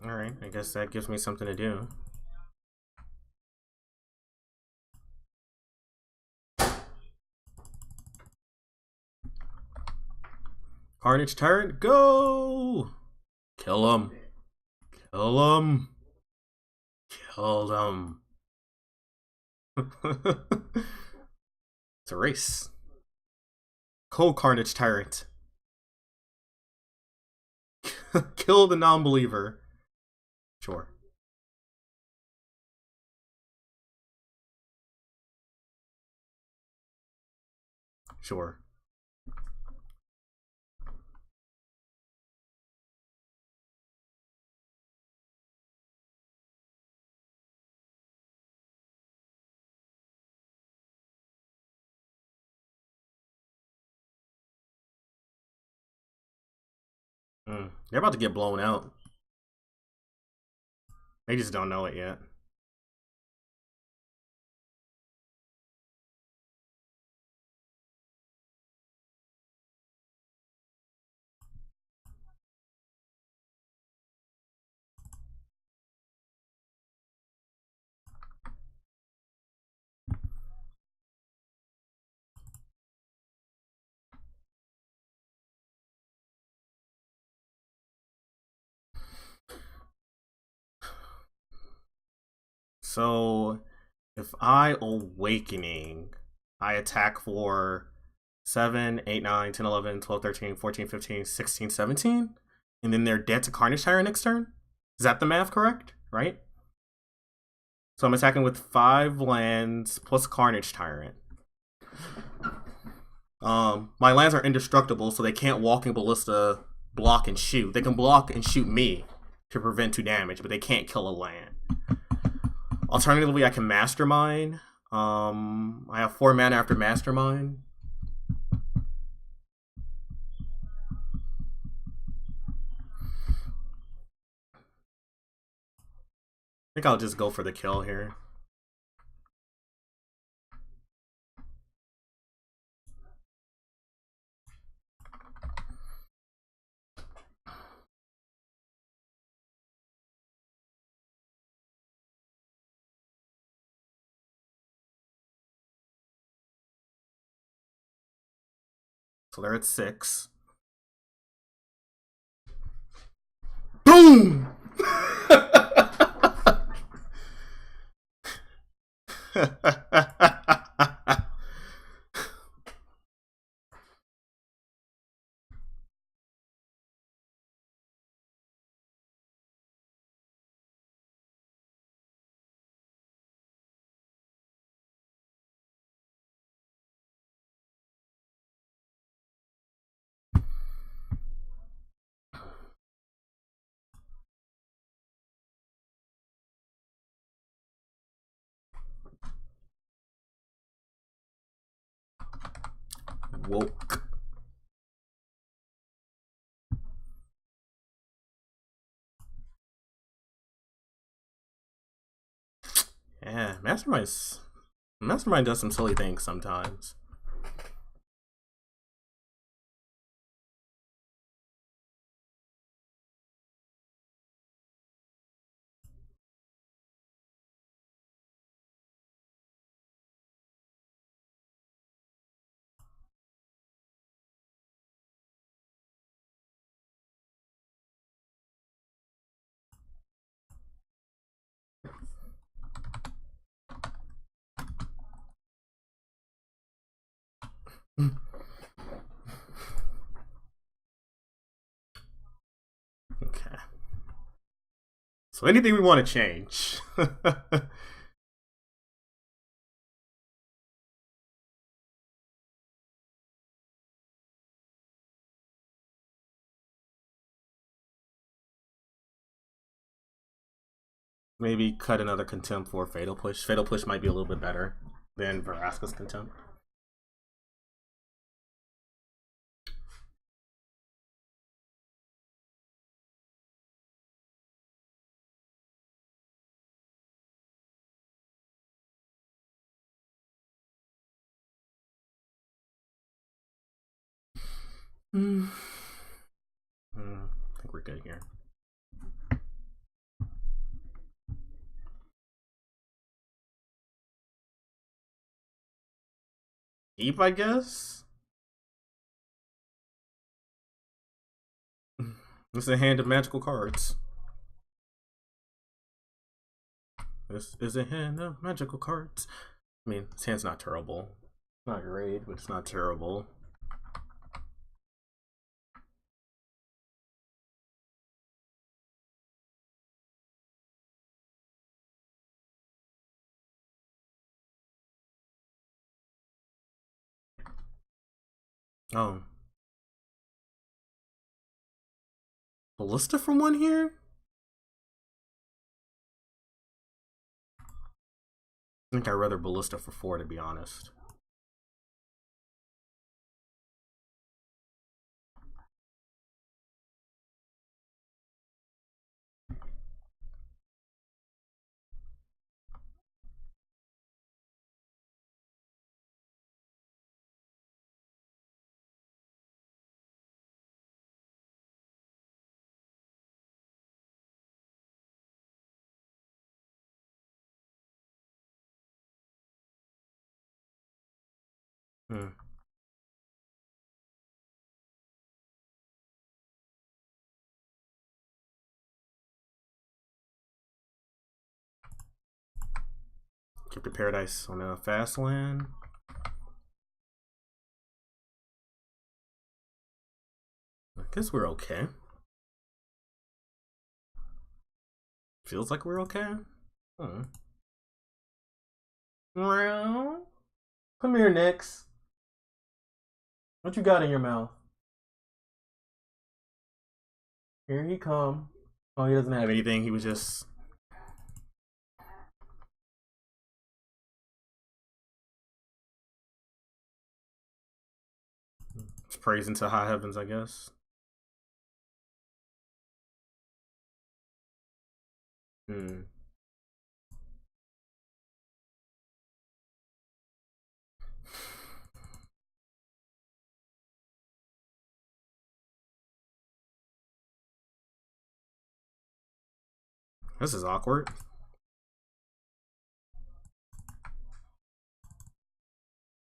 Alright, I guess that gives me something to do. Carnage turret, go! Kill him. Kill him. Kill him. It's a race. Cold Carnage Tyrant. Kill the non-believer. Sure. Sure. They're about to get blown out. They just don't know it yet. So if I awakening, I attack for 7, 8, 9, 10, 11, 12, 13, 14, 15, 16, 17, and then they're dead to Carnage Tyrant next turn? Is that the math correct? Right? So I'm attacking with 5 lands plus Carnage Tyrant. My lands are indestructible, so they can't Walking Ballista block and shoot. They can block and shoot me to prevent 2 damage, but they can't kill a land. Alternatively, I can Mastermind. I have 4 mana after Mastermind. I think I'll just go for the kill here. So they're at 6. Boom! Woke. Yeah, Mastermind does some silly things sometimes. Okay. So anything we want to change? Maybe cut another Contempt for Fatal Push. Fatal Push might be a little bit better than Vraska's Contempt. I think we're good here. Keep, I guess? This is a hand of magical cards. This is a hand of magical cards. I mean, this hand's not terrible. Not great, but it's not terrible. Oh. Ballista from one here? I think I'd rather Ballista for 4, to be honest. Hmm. Keep the Paradise on a fast land. I guess we're okay. Feels like we're okay. Hmm. Come here, Nix. What you got in your mouth? Here he come. Oh, he doesn't have anything. He was just praising to high heavens, I guess. Hmm. This is awkward.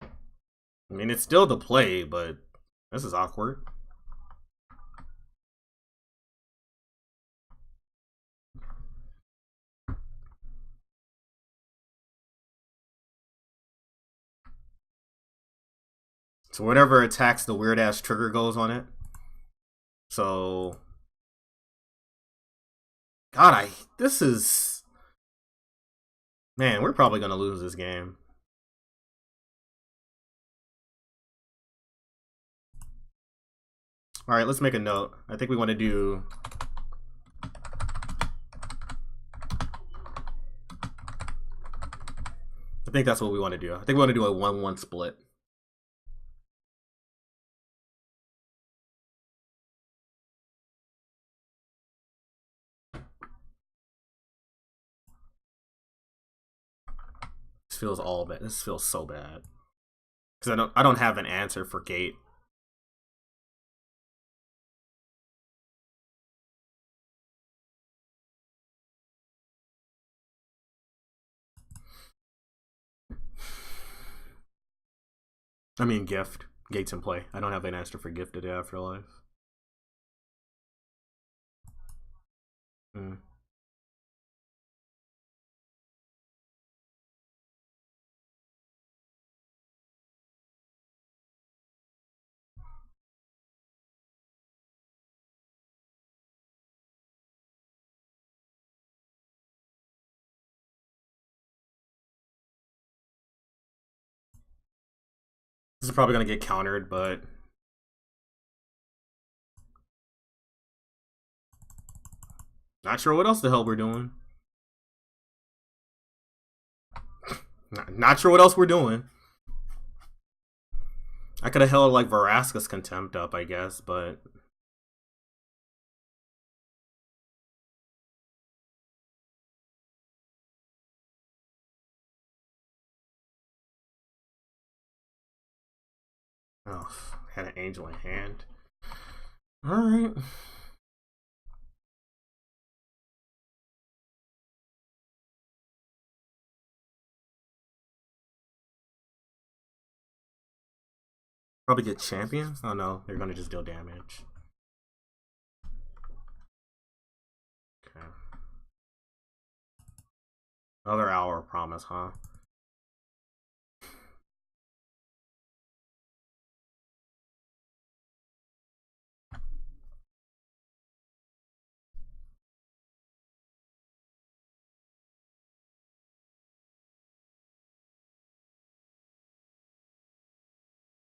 I mean, it's still the play, but this is awkward. So whatever attacks the weird ass trigger goes on it. So God, this is, man, we're probably gonna lose this game. All right, let's make a note. I think we want to do. I think that's what we want to do. I think we want to do a 1-1 split. This feels all bad. This feels so bad because I don't have an answer for Gate. I mean, Gift. Gates in play. I don't have an answer for Gifted Afterlife. Hmm. This is probably gonna get countered, but not sure what else the hell we're doing. Not sure what else we're doing. I could have held like Veraska's Contempt up, I guess, but oh, had an angel in hand. All right. Probably get champions. Oh no, they're gonna just deal damage. Okay. Another hour promise, huh?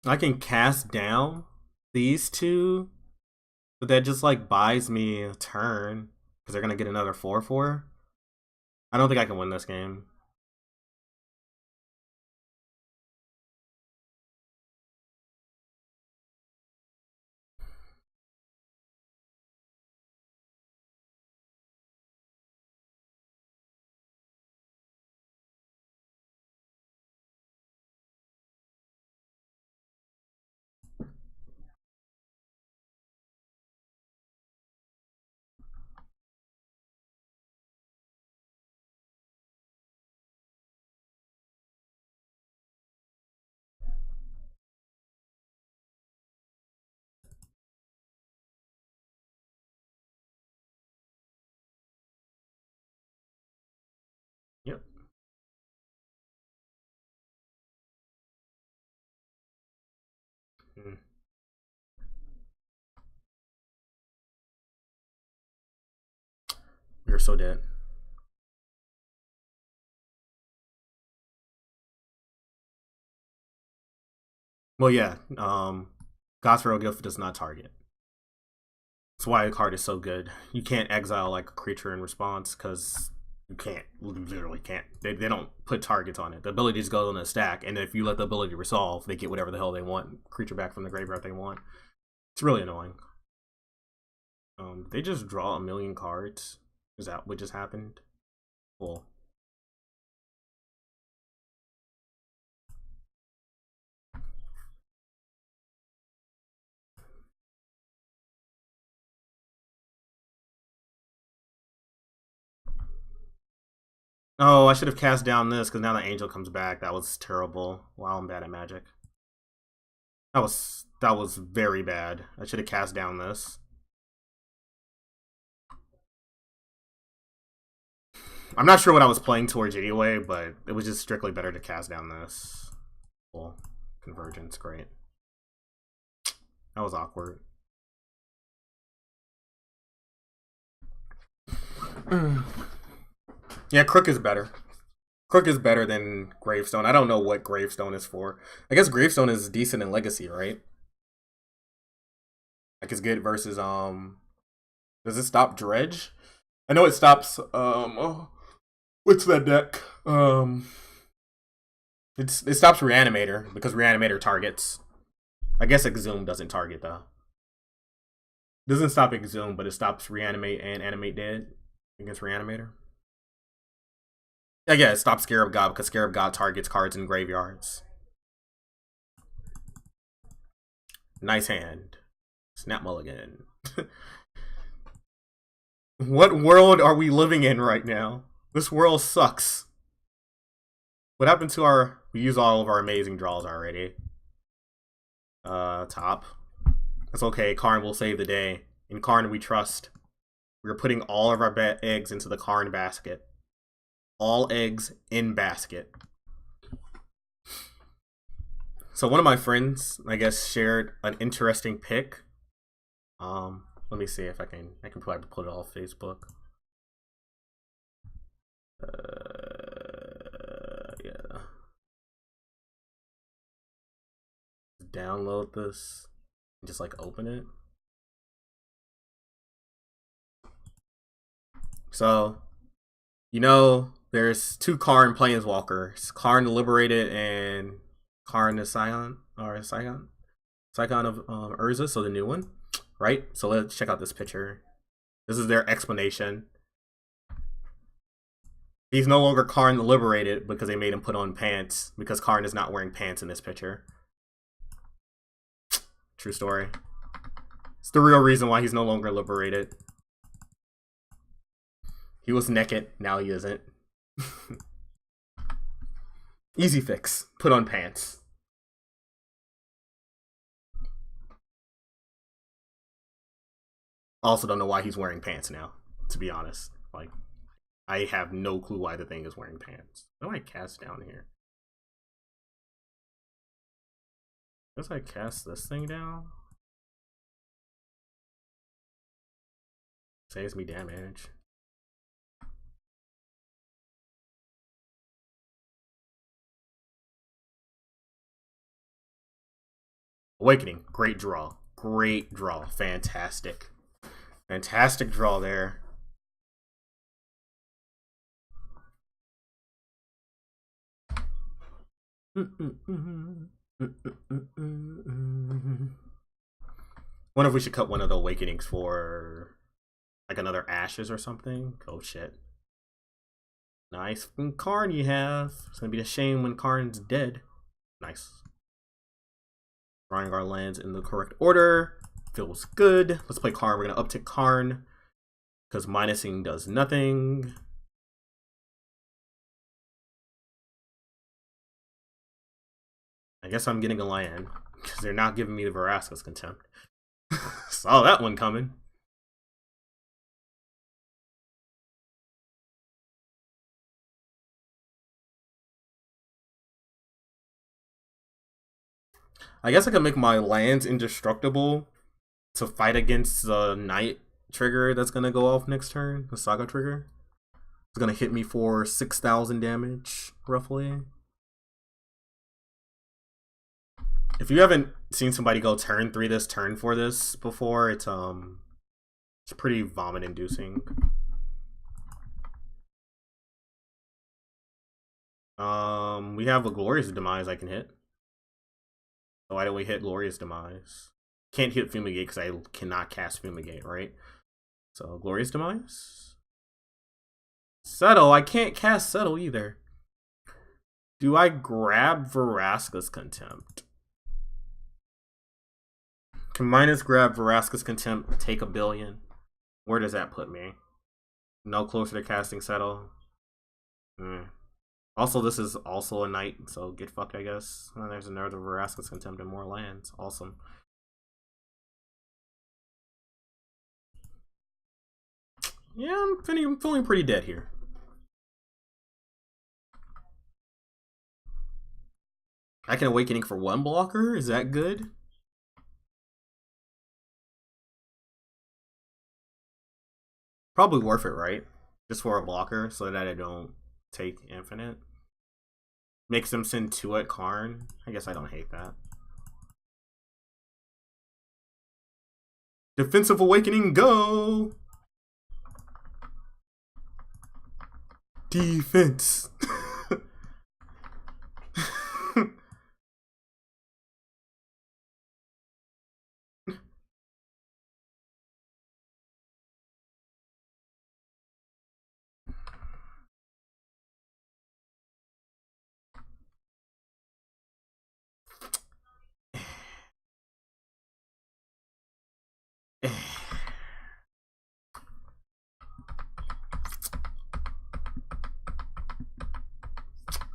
I can cast down these two, but that just like buys me a turn because they're gonna get another 4/4. I don't think I can win this game. Yep. Mm. You're so dead. Well, yeah. God's Royal Gift does not target. That's why the card is so good. You can't exile like a creature in response because you can't. Literally can't. They don't put targets on it. The ability just goes on a stack, and if you let the ability resolve, they get whatever the hell they want. Creature back from the graveyard they want. It's really annoying. They just draw a million cards. Is that what just happened? Cool. Oh, I should have cast down this because now the angel comes back. That was terrible. Wow, I'm bad at Magic. That was very bad. I should have cast down this. I'm not sure what I was playing towards anyway, but it was just strictly better to cast down this. Cool. Convergence, great. That was awkward. Yeah, Crook is better. Crook is better than Gravestone. I don't know what Gravestone is for. I guess Gravestone is decent in Legacy, right? Like it's good versus does it stop Dredge? I know it stops what's that deck? It stops Reanimator because Reanimator targets. I guess Exhume doesn't target though. Doesn't stop Exhume, but it stops Reanimate and Animate Dead against Reanimator. Yeah, it stops Scarab God because Scarab God targets cards in graveyards. Nice hand. Snap Mulligan. What world are we living in right now? This world sucks. What happened to our... We use all of our amazing draws already. Top. That's okay. Karn will save the day. In Karn we trust. We're putting all of our eggs into the Karn basket. All eggs in basket. So one of my friends, I guess, shared an interesting pic. Let me see if I can probably put it off Facebook. Yeah. Download this and just like open it. So, you know, there's two Karn Planeswalkers, Karn the Liberated and Karn the Scion, or Scion of Urza, so the new one, right? So let's check out this picture. This is their explanation. He's no longer Karn the Liberated because they made him put on pants because Karn is not wearing pants in this picture. True story. It's the real reason why he's no longer liberated. He was naked, now he isn't. Easy fix. Put on pants. Also don't know why he's wearing pants now, to be honest. Like, I have no clue why the thing is wearing pants. What do I cast down here? Does I cast this thing down? Saves me damage. Awakening, great draw. Great draw. Fantastic. Fantastic draw there. Wonder if we should cut one of the awakenings for like another ashes or something. Oh shit. Nice Karn you have. It's gonna be a shame when Karn's dead. Nice. Drawing our lands in the correct order. Feels good. Let's play Karn. We're gonna uptick Karn. Because minusing does nothing. I guess I'm getting a land. Because they're not giving me the Verasca's Contempt. Saw that one coming. I guess I can make my lands indestructible to fight against the Knight trigger that's gonna go off next turn. The Saga trigger. It's gonna hit me for 6,000 damage, roughly. If you haven't seen somebody go turn 3 this, turn 4 this before, it's pretty vomit inducing. We have a Glorious Demise I can hit. So why don't we hit Glorious Demise? Can't hit Fumigate because I cannot cast Fumigate, right? So Glorious Demise. Settle. I can't cast Settle either. Do I grab Verasca's Contempt? Can minus grab Verasca's Contempt, take a billion? Where does that put me? No closer to casting Settle. Also, this is also a Knight, so get fucked, I guess. And there's another Verasca's Contempt and more lands. Awesome. Yeah, I'm feeling pretty dead here. I can Awakening for 1 blocker? Is that good? Probably worth it, right? Just for a blocker so that I don't take infinite. Makes them send 2 at Karn. I guess I don't hate that. Defensive Awakening, go! Defense.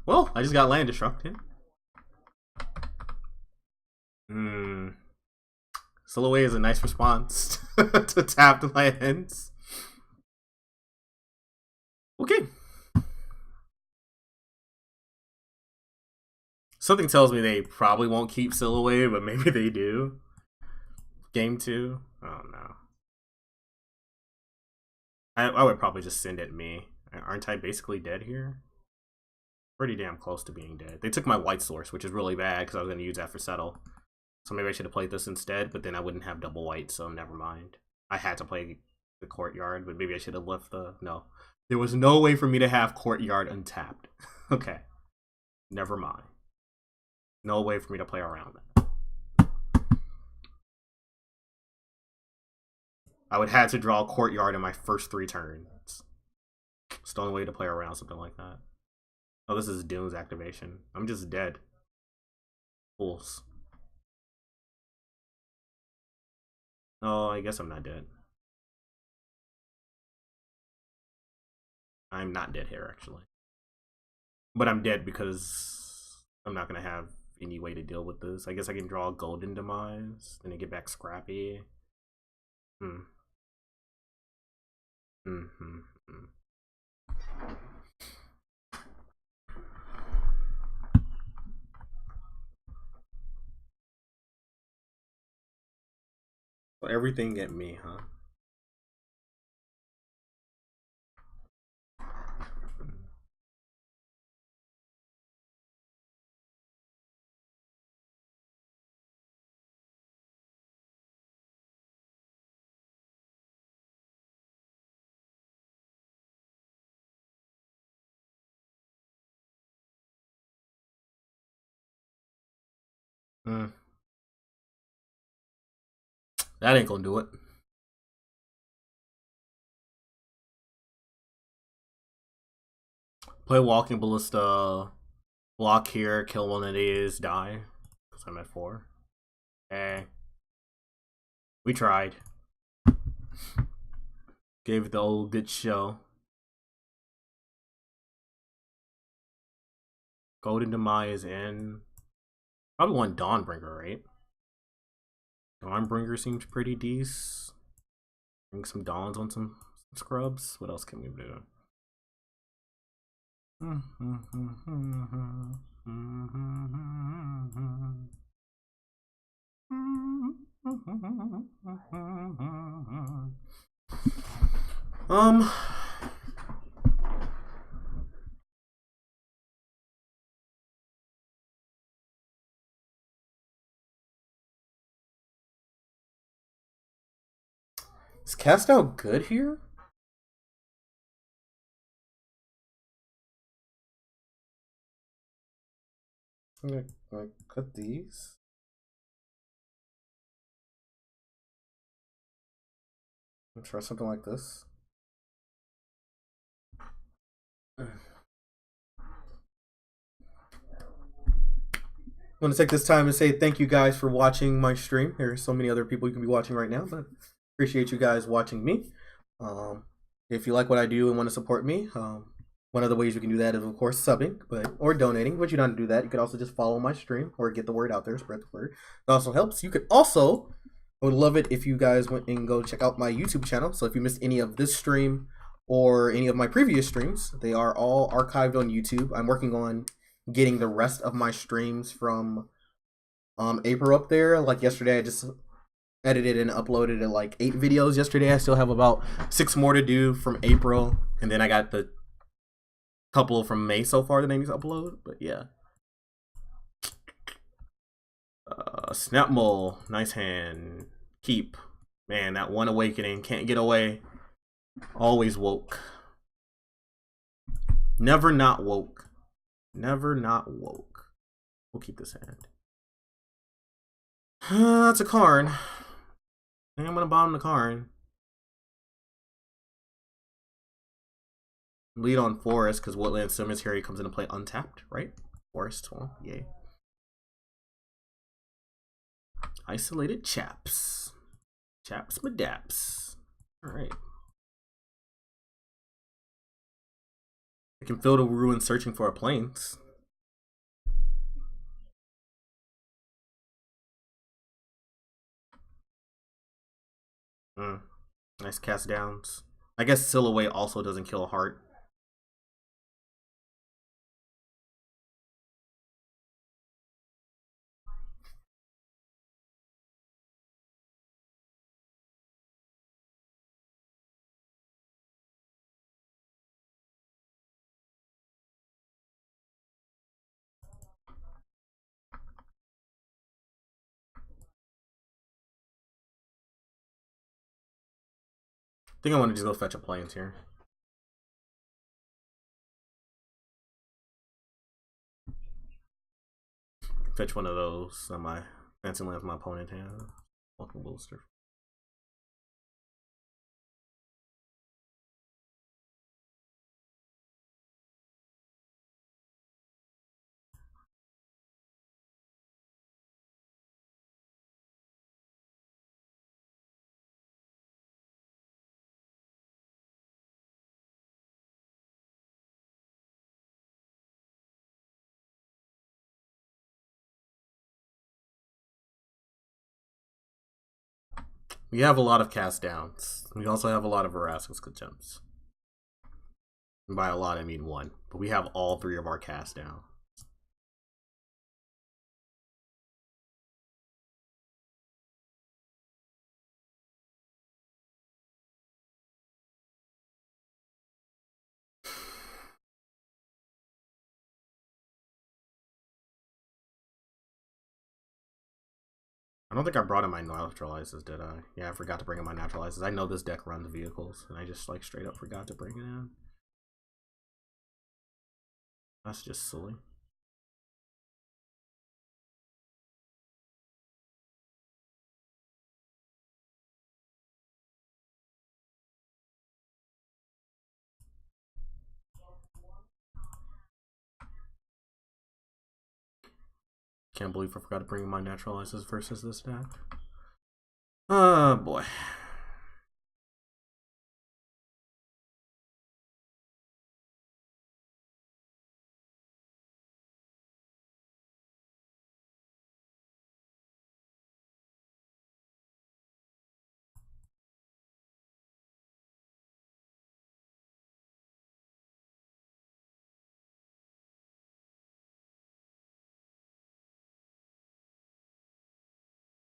Well, I just got land destructed. Silhouette is a nice response to tapped lands. Okay. Something tells me they probably won't keep Silhouette, but maybe they do. Game 2? Oh no. I would probably just send at me. Aren't I basically dead here? Pretty damn close to being dead. They took my white source, which is really bad because I was going to use that for Settle. So maybe I should have played this instead, but then I wouldn't have double white, so never mind. I had to play the Courtyard, but maybe I should have left the... No. There was no way for me to have Courtyard untapped. Okay. Never mind. No way for me to play around that. I would have to draw Courtyard in my first 3 turns. It's the only way to play around something like that. Oh, this is Doom's activation. I'm just dead. Fools. Oh, I guess I'm not dead. I'm not dead here, actually. But I'm dead because I'm not going to have any way to deal with this. I guess I can draw a Golden Demise, then I get back Scrappy. Well, everything at me, huh? Mm, that ain't gonna do it. Play Walking Ballista. Block here, kill one of these, die. Because I'm at 4. Okay. We tried. Gave it the old good show. Golden Demise in. Probably one Dawnbringer, right? Dawnbringer seems pretty decent. Bring some Dawns on some scrubs. What else can we do? Um, is cast out good here? I'm gonna cut these. I'll try something like this. I want to take this time to say thank you guys for watching my stream. There are so many other people you can be watching right now, but appreciate you guys watching me. If you like what I do and want to support me, one of the ways you can do that is, of course, subbing, or donating. But you don't do that. You could also just follow my stream or get the word out there, spread the word. It also helps. You could also, I would love it if you guys went and go check out my YouTube channel. So if you missed any of this stream or any of my previous streams, they are all archived on YouTube. I'm working on getting the rest of my streams from April up there. Like yesterday, I just edited and uploaded like 8 videos yesterday. I still have about 6 more to do from April, and then I got the couple from May so far that I need to upload. But yeah, Snap Mole, nice hand. Keep, man, that one awakening, can't get away. Always woke, never not woke, never not woke. We'll keep this hand. That's a Karn. I think I'm gonna bottom the Karn. Lead on Forest because Woodland Cemetery comes into play untapped, right? Forest, well, yay. Isolated Chaps. Chaps Madaps. Alright. I can fill the ruin searching for a plains. Nice cast downs. I guess Silhouette also doesn't kill a heart. I think I want to just go fetch a plains here. Fetch one of those on my fancy lands my opponent has. Welcome booster. We have a lot of cast downs. We also have a lot of Verascus attempts. And by a lot, I mean 1. But we have all 3 of our cast down. I don't think I brought in my naturalizes, did I? Yeah, I forgot to bring in my naturalizes. I know this deck runs vehicles, and I just like straight up forgot to bring it in. That's just silly. Can't believe I forgot to bring my naturalizers versus this deck. Oh boy.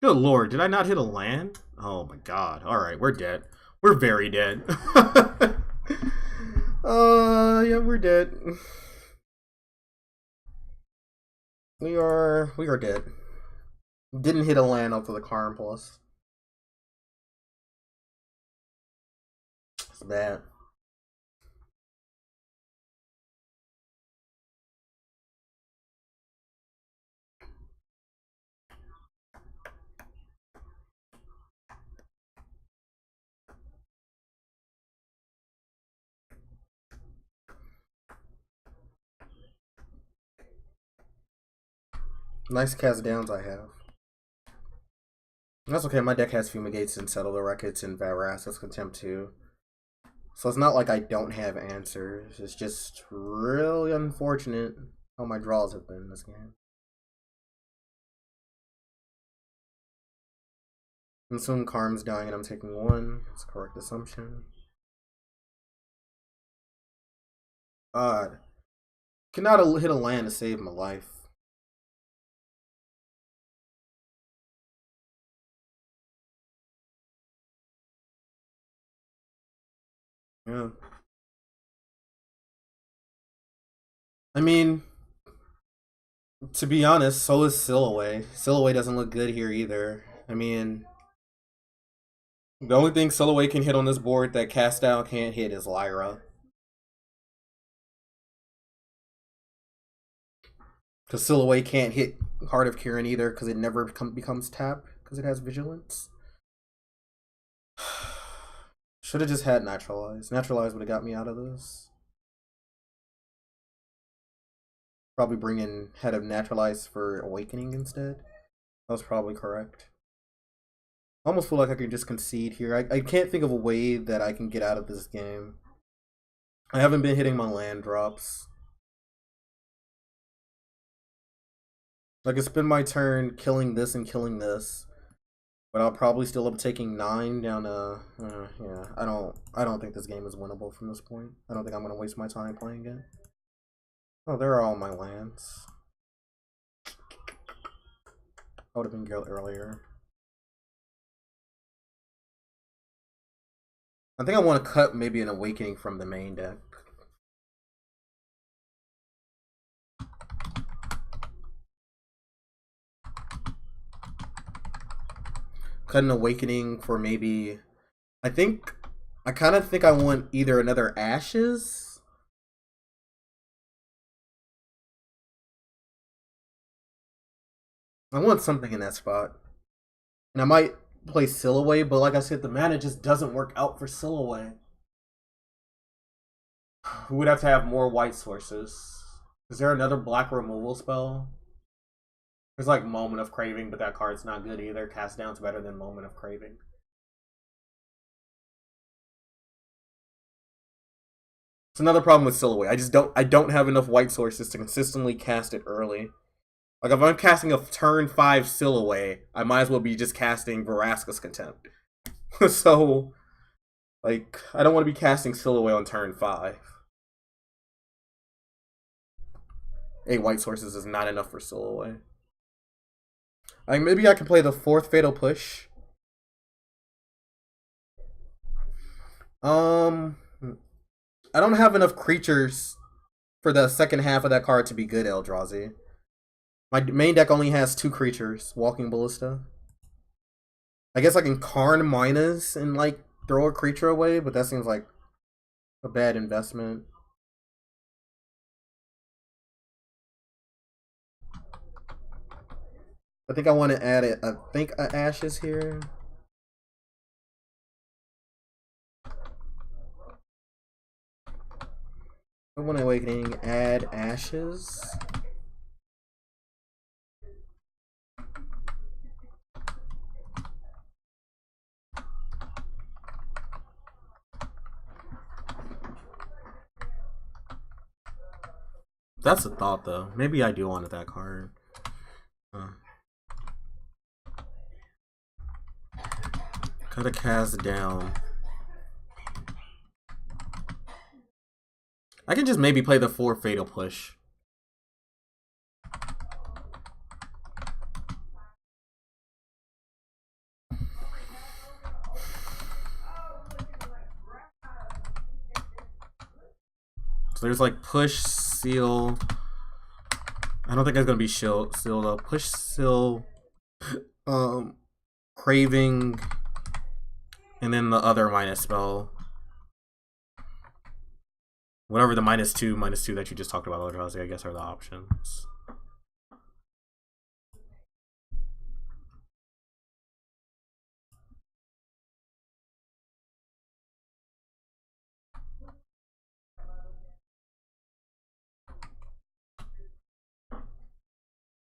Good lord, did I not hit a land? Oh my god. Alright, we're dead. We're very dead. Yeah, we're dead. We are dead. Didn't hit a land up to the Karn plus. It's bad. Nice cast downs I have. That's okay, my deck has Fumigates and Settle the Records and Varaska's Contempt too. So it's not like I don't have answers. It's just really unfortunate how my draws have been in this game. I'm assuming Karm's dying and I'm taking one. That's a correct assumption. God. Cannot hit a land to save my life. Yeah. I mean, to be honest, so is Silhouette. Silhouette doesn't look good here either. I mean, the only thing Silhouette can hit on this board that Cast Down can't hit is Lyra. Because Silhouette can't hit Heart of Kirin either because it never becomes tap because it has Vigilance. Should have just had Naturalize. Naturalize would have got me out of this. Probably bring in Head of Naturalize for Awakening instead. That was probably correct. I almost feel like I could just concede here. I can't think of a way that I can get out of this game. I haven't been hitting my land drops. I could spend my turn killing this and killing this, but I'll probably still up taking 9 down to. Yeah, I don't think this game is winnable from this point. I don't think I'm gonna waste my time playing it. Oh, there are all my lands. I would have been guilt earlier. I think I want to cut maybe an Awakening from the main deck. Cut an Awakening for maybe. I kind of think I want either another Ashes. I want something in that spot. And I might play Silhouette, but like I said, the mana just doesn't work out for Silhouette. We would have to have more white sources. Is there another black removal spell? There's like Moment of Craving, but that card's not good either. Cast Down's better than Moment of Craving. It's another problem with Silhouette. I don't have enough white sources to consistently cast it early. Like if I'm casting a turn 5 Silhouette, I might as well be just casting Varaska's Contempt. So, like, I don't want to be casting Silhouette on turn 5. 8 white sources is not enough for Silhouette. Like maybe I can play the 4th Fatal Push. I don't have enough creatures for the second half of that card to be good, Eldrazi. My main deck only has 2 creatures, Walking Ballista. I guess I can Karn Minas and like throw a creature away, but that seems like a bad investment. I think I want to add it. I think Ashes here. I want Awakening. Add Ashes. That's a thought, though. Maybe I do want that card. Cut a cast down. I can just maybe play the 4 Fatal Push. So there's like push, seal. I don't think it's gonna be seal though. Push, seal, craving, and then the other minus spell. Whatever the -2 that you just talked about, I guess, are the options.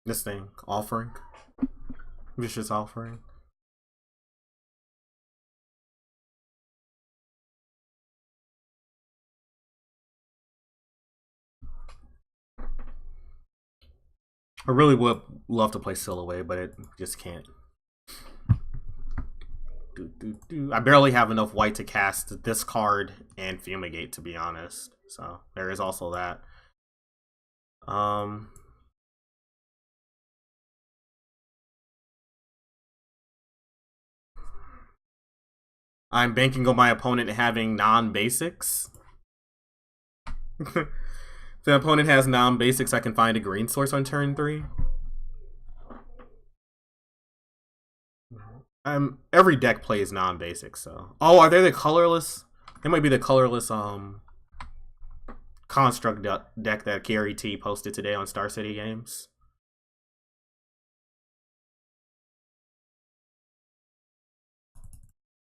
This thing, offering. Vicious offering. I really would love to play Silhouette, but it just can't. I barely have enough white to cast this card and Fumigate, to be honest. So there is also that. I'm banking on my opponent having non-basics. If the opponent has non-basics, I can find a green source on turn 3. Every deck plays non-basics, so. Oh, are they the colorless? They might be the colorless construct deck that Gary T posted today on Star City Games.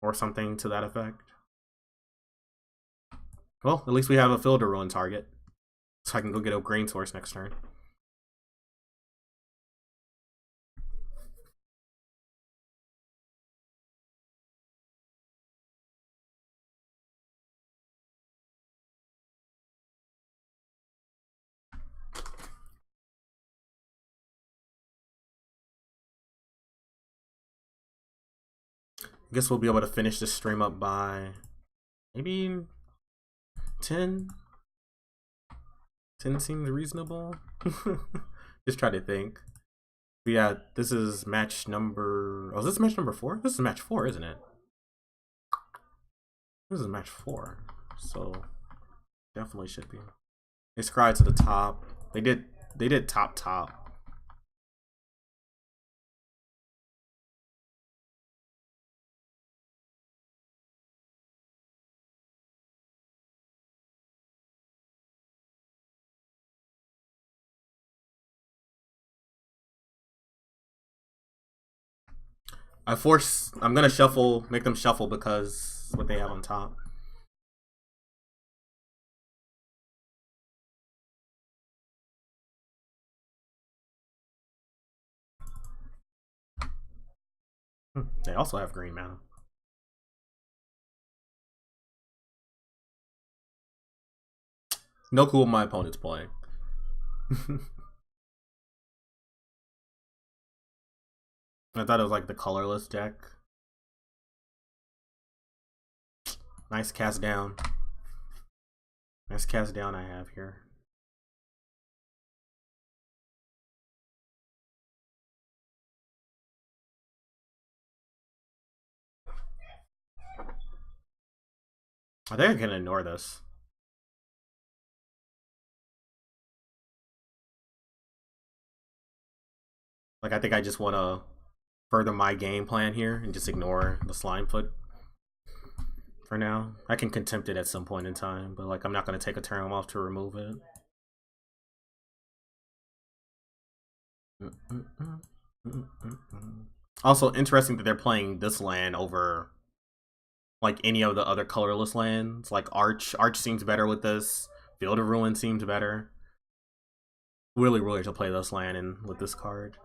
Or something to that effect. Well, at least we have a Field to Ruin target. So I can go get a green source next turn. I guess we'll be able to finish this stream up by maybe 10. 10 seems reasonable. Just try to think. But yeah, this is match number. Oh, is this match number 4? This is match 4, isn't it? This is match 4, so definitely should be. They scryed to the top. They did top. I'm gonna shuffle, make them shuffle because what they have on top. They also have green mana. No clue what my opponent's playing. I thought it was like the colorless deck. Nice cast down. Nice cast down I have here. I think I can ignore this. Like, I think I just want to further my game plan here and just ignore the slime foot for now. I can contempt it at some point in time, but like I'm not going to take a turn off to remove it. Also, interesting that they're playing this land over like any of the other colorless lands. Like Arch seems better with this. Field of Ruin seems better. Really to play this land and with this card.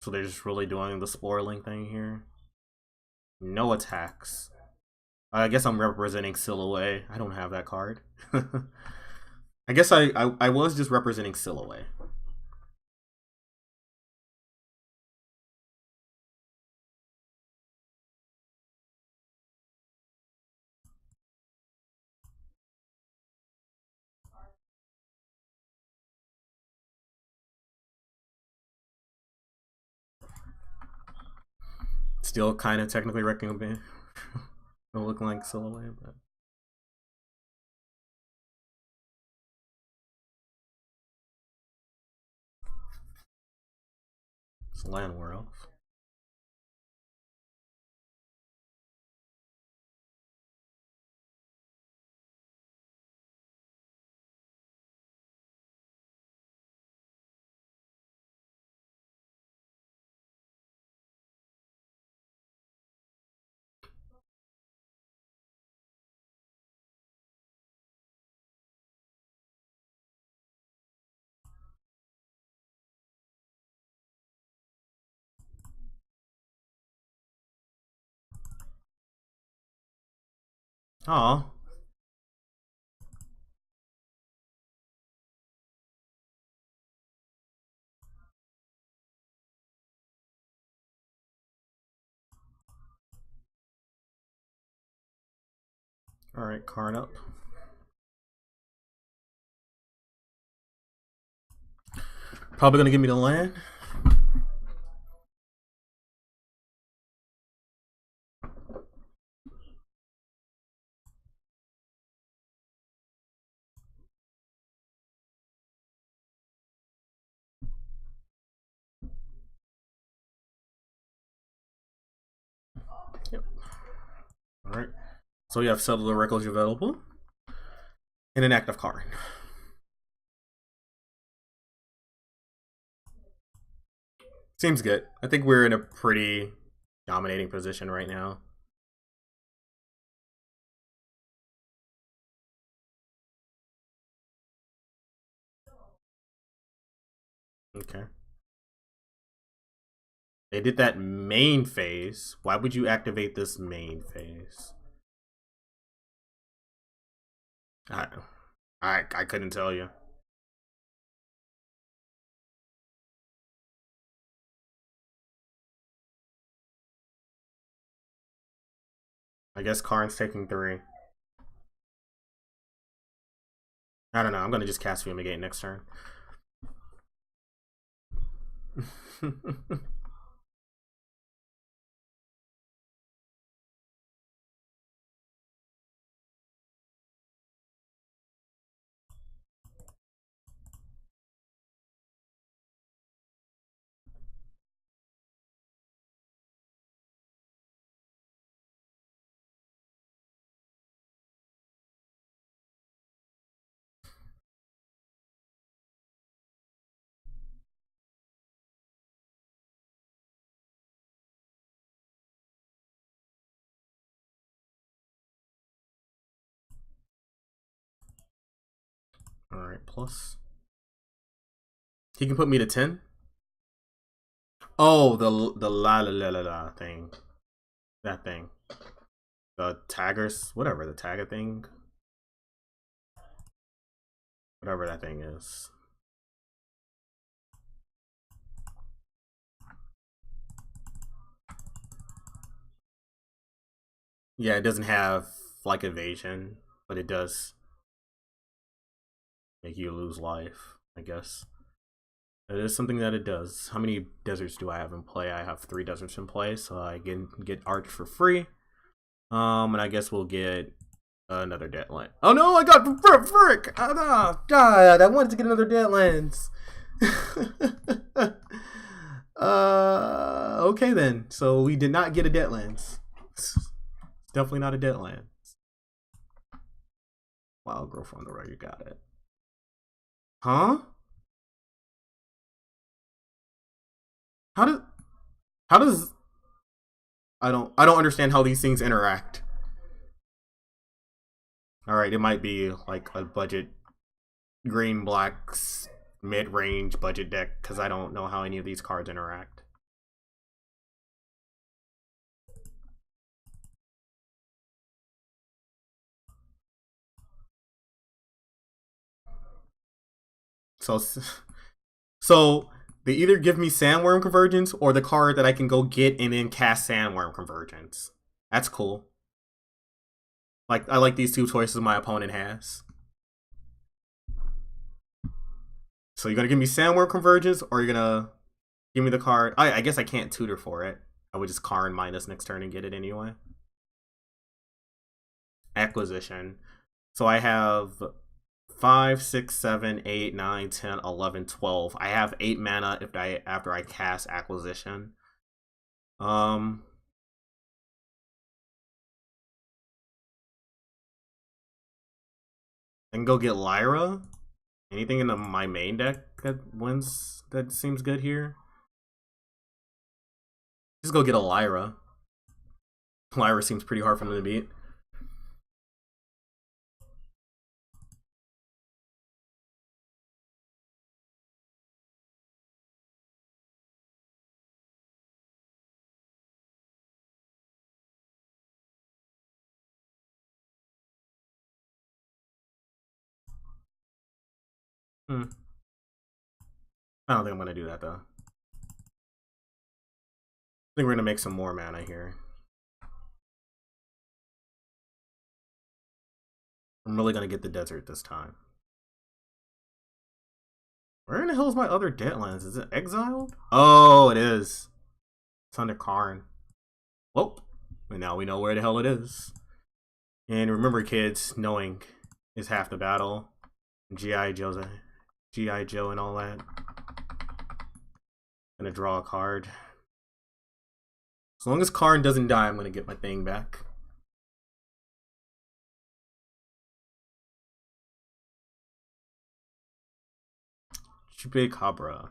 So they're just really doing the Spore Link thing here. No attacks. I guess I'm representing Silhouette. I don't have that card. I guess I was just representing Silhouette. Still kind of technically recommend. Don't look like Silhouette, but it's Land World. Oh, all right, card up. Probably gonna give me the land. Yep. All right. So you have Cellular Records available and an active card. Seems good. I think we're in a pretty dominating position right now. Okay. They did that main phase. Why would you activate this main phase? I couldn't tell you. I guess Karn's taking 3. I don't know. I'm gonna just cast Fumigate next turn. All right, plus. He can put me to 10. Oh, the la thing. That thing. The taggers, whatever the tagger thing. Whatever that thing is. Yeah, it doesn't have like evasion, but it does make you lose life, I guess. It is something that it does. How many deserts do I have in play? I have 3 deserts in play, so I can get Arch for free. And I guess we'll get another Deadland. Oh no, I got frick! Oh, God, I wanted to get another Deadlands. Okay then. So we did not get a Deadlands. Definitely not a Deadlands. Wild Growth on the right, you got it. Huh? How does how does I don't understand how these things interact. All right, it might be like a budget green blacks mid-range budget deck because I don't know how any of these cards interact. So, so they either give me Sandworm Convergence or the card that I can go get and then cast Sandworm Convergence. That's cool. Like, I like these two choices my opponent has. So you're gonna give me Sandworm Convergence, or you're gonna give me the card. I guess I can't tutor for it. I would just Karn minus next turn and get it anyway. Acquisition. So I have 5, 6, 7, 8, 9, 10, 11, 12. I have 8 mana after I cast Acquisition. I can go get Lyra. Anything in my main deck that seems good here? Just go get a Lyra. Lyra seems pretty hard for them to beat. I don't think I'm gonna do that though. I think we're gonna make some more mana here. I'm really gonna get the desert this time. Where in the hell is my other Deadlands? Is it exiled? Oh, it is. It's under Karn. Whoa. And now we know where the hell it is. And remember, kids, knowing is half the battle. G.I. Joe and all that. Gonna draw a card. As long as Karn doesn't die, I'm gonna get my thing back. Chupacabra.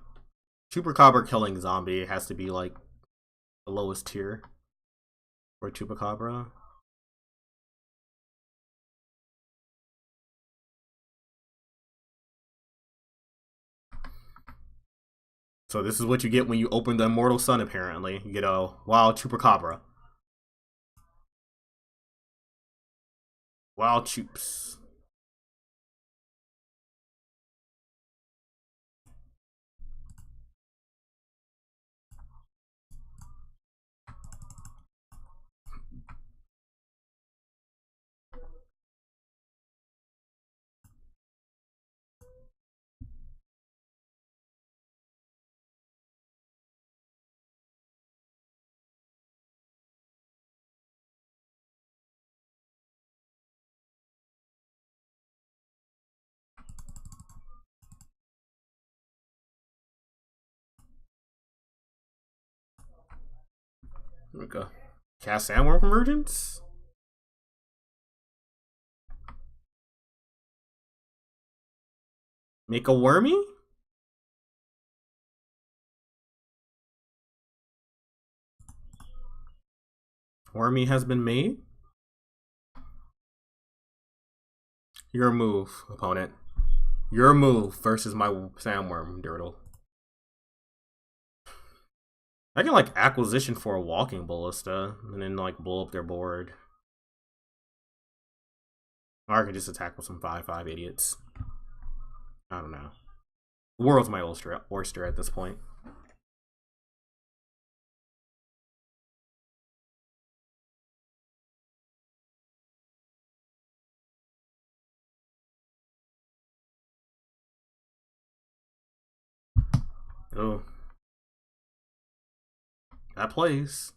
Chupacabra killing zombie has to be like the lowest tier for Chupacabra. So this is what you get when you open the Immortal Sun, apparently. You get a Wild Chupacabra. Wild Chups. Here we go. Cast Sandworm Convergence? Make a Wormy? Wormy has been made? Your move, opponent. Your move versus my Sandworm Dirtle. I can like acquisition for a walking ballista and then like blow up their board. Or I can just attack with some 5/5 idiots. I don't know. The world's my oyster at this point. Oh. That plays.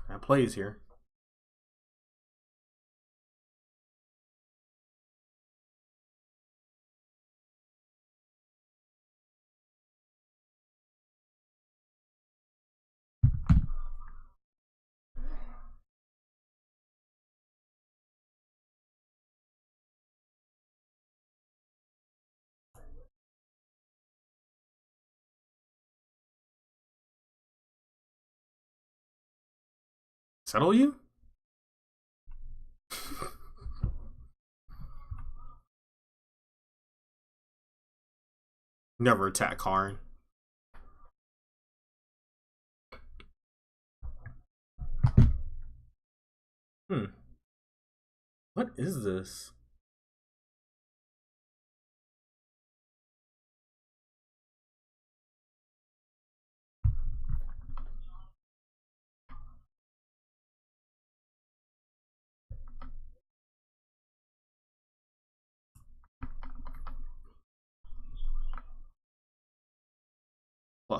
That plays here. Settle you? Never attack Karn. What is this?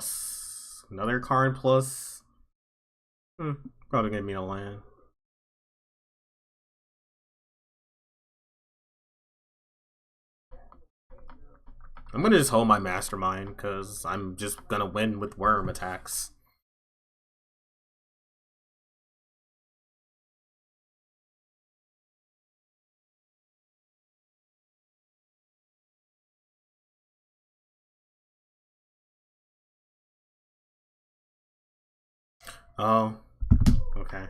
plus. Another Karn plus. Probably gonna be no land. I'm gonna just hold my Mastermind because I'm just gonna win with worm attacks. Oh, okay.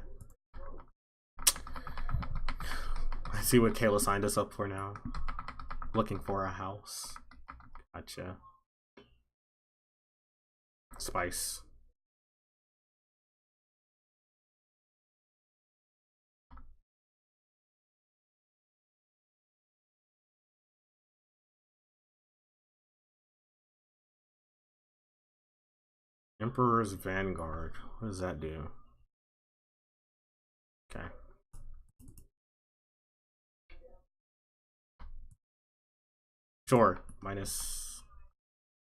I see what Kayla signed us up for now. Looking for a house. Gotcha. Spice. Emperor's Vanguard. What does that do? Okay. Sure. Minus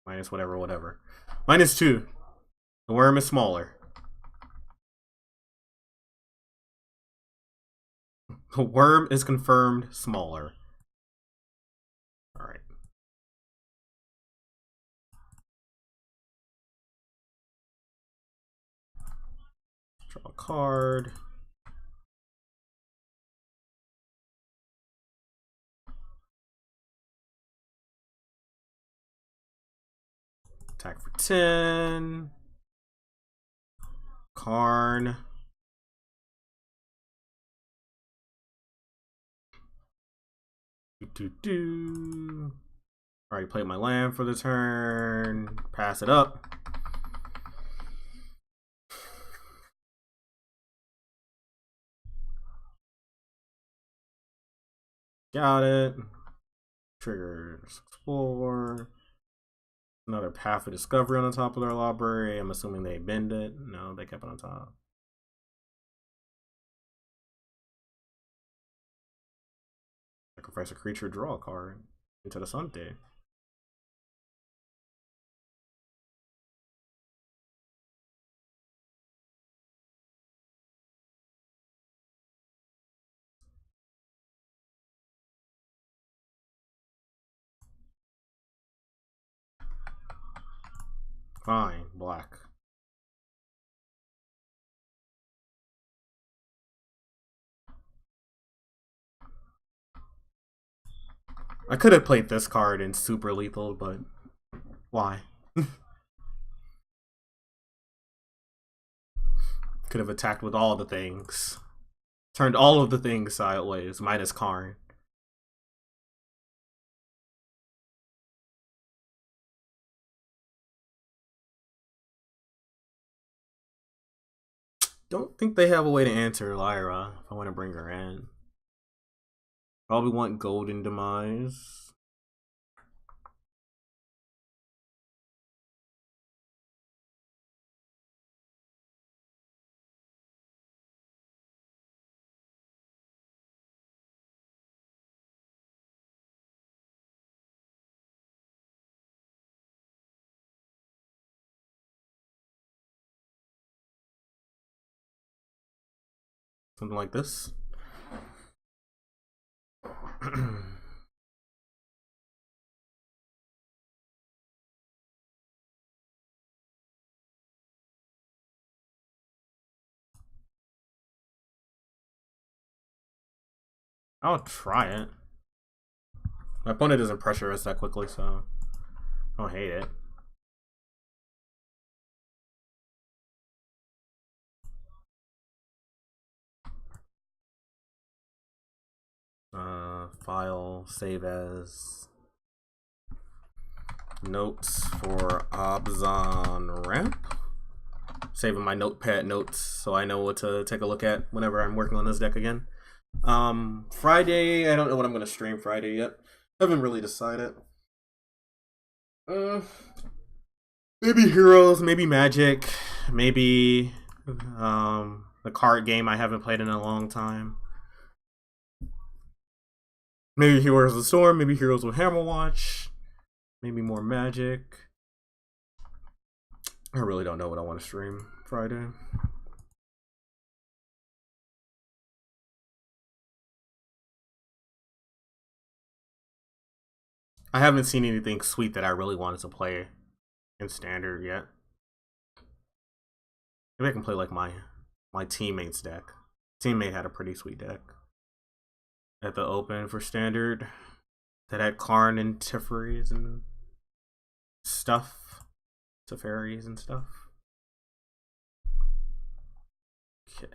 whatever. -2. The worm is smaller. The worm is confirmed smaller. Alright. Draw a card. Attack for 10. Karn. Already played my land for the turn. Pass it up. Got it. Triggers explore. Another path of discovery on the top of their library. I'm assuming they bend it. No, they kept it on top. Sacrifice a creature, draw a card. Into the Sante. Fine, black. I could have played this card in super lethal, but why? Could have attacked with all the things. Turned all of the things sideways, minus Karn. Don't think they have a way to answer Lyra if I want to bring her in. Probably want Golden Demise. Something like this. I'll try it. My opponent doesn't pressure us that quickly, so I don't hate it. File, save as. Notes for Abzan ramp. Saving my notepad notes so I know what to take a look at whenever I'm working on this deck again. Friday, I don't know what I'm gonna stream Friday yet. Haven't really decided. Maybe Heroes, maybe Magic, maybe the card game I haven't played in a long time. Maybe Heroes of the Storm, maybe Heroes with Hammerwatch, maybe more Magic. I really don't know what I want to stream Friday. I haven't seen anything sweet that I really wanted to play in standard yet. Maybe I can play like my teammate's deck. Teammate had a pretty sweet deck at the open for standard that had Karn and Teferis and stuff. Teferis and stuff. Okay.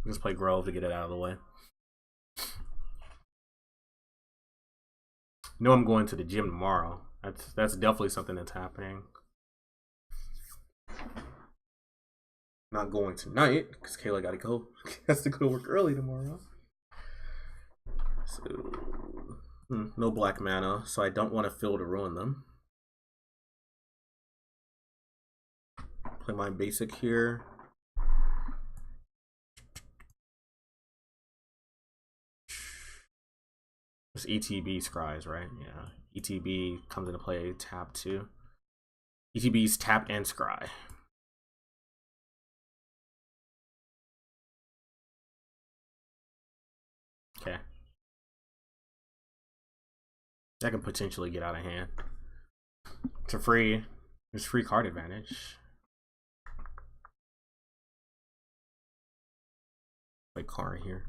Just play Grove to get it out of the way. I know I'm going to the gym tomorrow. That's definitely something that's happening. Not going tonight because Kayla got to go. Has to go to work early tomorrow. So no black mana, so I don't want to fill to ruin them. Play my basic here. It's ETB scries, right? Yeah. ETB comes into play tap too. ETB's tap and scry. Okay. That can potentially get out of hand. It's a free, there's free card advantage. Play Karn here.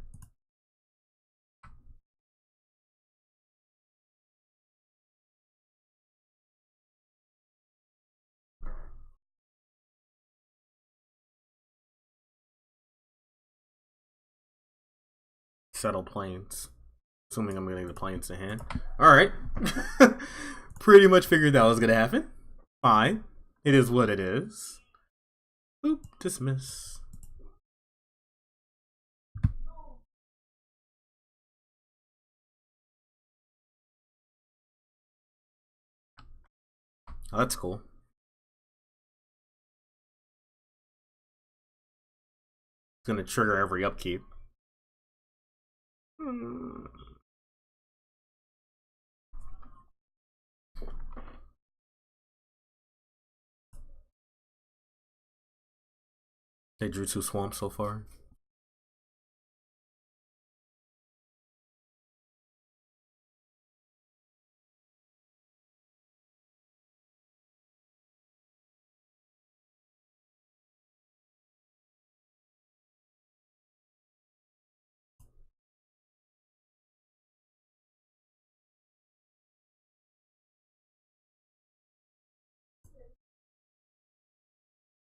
Settle plains. Assuming I'm getting the plains to hand. Alright. Pretty much figured that was gonna happen. Fine. It is what it is. Oop, dismiss. Oh, that's cool. It's gonna trigger every upkeep. They drew 2 swamps so far.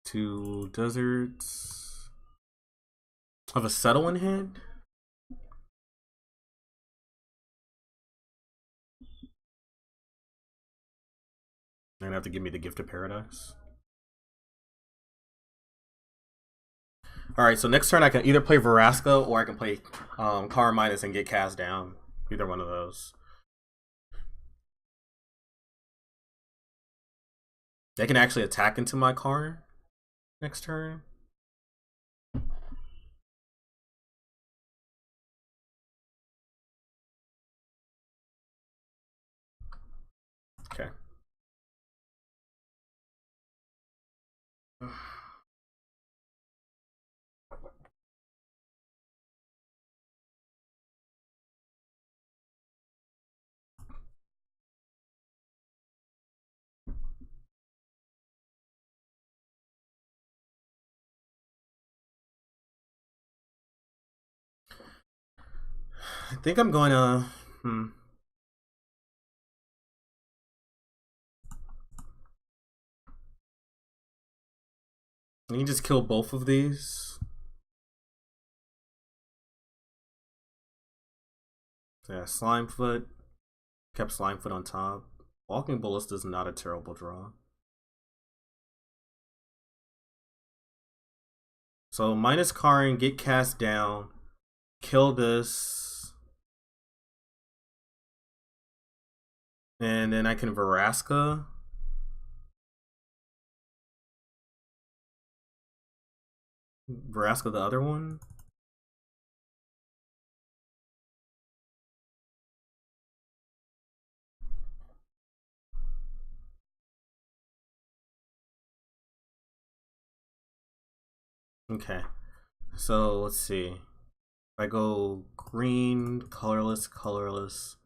Two deserts. Have a settle in hand. They're gonna have to give me the Gift of Paradise. Alright, so next turn I can either play Veraska or I can play Karn Minus and get cast down. Either one of those. They can actually attack into my Karn next turn. Okay. I think I'm going to... You can just kill both of these. Yeah, Slimefoot. Kept Slimefoot on top. Walking Ballista is not a terrible draw. So minus Karn, get cast down, kill this, and then I can Veraska. Veraska the other one. Okay, so let's see. If I go green, colorless, colorless,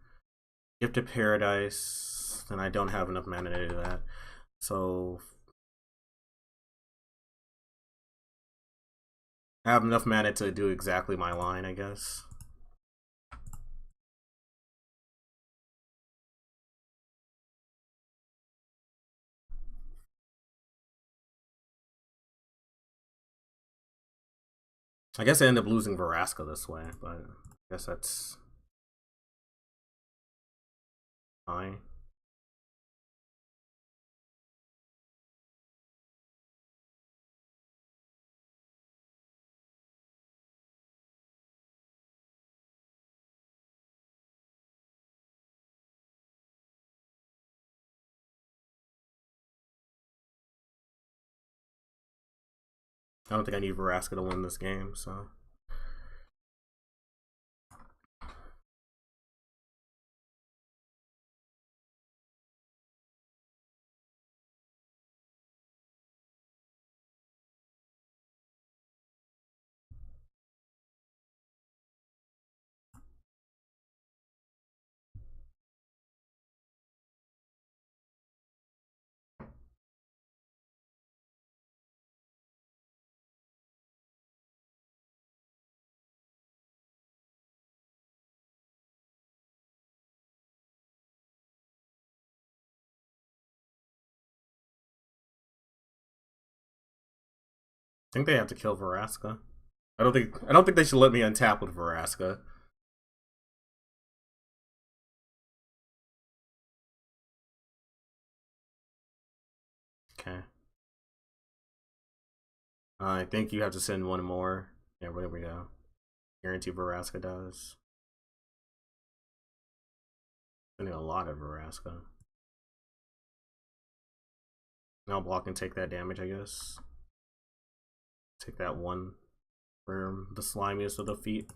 Gift of Paradise, then I don't have enough mana to do that. So I have enough mana to do exactly my line, I guess. I guess I end up losing Veraska this way, but I guess that's fine. I don't think I need Veraska to win this game, so. I think they have to kill Veraska. I don't think they should let me untap with Veraska. Okay. I think you have to send one more. Yeah, where we go. Guarantee Veraska does. Sending a lot of Veraska. Now block and take that damage, I guess. Take that one for the slimiest of the feet.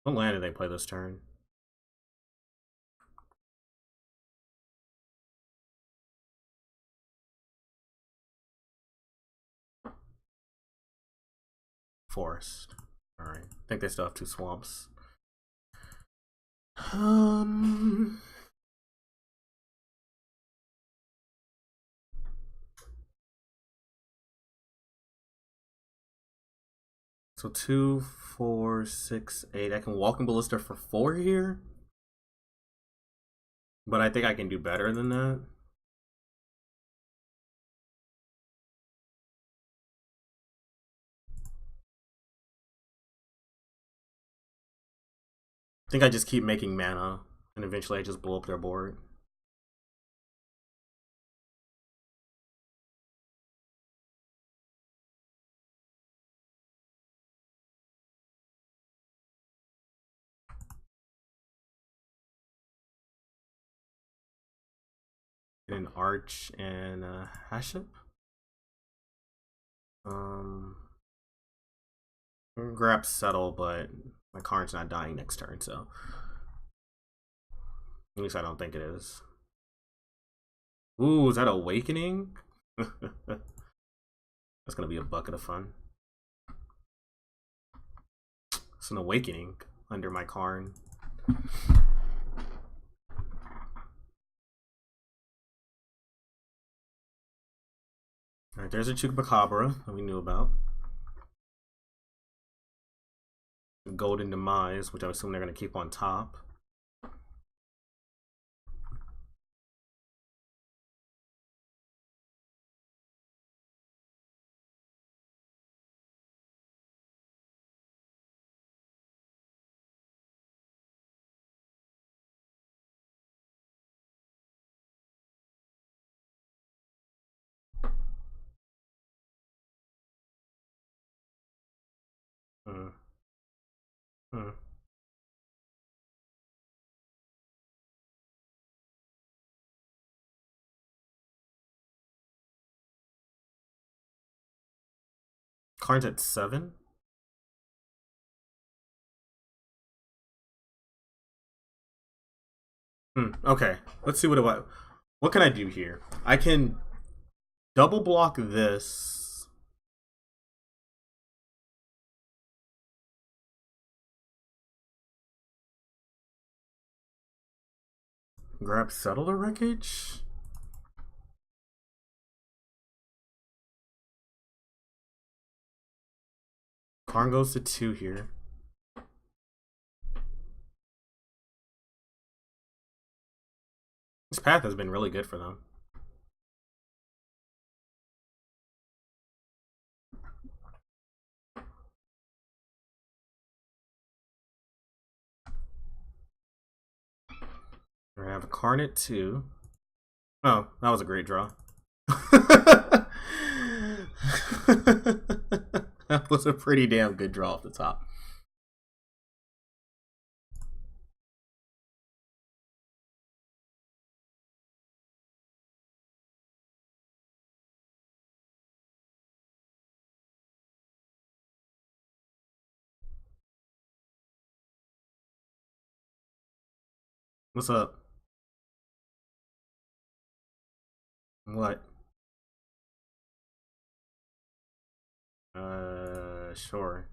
What land did they play this turn? Forest. Alright. I think they still have 2 swamps. So 2, 4, 6, 8. I can Welcome Ballista for 4 here. But I think I can do better than that. I think I just keep making mana, and eventually I just blow up their board. Get an Arch and Haship. Grab Settle, but my card's not dying next turn, so. At least I don't think it is. Ooh, is that Awakening? That's gonna be a bucket of fun. It's an Awakening under my Karn. Alright, there's a Chupacabra that we knew about. Golden Demise, which I assume they're gonna keep on top. Hmm. Hmm. Karn's at 7. Okay, let's see what can I do here. I can double block this. Grab settler wreckage. Karn goes to 2 here. This path has been really good for them. We're gonna have a Karn at 2. Oh, that was a great draw. That was a pretty damn good draw off the top. What's up? What? Sure.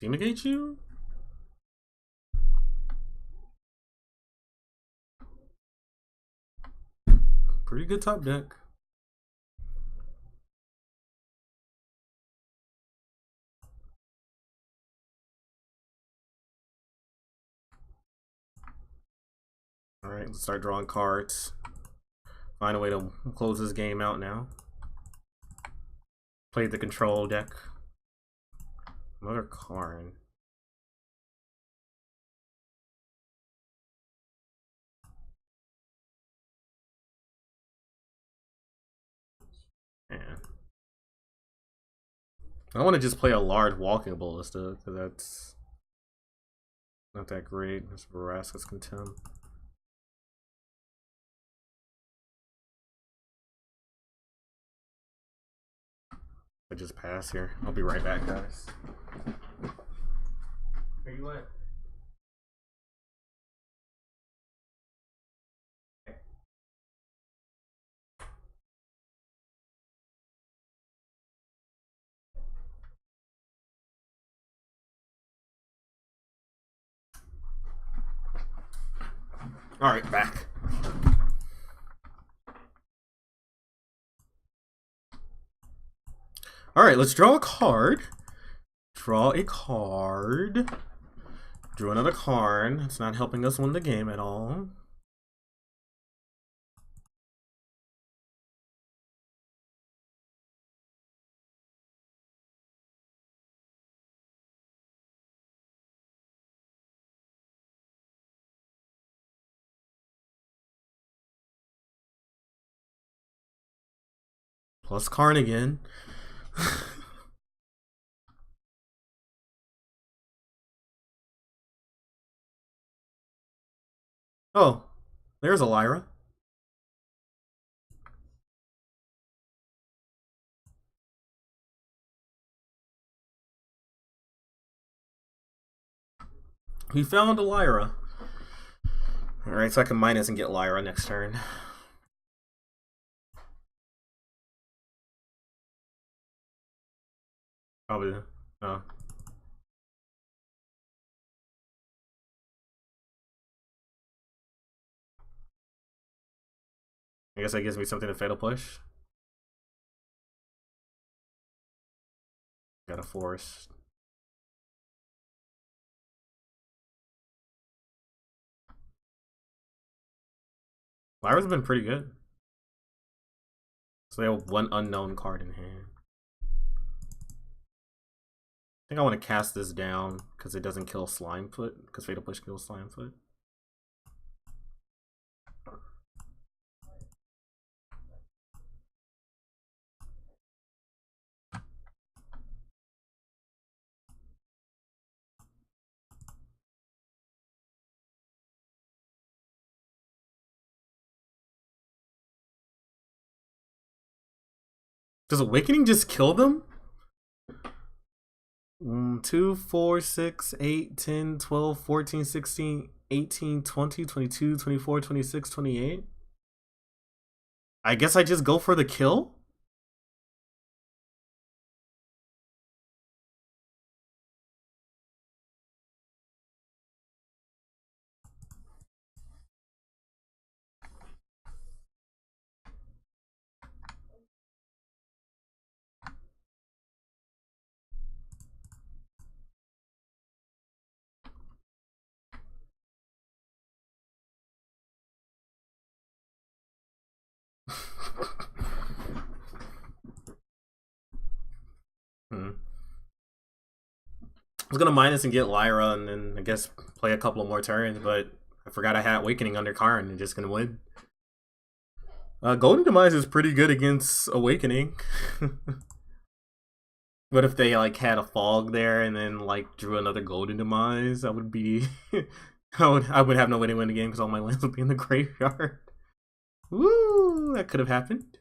Fumigate you? Pretty good top deck. Alright, let's start drawing cards. Find a way to close this game out now. Play the control deck. Another Karn. Man. I want to just play a large walking ballista, because that's not that great. That's Verasca's Contempt. I just pass here. I'll be right back, guys. Where you at? Alright, back. Alright, let's draw a card. Draw a card. Drew another Karn. It's not helping us win the game at all. Plus Karn again. Oh, there's a Lyra. We found a Lyra. Alright, so I can minus and get Lyra next turn. Probably. Oh. I guess that gives me something to fatal push. Got a force. Lyra's been pretty good. So they have one unknown card in hand. I think I want to cast this down because it doesn't kill Slimefoot, because Fatal Push kills Slimefoot. Does Awakening just kill them? 2, 4, 6, 8, 10, 12, 14, 16, 18, 20, 22, 24, 26, 28. I guess I just go for the kill? Hmm. I was gonna minus and get Lyra and then I guess play a couple of more turns, but I forgot I had Awakening under Karn and just gonna win. Golden Demise is pretty good against Awakening. But if they like had a fog there and then like drew another Golden Demise, that would be I would have no way to win the game because all my lands would be in the graveyard. Woo, that could have happened.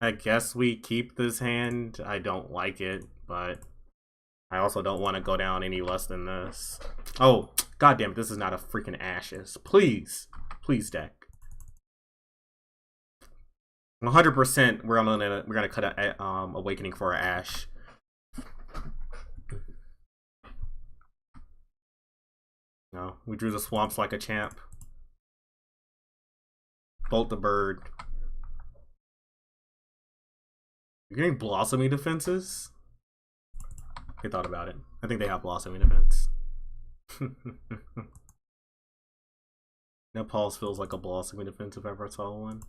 I guess we keep this hand. I don't like it, but I also don't want to go down any less than this. Oh, goddamn! This is not a freaking Ashes. Please, please, deck. 100%. We're gonna cut a Awakening for an Ash. No, we drew the swamps like a champ. Bolt the bird. You're getting blossoming defenses? They thought about it. I think they have blossoming defense. Nepal's feels like a blossoming defense if ever I saw one.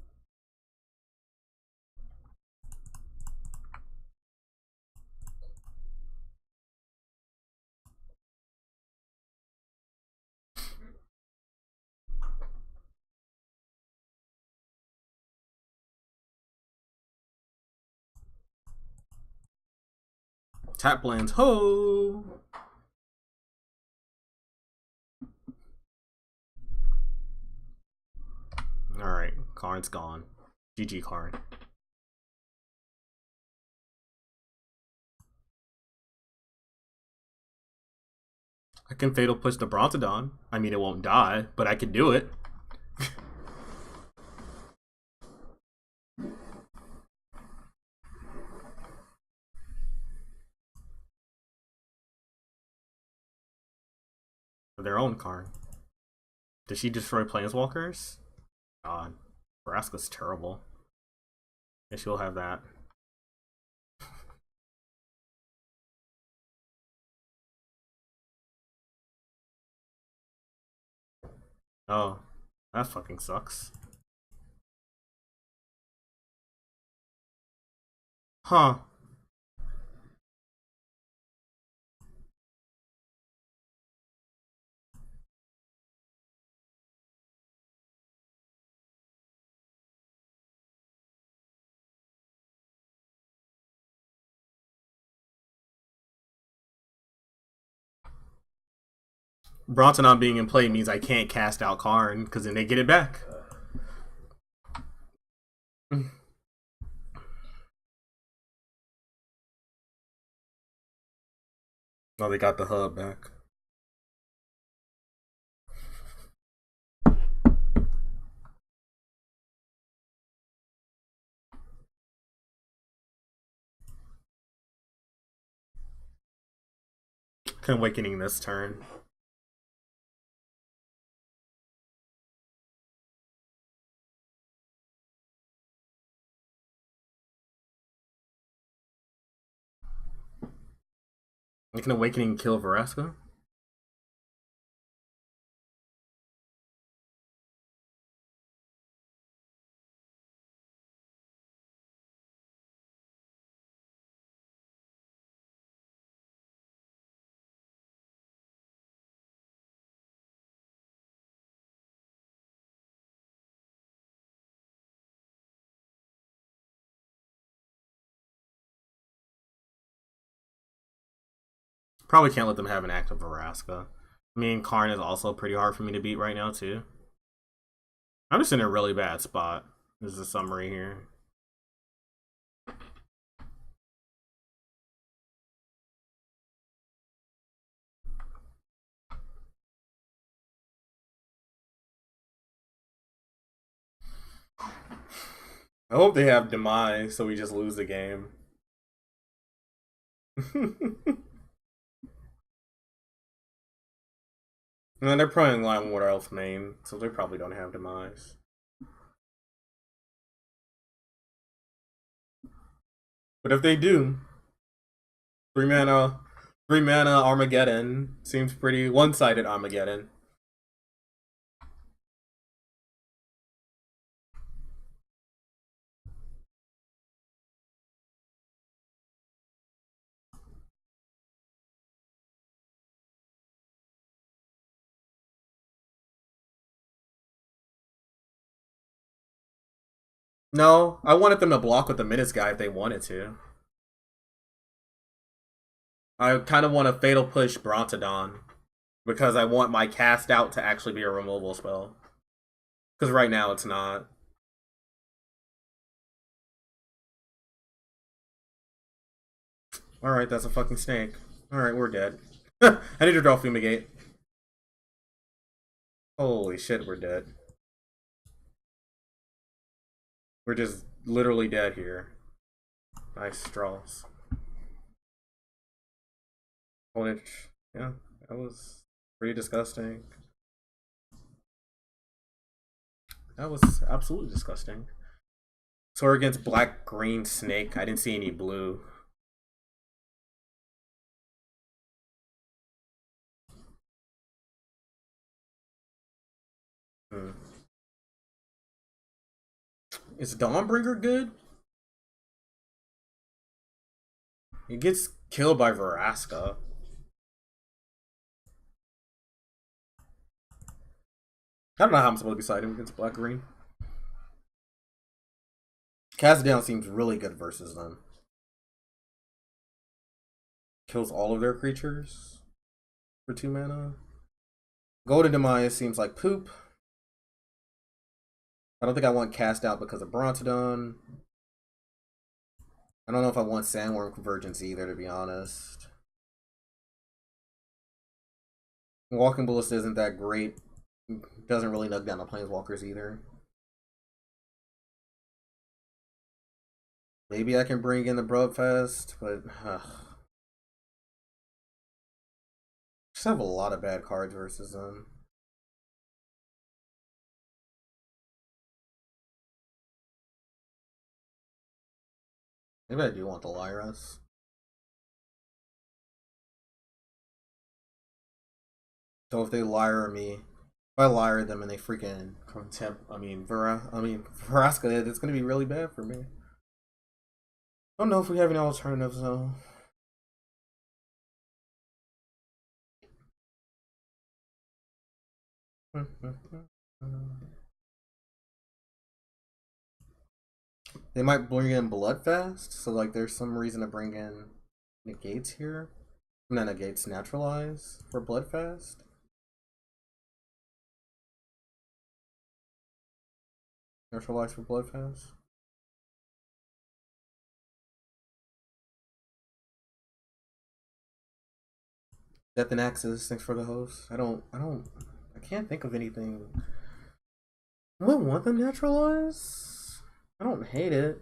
Tap lands, ho! Alright, Karn's gone. GG Karn. I can Fatal Push the Brontodon. I mean, it won't die, but I can do it. Their own Karn. Did she destroy Planeswalkers? God. Vraska's terrible. Yeah, she'll have that. Oh, that fucking sucks. Huh. Bronson not being in play means I can't cast out Karn because then they get it back. Oh, they got the hub back. Awakening this turn. I can Awakening kill Vraska. Probably can't let them have an active Vraska. I mean, Karn is also pretty hard for me to beat right now, too. I'm just in a really bad spot. This is a summary here. I hope they have demise so we just lose the game. And they're probably in line with our elf main, so they probably don't have demise. But if they do, 3 mana, 3 mana Armageddon seems pretty one-sided Armageddon. No, I wanted them to block with the Menace guy if they wanted to. I kind of want to Fatal Push Brontodon because I want my cast out to actually be a removal spell. Because right now it's not. Alright, that's a fucking snake. Alright, we're dead. I need to draw Fumigate. Holy shit, we're dead. We're just literally dead here. Nice straws. Yeah, that was pretty disgusting. That was absolutely disgusting. So we're against black, green, snake. I didn't see any blue. Is Dawnbringer good? He gets killed by Veraska. I don't know how I'm supposed to be siding against black green. Cast Down seems really good versus them. Kills all of their creatures for 2 mana. Golden Demise seems like poop. I don't think I want Cast Out because of Brontodon. I don't know if I want Sandworm Convergence either, to be honest. Walking Ballista isn't that great. Doesn't really knock down the Planeswalkers either. Maybe I can bring in the Brubfest, but just have a lot of bad cards versus them. Maybe I do want the Lyras. So if they Lyra me, if I Lyra them and they freaking Veraska, it's gonna be really bad for me. I don't know if we have any alternatives though. They might bring in Bloodfast, so like there's some reason to bring in negates here. Not negates, naturalize for Bloodfast. Neutralize for Bloodfast. Death and Axis, thanks for the host. I can't think of anything. Do I want them naturalize? I don't hate it.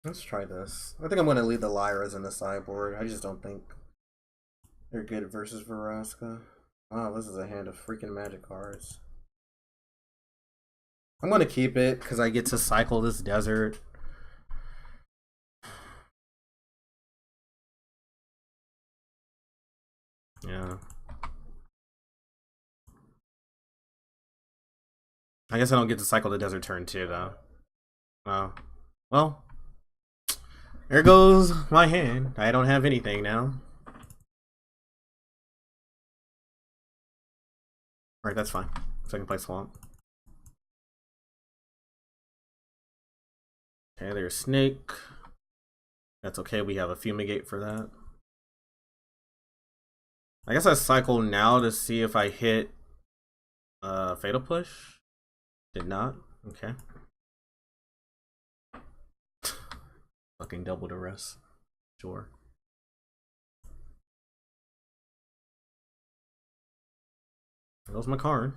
Let's try this. I think I'm going to leave the Lyras in the sideboard. I just don't think they're good versus Veraska. Wow, this is a hand of freaking magic cards. I'm going to keep it because I get to cycle this desert. Yeah. I guess I don't get to cycle the desert turn 2 though. Oh. Well. There goes my hand. I don't have anything now. Alright, that's fine. Second place swamp. Okay, there's Snake. That's okay, we have a Fumigate for that. I guess I cycle now to see if I hit Fatal Push. Did not. Okay. Fucking double duress. Sure. There goes my card.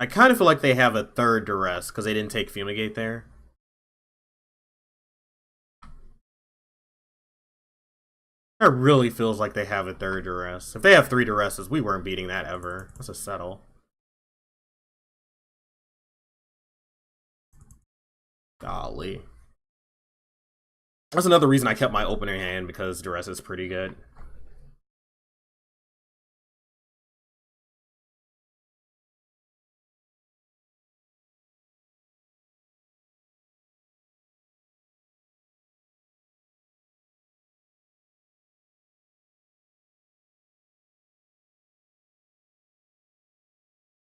I kind of feel like they have a third duress because they didn't take Fumigate there. It really feels like they have a third duress. If they have 3 duresses, we weren't beating that ever. That's a settle. Golly. That's another reason I kept my opener hand, because duress is pretty good.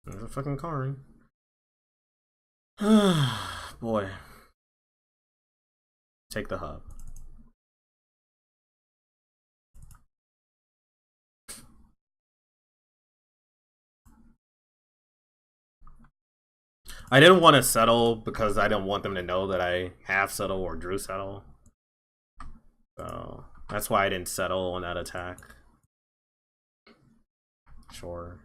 There's a fucking card. Boy. Take the hub. I didn't want to settle because I didn't want them to know that I half settle or drew settle. So that's why I didn't settle on that attack. Sure.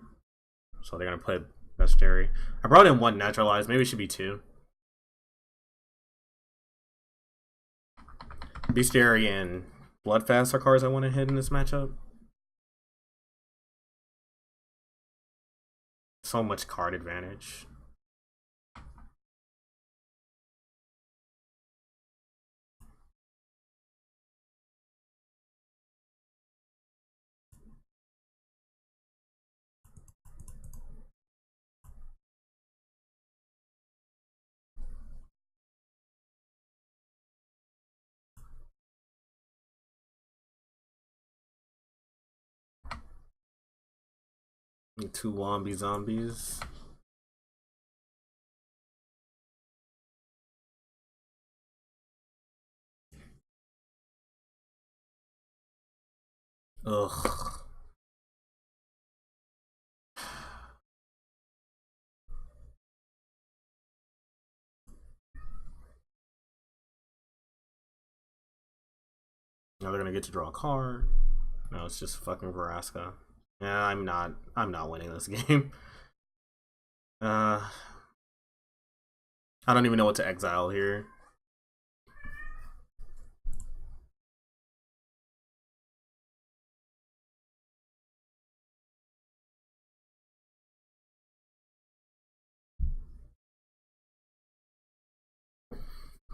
So they're gonna play Bestiary. I brought in 1 naturalized. Maybe it should be 2. Bestiary and Bloodfast are cards I want to hit in this matchup. So much card advantage. And 2 Wombi zombies. Ugh. Now they're gonna get to draw a card. No, it's just fucking Veraska. Yeah, I'm not winning this game. I don't even know what to exile here.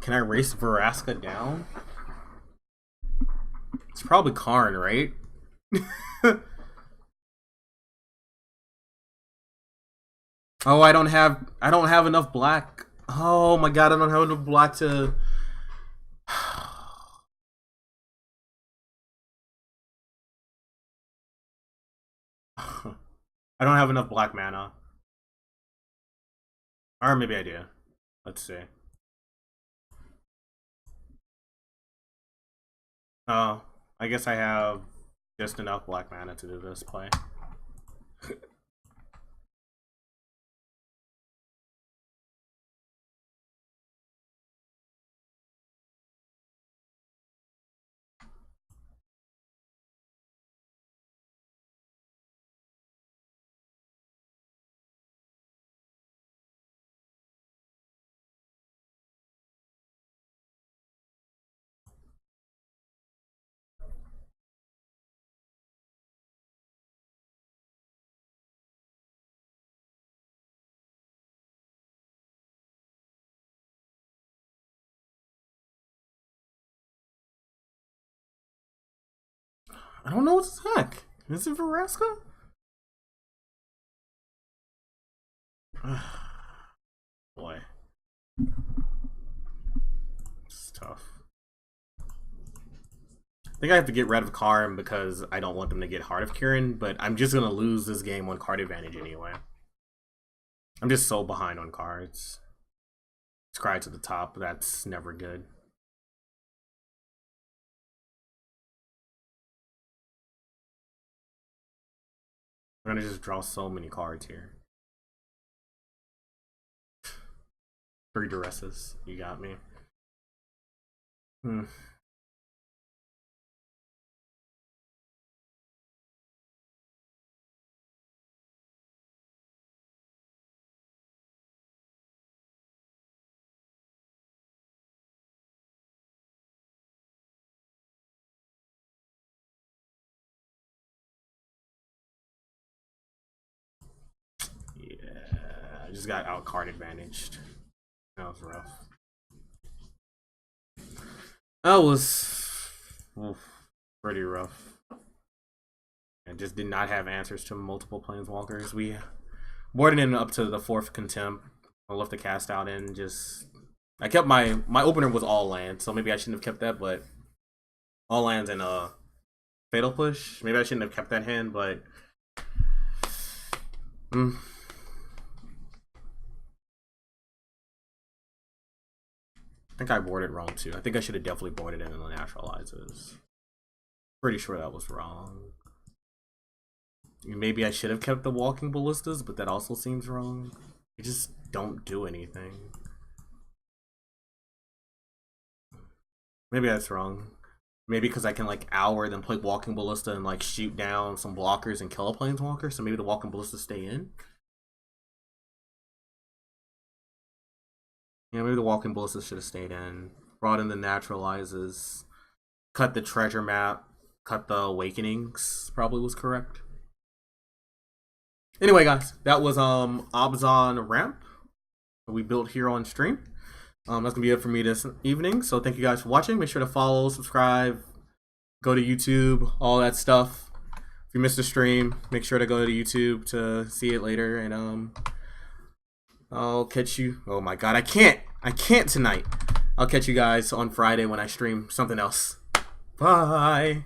Can I race Veraska down? It's probably Karn, right? Oh, I don't have enough black. Oh my god, I don't have enough black to I don't have enough black mana. Or maybe I do. Let's see. Oh, I guess I have just enough black mana to do this play. I don't know what to attack. Is it Veraska? Boy. It's tough. I think I have to get rid of Karn because I don't want them to get Heart of Kirin, but I'm just gonna lose this game on card advantage anyway. I'm just so behind on cards. Scry to the top, that's never good. I'm gonna just draw so many cards here. 3 duresses, you got me. Hmm. Yeah, I just got out card advantaged. That was rough. That was oof, pretty rough. I just did not have answers to multiple planeswalkers. We boarded in up to the 4th contempt. I left the cast out in. Just I kept my opener was all land, so maybe I shouldn't have kept that. But all lands and fatal push. Maybe I shouldn't have kept that hand, but mm, I think I boarded wrong too. I think I should have definitely boarded in the naturalizers. Pretty sure that was wrong. Maybe I should have kept the walking ballistas, but that also seems wrong. They just don't do anything. Maybe that's wrong. Maybe because I can like hour then play walking ballista and like shoot down some blockers and kill a planeswalker. So maybe the walking ballista stay in. Yeah, maybe the walking ballista should have stayed in. Brought in the naturalizes. Cut the treasure map. Cut the awakenings. Probably was correct. Anyway, guys, that was Abzan ramp we built here on stream. That's gonna be it for me this evening. So thank you guys for watching. Make sure to follow, subscribe, go to YouTube, all that stuff. If you missed the stream, make sure to go to YouTube to see it later. And I'll catch you. Oh my god, I can't tonight. I'll catch you guys on Friday when I stream something else. Bye.